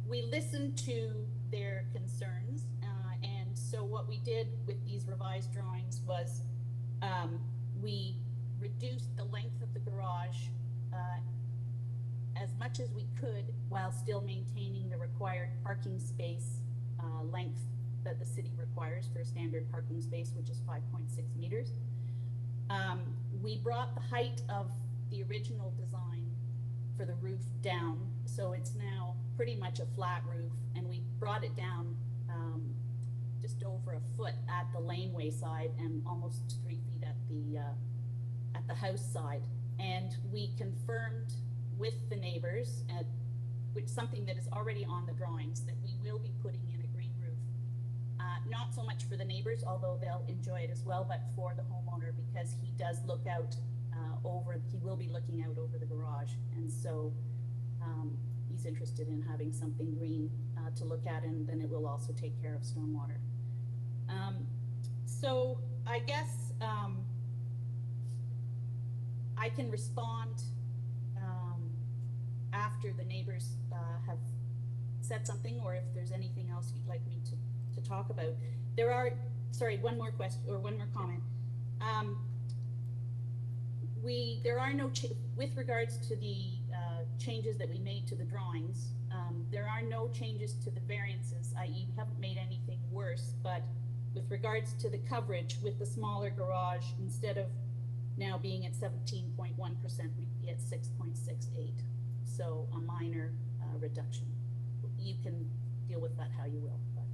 Speaker 5: listened to their concerns, and so what we did with these revised drawings was we reduced the length of the garage as much as we could while still maintaining the required parking space length that the city requires for a standard parking space, which is 5.6 meters. We brought the height of the original design for the roof down, so it's now pretty much a flat roof, and we brought it down just over a foot at the laneway side and almost 3 feet at the house side. And we confirmed with the neighbors, which something that is already on the drawings, that we will be putting in a green roof. Not so much for the neighbors, although they'll enjoy it as well, but for the homeowner, because he does look out he will be looking out over the garage. And so he's interested in having something green to look at, and then it will also take care of stormwater. So I guess I can respond after the neighbors have said something, or if there's anything else you'd like me to talk about. There are, sorry, one more question or one more comment. There are no, with regards to the changes that we made to the drawings, there are no changes to the variances, i.e. we haven't made anything worse, but with regards to the coverage with the smaller garage, instead of now being at 17.1%, we'd be at 6.68. So a minor reduction. You can deal with that how you will. But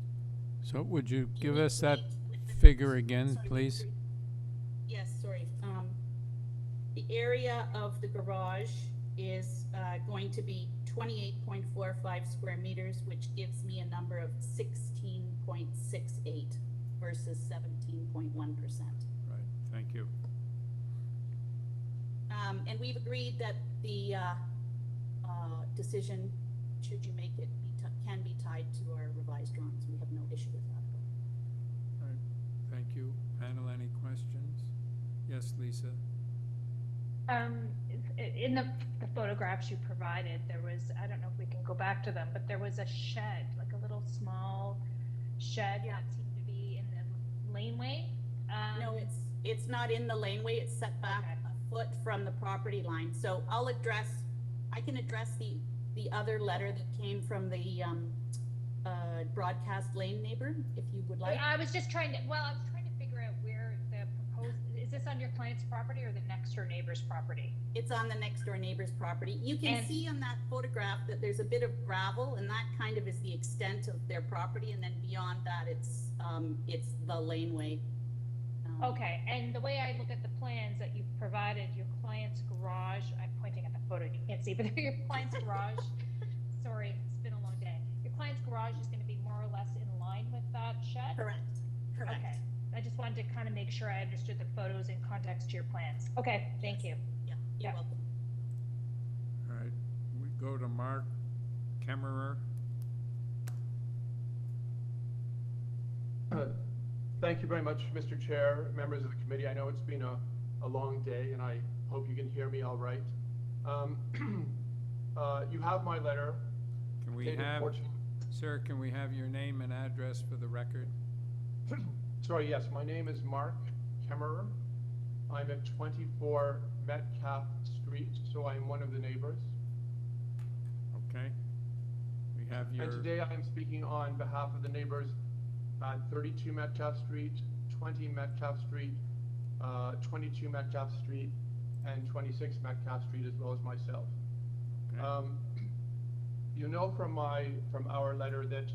Speaker 1: So would you give us that figure again, please?
Speaker 5: yes, sorry. The area of the garage is going to be 28.45 square meters, which gives me a number of 16.68 versus 17.1%.
Speaker 1: Right, thank you.
Speaker 5: And we've agreed that the decision, should you make it, can be tied to our revised drawings. We have no issue with that.
Speaker 1: All right, thank you. Panel, any questions? Yes, Lisa?
Speaker 3: In the photographs you provided, there was, I don't know if we can go back to them, but there was a shed, like a little small shed that seemed to be in the laneway.
Speaker 5: No, it's not in the laneway. It's set back a foot from the property line. So I can address the other letter that came from the Broadcast Lane neighbor, if you would like.
Speaker 3: I was just trying to figure out where the proposed, is this on your client's property or the next door neighbor's property?
Speaker 5: It's on the next door neighbor's property. You can see on that photograph that there's a bit of gravel, and that kind of is the extent of their property, and then beyond that it's the laneway.
Speaker 3: Okay, and the way I look at the plans that you've provided, your client's garage, I'm pointing at the photo, you can't see, but your client's garage, sorry, it's been a long day. Your client's garage is gonna be more or less in line with that shed?
Speaker 5: Correct.
Speaker 3: Okay, I just wanted to kind of make sure I understood the photos in context to your plans. Okay, thank you.
Speaker 5: Yeah, you're welcome.
Speaker 1: All right, we go to Mark Kemmerer.
Speaker 12: Thank you very much, Mr. Chair, members of the committee. I know it's been a long day, and I hope you can hear me all right. You have my letter.
Speaker 1: Can we
Speaker 12: dated
Speaker 1: have,
Speaker 12: 14
Speaker 1: Sir, can we have your name and address for the record?
Speaker 12: Sorry, yes, my name is Mark Kemmerer. I'm at 24 Metcalfe Street, so I'm one of the neighbors.
Speaker 1: Okay. We have your...
Speaker 12: And today I am speaking on behalf of the neighbors at 32 Metcalfe Street, 20 Metcalfe Street, 22 Metcalfe Street, and 26 Metcalfe Street, as well as myself.
Speaker 1: Okay.
Speaker 12: You know from our letter that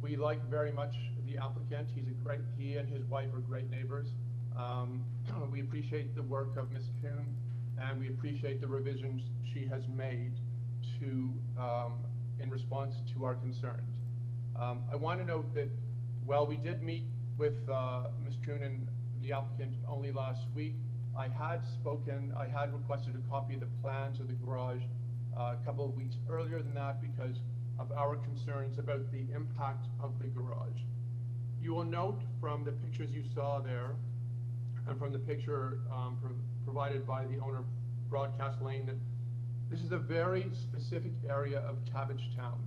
Speaker 12: we like very much the applicant. He and his wife are great neighbors. We appreciate the work of Ms. Kuhn, and we appreciate the revisions she has made to in response to our concerns. I want to note that while we did meet with Ms. Kuhn and the applicant only last week, I had requested a copy of the plans of the garage a couple of weeks earlier than that because of our concerns about the impact of the garage. You will note from the pictures you saw there and from the picture provided by the owner of Broadcast Lane that this is a very specific area of Cabbagetown,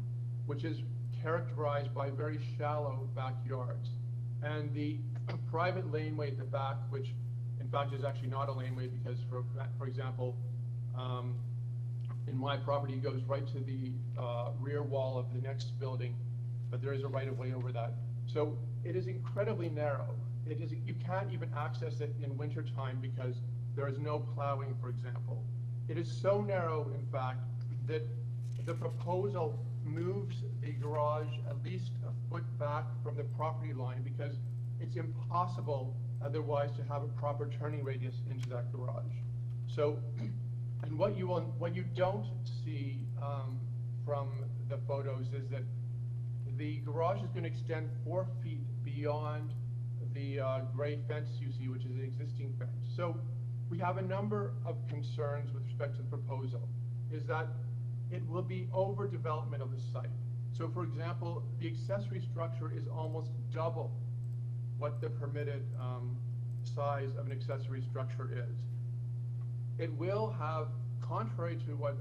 Speaker 12: which is characterized by very shallow backyards. And the private laneway at the back, which in fact is actually not a laneway because, for example, in my property it goes right to the rear wall of the next building, but there is a right-of-way over that. So it is incredibly narrow. You can't even access it in wintertime because there is no plowing, for example. It is so narrow, in fact, that the proposal moves the garage at least a foot back from the property line because it's impossible otherwise to have a proper turning radius into that garage. So, and what you don't see from the photos is that the garage is going to extend 4 feet beyond the gray fence you see, which is the existing fence. So we have a number of concerns with respect to the proposal, is that it will be overdevelopment of the site. So for example, the accessory structure is almost double what the permitted size of an accessory structure is. It will have, contrary to what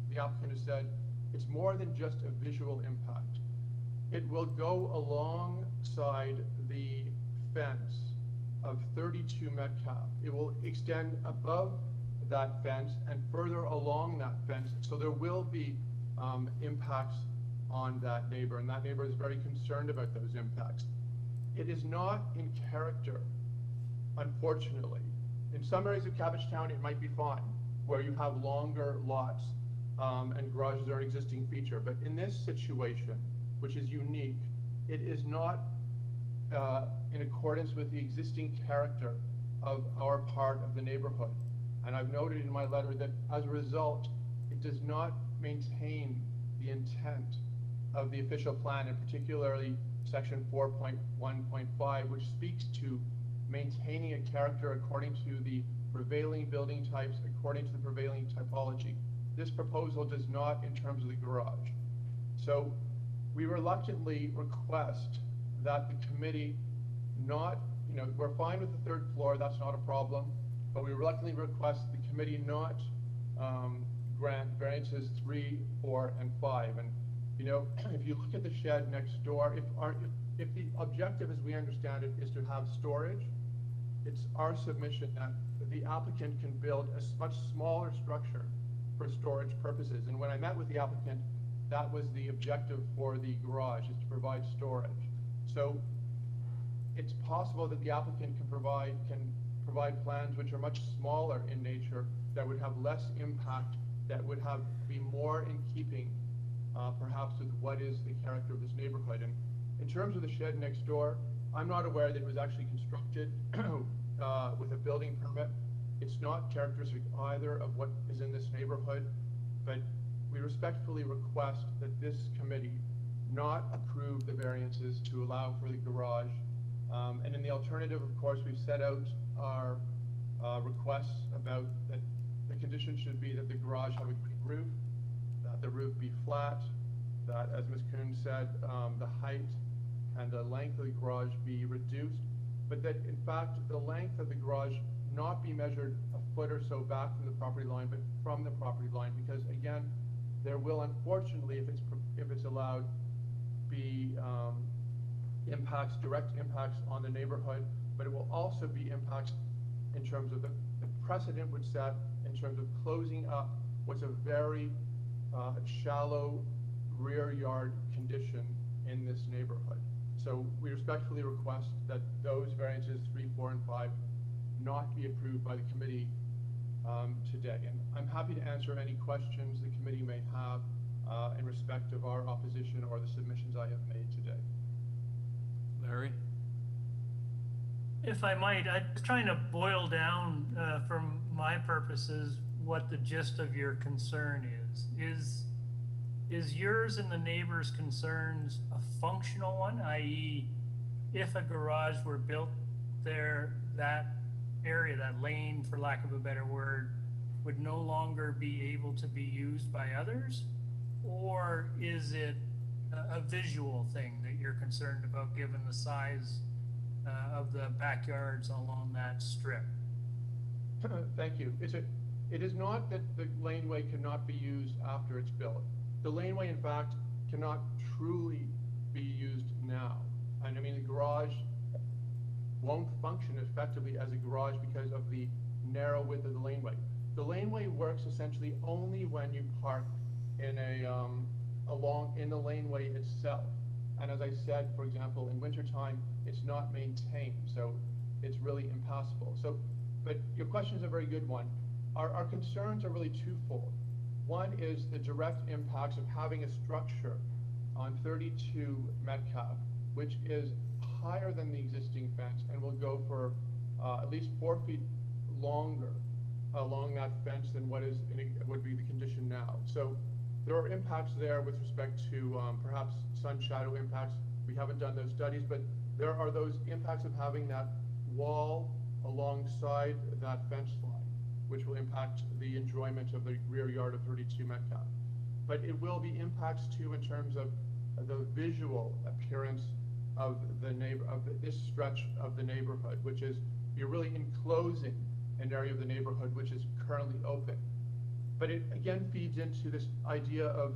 Speaker 12: the applicant has said, it's more than just a visual impact. It will go alongside the fence of 32 Metcalfe. It will extend above that fence and further along that fence, so there will be impacts on that neighbor, and that neighbor is very concerned about those impacts. It is not in character, unfortunately. In some areas of Cabbagetown it might be fine, where you have longer lots and garages are an existing feature, but in this situation, which is unique, it is not in accordance with the existing character of our part of the neighborhood. And I've noted in my letter that as a result, it does not maintain the intent of the official plan, and particularly section 4.1.5, which speaks to maintaining a character according to the prevailing building types, according to the prevailing typology. This proposal does not in terms of the garage. So we reluctantly request that the committee not, we're fine with the third floor, that's not a problem, but we reluctantly request the committee not grant variances 3, 4, and 5. And if you look at the shed next door, if the objective, as we understand it, is to have storage, it's our submission that the applicant can build a much smaller structure for storage purposes. And when I met with the applicant, that was the objective for the garage, is to provide storage. So it's possible that the applicant can provide plans which are much smaller in nature, that would have less impact, that would be more in keeping perhaps with what is the character of this neighborhood. And in terms of the shed next door, I'm not aware that it was actually constructed with a building permit. It's not characteristic either of what is in this neighborhood, but we respectfully request that this committee not approve the variances to allow for the garage. And in the alternative, of course, we've set out our requests about that the condition should be that the garage have a green roof, that the roof be flat, that, as Ms. Kuhn said, the height and the length of the garage be reduced, but that in fact the length of the garage not be measured a foot or so back from the property line, but from the property line, because again, there will unfortunately, if it's allowed, be impacts, direct impacts on the neighborhood, but it will also be impacts in terms of the precedent would set in terms of closing up what's a very shallow rear yard condition in this neighborhood. So we respectfully request that those variances 3, 4, and 5 not be approved by the committee today. And I'm happy to answer any questions the committee may have in respect of our opposition or the submissions I have made today.
Speaker 6: Larry?
Speaker 7: If I might, I'm just trying to boil down from my purposes what the gist of your concern is. Is yours and the neighbor's concerns a functional one, i.e. if a garage were built there, that area, that lane, for lack of a better word, would no longer be able to be used by others? Or is it a visual thing that you're concerned about given the size of the backyards along that strip?
Speaker 12: Thank you. It is not that the laneway cannot be used after it's built. The laneway, in fact, cannot truly be used now. And I mean, the garage won't function effectively as a garage because of the narrow width of the laneway. The laneway works essentially only when you park in in the laneway itself. And as I said, for example, in wintertime, it's not maintained, so it's really impassable. So, but your question is a very good one. Our concerns are really twofold. One is the direct impacts of having a structure on 32 Metcalf, which is higher than the existing fence and will go for at least 4 feet longer along that fence than what would be the condition now. So there are impacts there with respect to perhaps sun shadow impacts. We haven't done those studies, but there are those impacts of having that wall alongside that fence line, which will impact the enjoyment of the rear yard of 32 Metcalf. But it will be impacts too in terms of the visual appearance of this stretch of the neighborhood, which is you're really enclosing an area of the neighborhood which is currently open. But it again feeds into this idea of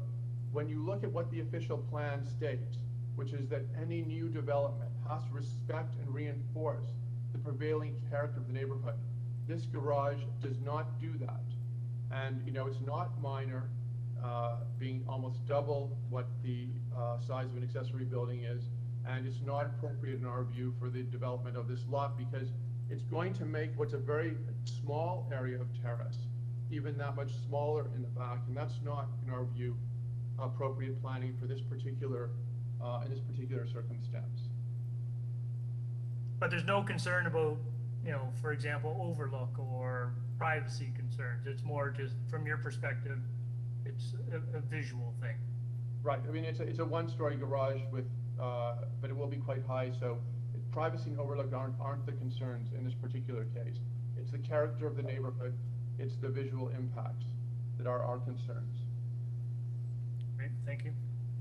Speaker 12: when you look at what the official plan states, which is that any new development has to respect and reinforce the prevailing character of the neighborhood. This garage does not do that. And it's not minor, being almost double what the size of an accessory building is, and it's not appropriate in our view for the development of this lot because it's going to make what's a very small area of terrace even that much smaller in the back, and that's not, in our view, appropriate planning for this particular in this particular circumstance.
Speaker 7: But there's no concern about, for example, overlook or privacy concerns. It's more just from your perspective, it's a visual thing.
Speaker 12: Right. I mean, it's a one-story garage with, but it will be quite high. So privacy and overlook aren't the concerns in this particular case. It's the character of the neighborhood. It's the visual impacts that are our concerns.
Speaker 7: Great. Thank you.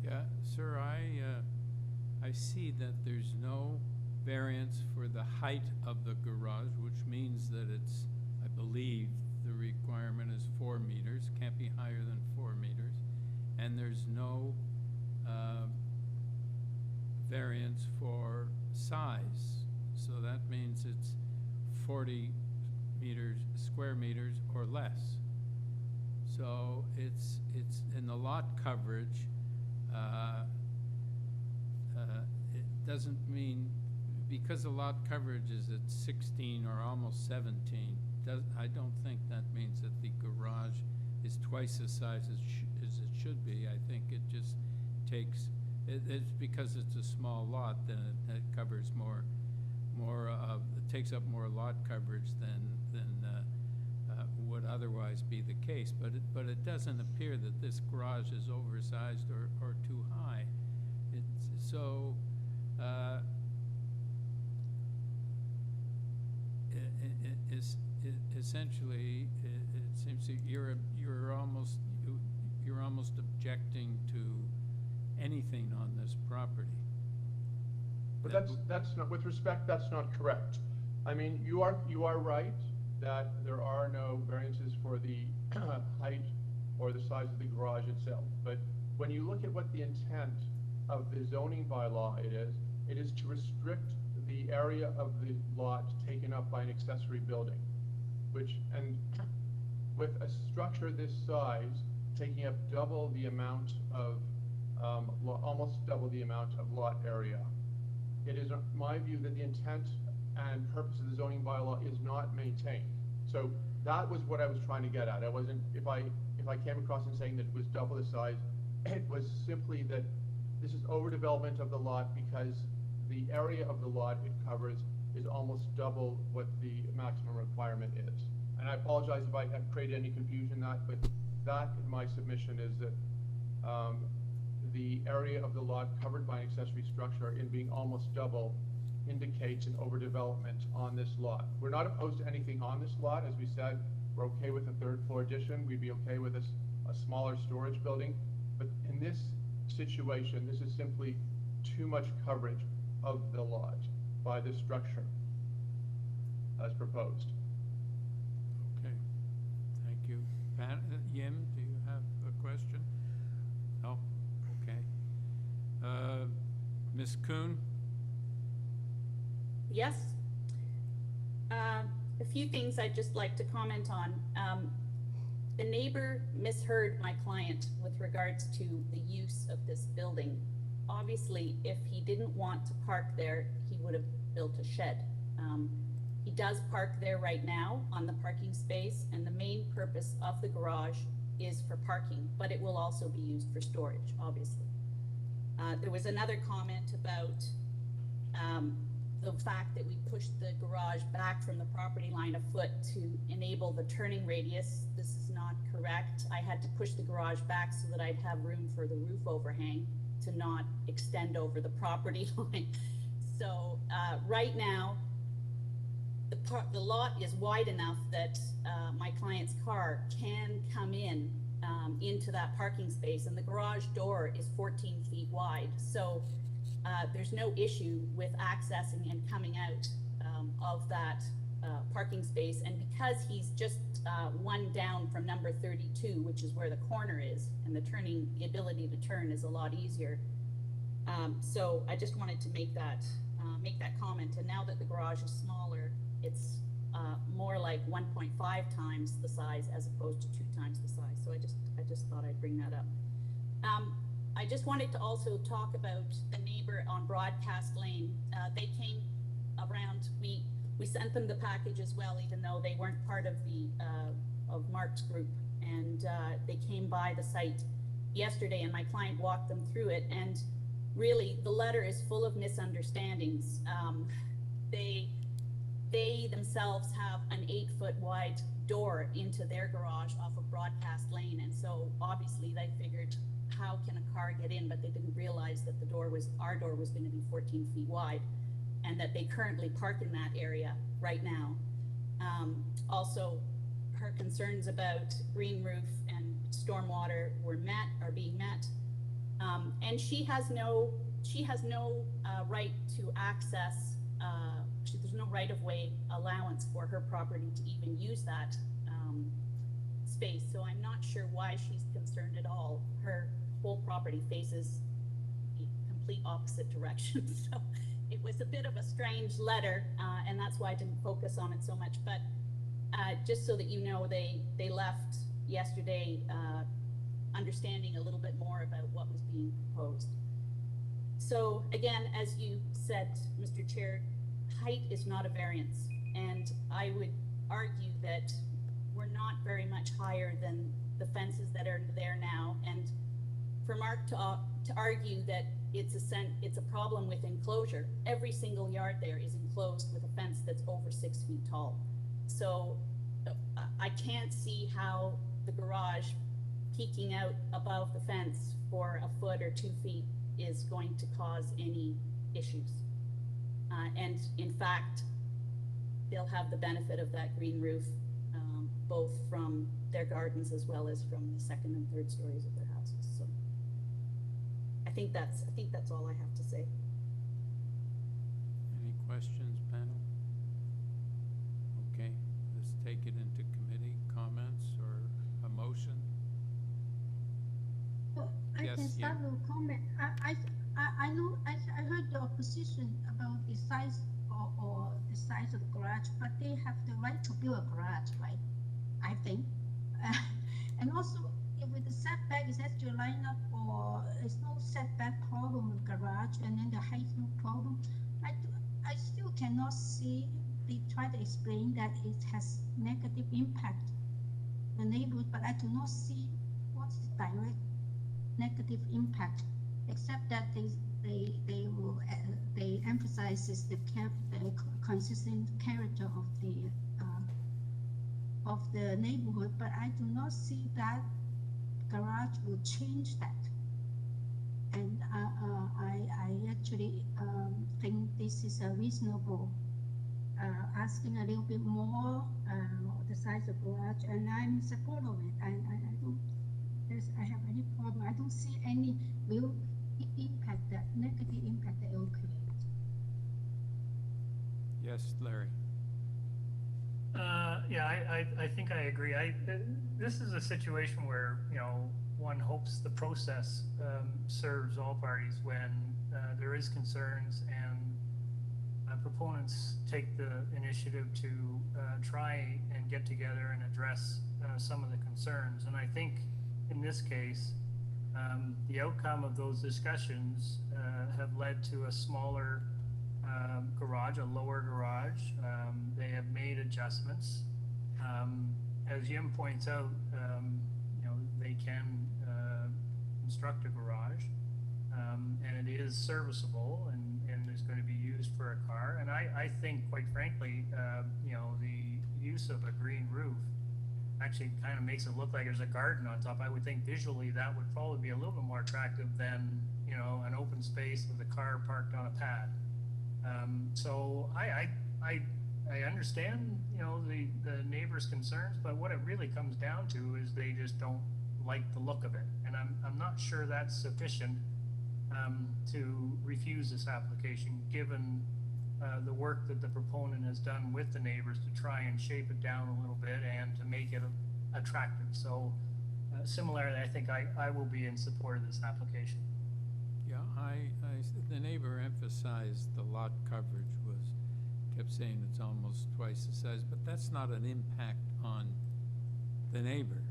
Speaker 6: Yeah, sir. I see that there's no variance for the height of the garage, which means that it's, I believe, the requirement is 4 meters, can't be higher than 4 meters, and there's no variance for size. So that means it's 40 square meters or less. So it's in the lot coverage. It doesn't mean because the lot coverage is at 16 or almost 17. I don't think that means that the garage is twice the size as it should be. I think it just takes. It's because it's a small lot, then it covers more of. It takes up more lot coverage than would otherwise be the case. But it doesn't appear that this garage is oversized or too high. It's so. Essentially, it seems that you're almost objecting to anything on this property.
Speaker 12: But that's not, with respect, that's not correct. I mean, you are right that there are no variances for the height or the size of the garage itself. But when you look at what the intent of the zoning bylaw it is to restrict the area of the lot taken up by an accessory building, and with a structure this size, taking up double the amount of, almost double the amount of lot area. It is my view that the intent and purpose of the zoning bylaw is not maintained. So that was what I was trying to get at. I wasn't, if I came across and saying that it was double the size, it was simply that this is overdevelopment of the lot because the area of the lot it covers is almost double what the maximum requirement is. And I apologize if I have created any confusion in that, but that in my submission is that the area of the lot covered by an accessory structure in being almost double indicates an overdevelopment on this lot. We're not opposed to anything on this lot. As we said, we're okay with a third floor addition. We'd be okay with a smaller storage building. But in this situation, this is simply too much coverage of the lot by this structure as proposed.
Speaker 6: Okay, thank you. Yim, do you have a question? No? Okay. Ms. Kuhn?
Speaker 5: Yes. A few things I'd just like to comment on. The neighbor misheard my client with regards to the use of this building. Obviously, if he didn't want to park there, he would have built a shed. He does park there right now on the parking space, and the main purpose of the garage is for parking, but it will also be used for storage, obviously. There was another comment about the fact that we pushed the garage back from the property line a foot to enable the turning radius. This is not correct. I had to push the garage back so that I'd have room for the roof overhang to not extend over the property line. So right now, the lot is wide enough that my client's car can come in into that parking space, and the garage door is 14 feet wide. So there's no issue with accessing and coming out of that parking space. And because he's just one down from number 32, which is where the corner is, and the ability to turn is a lot easier. So I just wanted to make that comment. And now that the garage is smaller, it's more like 1.5 times the size as opposed to 2 times the size. So I just thought I'd bring that up. I just wanted to also talk about the neighbor on Broadcast Lane. They came around. We sent them the package as well, even though they weren't part of the of Mark's group. And they came by the site yesterday, and my client walked them through it. And really, the letter is full of misunderstandings. They themselves have an 8-foot wide door into their garage off of Broadcast Lane, and so obviously they figured, how can a car get in? But they didn't realize that our door was going to be 14 feet wide, and that they currently park in that area right now. Also, her concerns about green roof and stormwater are being met, and she has no right to access. There's no right-of-way allowance for her property to even use that space. So I'm not sure why she's concerned at all. Her whole property faces the complete opposite direction. So it was a bit of a strange letter, and that's why I didn't focus on it so much. But just so that you know, they left yesterday understanding a little bit more about what was being proposed. So again, as you said, Mr. Chair, height is not a variance, and I would argue that we're not very much higher than the fences that are there now. And for Mark to argue that it's a problem with enclosure, every single yard there is enclosed with a fence that's over 6 feet tall. So I can't see how the garage peeking out above the fence for a foot or 2 feet is going to cause any issues. And in fact, they'll have the benefit of that green roof, both from their gardens as well as from the second and third stories of their houses. So I think that's all I have to say.
Speaker 6: Any questions, panel? Okay, let's take it into committee comments or a motion.
Speaker 4: I
Speaker 6: Yes,
Speaker 4: can start
Speaker 6: yeah.
Speaker 4: with a comment. I know, I heard the opposition about the size or the size of the garage, but they have the right to build a garage, right? I think. And also, if with the setback is actually lined up or it's no setback problem with garage and then the height no problem, I still cannot see, they try to explain that it has negative impact the neighborhood, but I do not see what's the direct negative impact, except that they will they emphasizes the consistent character of the neighborhood, but I do not see that garage will change that. And I actually think this is a reasonable asking a little bit more the size of garage, and I'm in support of it. I don't I have any problem. I don't see any real impact, that negative impact that it will create.
Speaker 6: Yes, Larry.
Speaker 7: Yeah, I think I agree. This is a situation where, you know, one hopes the process serves all parties when there is concerns and proponents take the initiative to try and get together and address some of the concerns. And I think in this case, the outcome of those discussions have led to a smaller garage, a lower garage. They have made adjustments. As Jim points out, you know, they can construct a garage, and it is serviceable and is going to be used for a car. And I think, quite frankly, you know, the use of a green roof actually kind of makes it look like there's a garden on top. I would think visually that would probably be a little bit more attractive than, you know, an open space with a car parked on a pad. So I understand, you know, the neighbors' concerns, but what it really comes down to is they just don't like the look of it. And I'm not sure that's sufficient to refuse this application, given the work that the proponent has done with the neighbors to try and shape it down a little bit and to make it attractive. So similarly, I think I will be in support of this application.
Speaker 6: Yeah, the neighbor emphasized the lot coverage kept saying it's almost twice the size, but that's not an impact on the neighbor.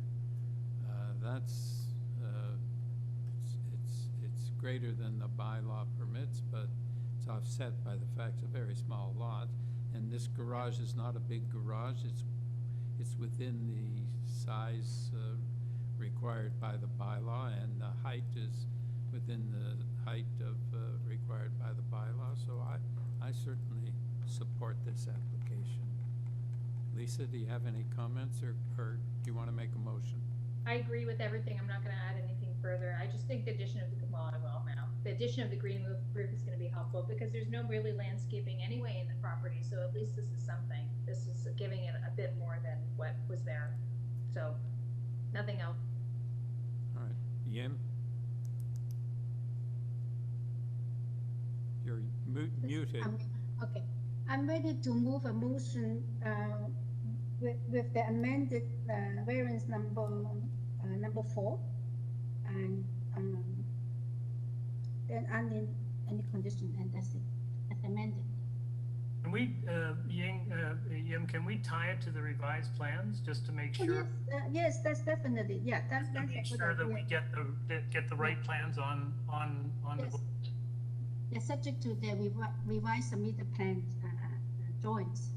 Speaker 6: It's greater than the bylaw permits, but it's offset by the fact it's a very small lot. And this garage is not a big garage. It's within the size required by the bylaw, and the height is within the height of required by the bylaw. So I certainly support this application. Lisa, do you have any comments, or do you want to make a motion?
Speaker 3: I agree with everything. I'm not going to add anything further. I just think the addition of the addition of the green roof is going to be helpful, because there's no really landscaping anyway in the property. So at least this is something. This is giving it a bit more than what was there. So nothing else.
Speaker 6: All right, Yim? You're muted.
Speaker 4: Okay, I'm ready to move a motion with the amended variance number 4, and then adding any condition, and that's it, as amended.
Speaker 7: Can we, Yim, can we tie it to the revised plans just to make sure?
Speaker 4: Yes, that's definitely, yeah, that's
Speaker 7: to make sure that we get the right plans on the book.
Speaker 4: Yeah, subject to the revised submitted plans drawings.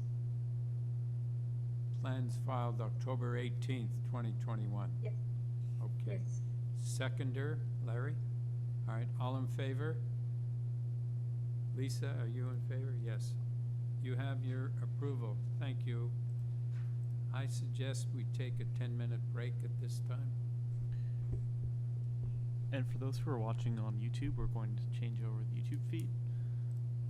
Speaker 6: Plans filed October 18th, 2021.
Speaker 4: Yes.
Speaker 6: Okay.
Speaker 4: Yes.
Speaker 6: Seconder, Larry? All right, all in favor? Lisa, are you in favor? Yes. You have your approval. Thank you. I suggest we take a 10-minute break at this time.
Speaker 13: And for those who are watching on YouTube, we're going to change over the YouTube feed.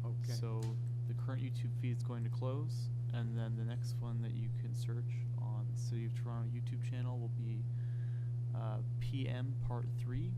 Speaker 6: Okay.
Speaker 13: So the current YouTube feed is going to close, and then the next one that you can search on the City of Toronto YouTube channel will be PM Part 3.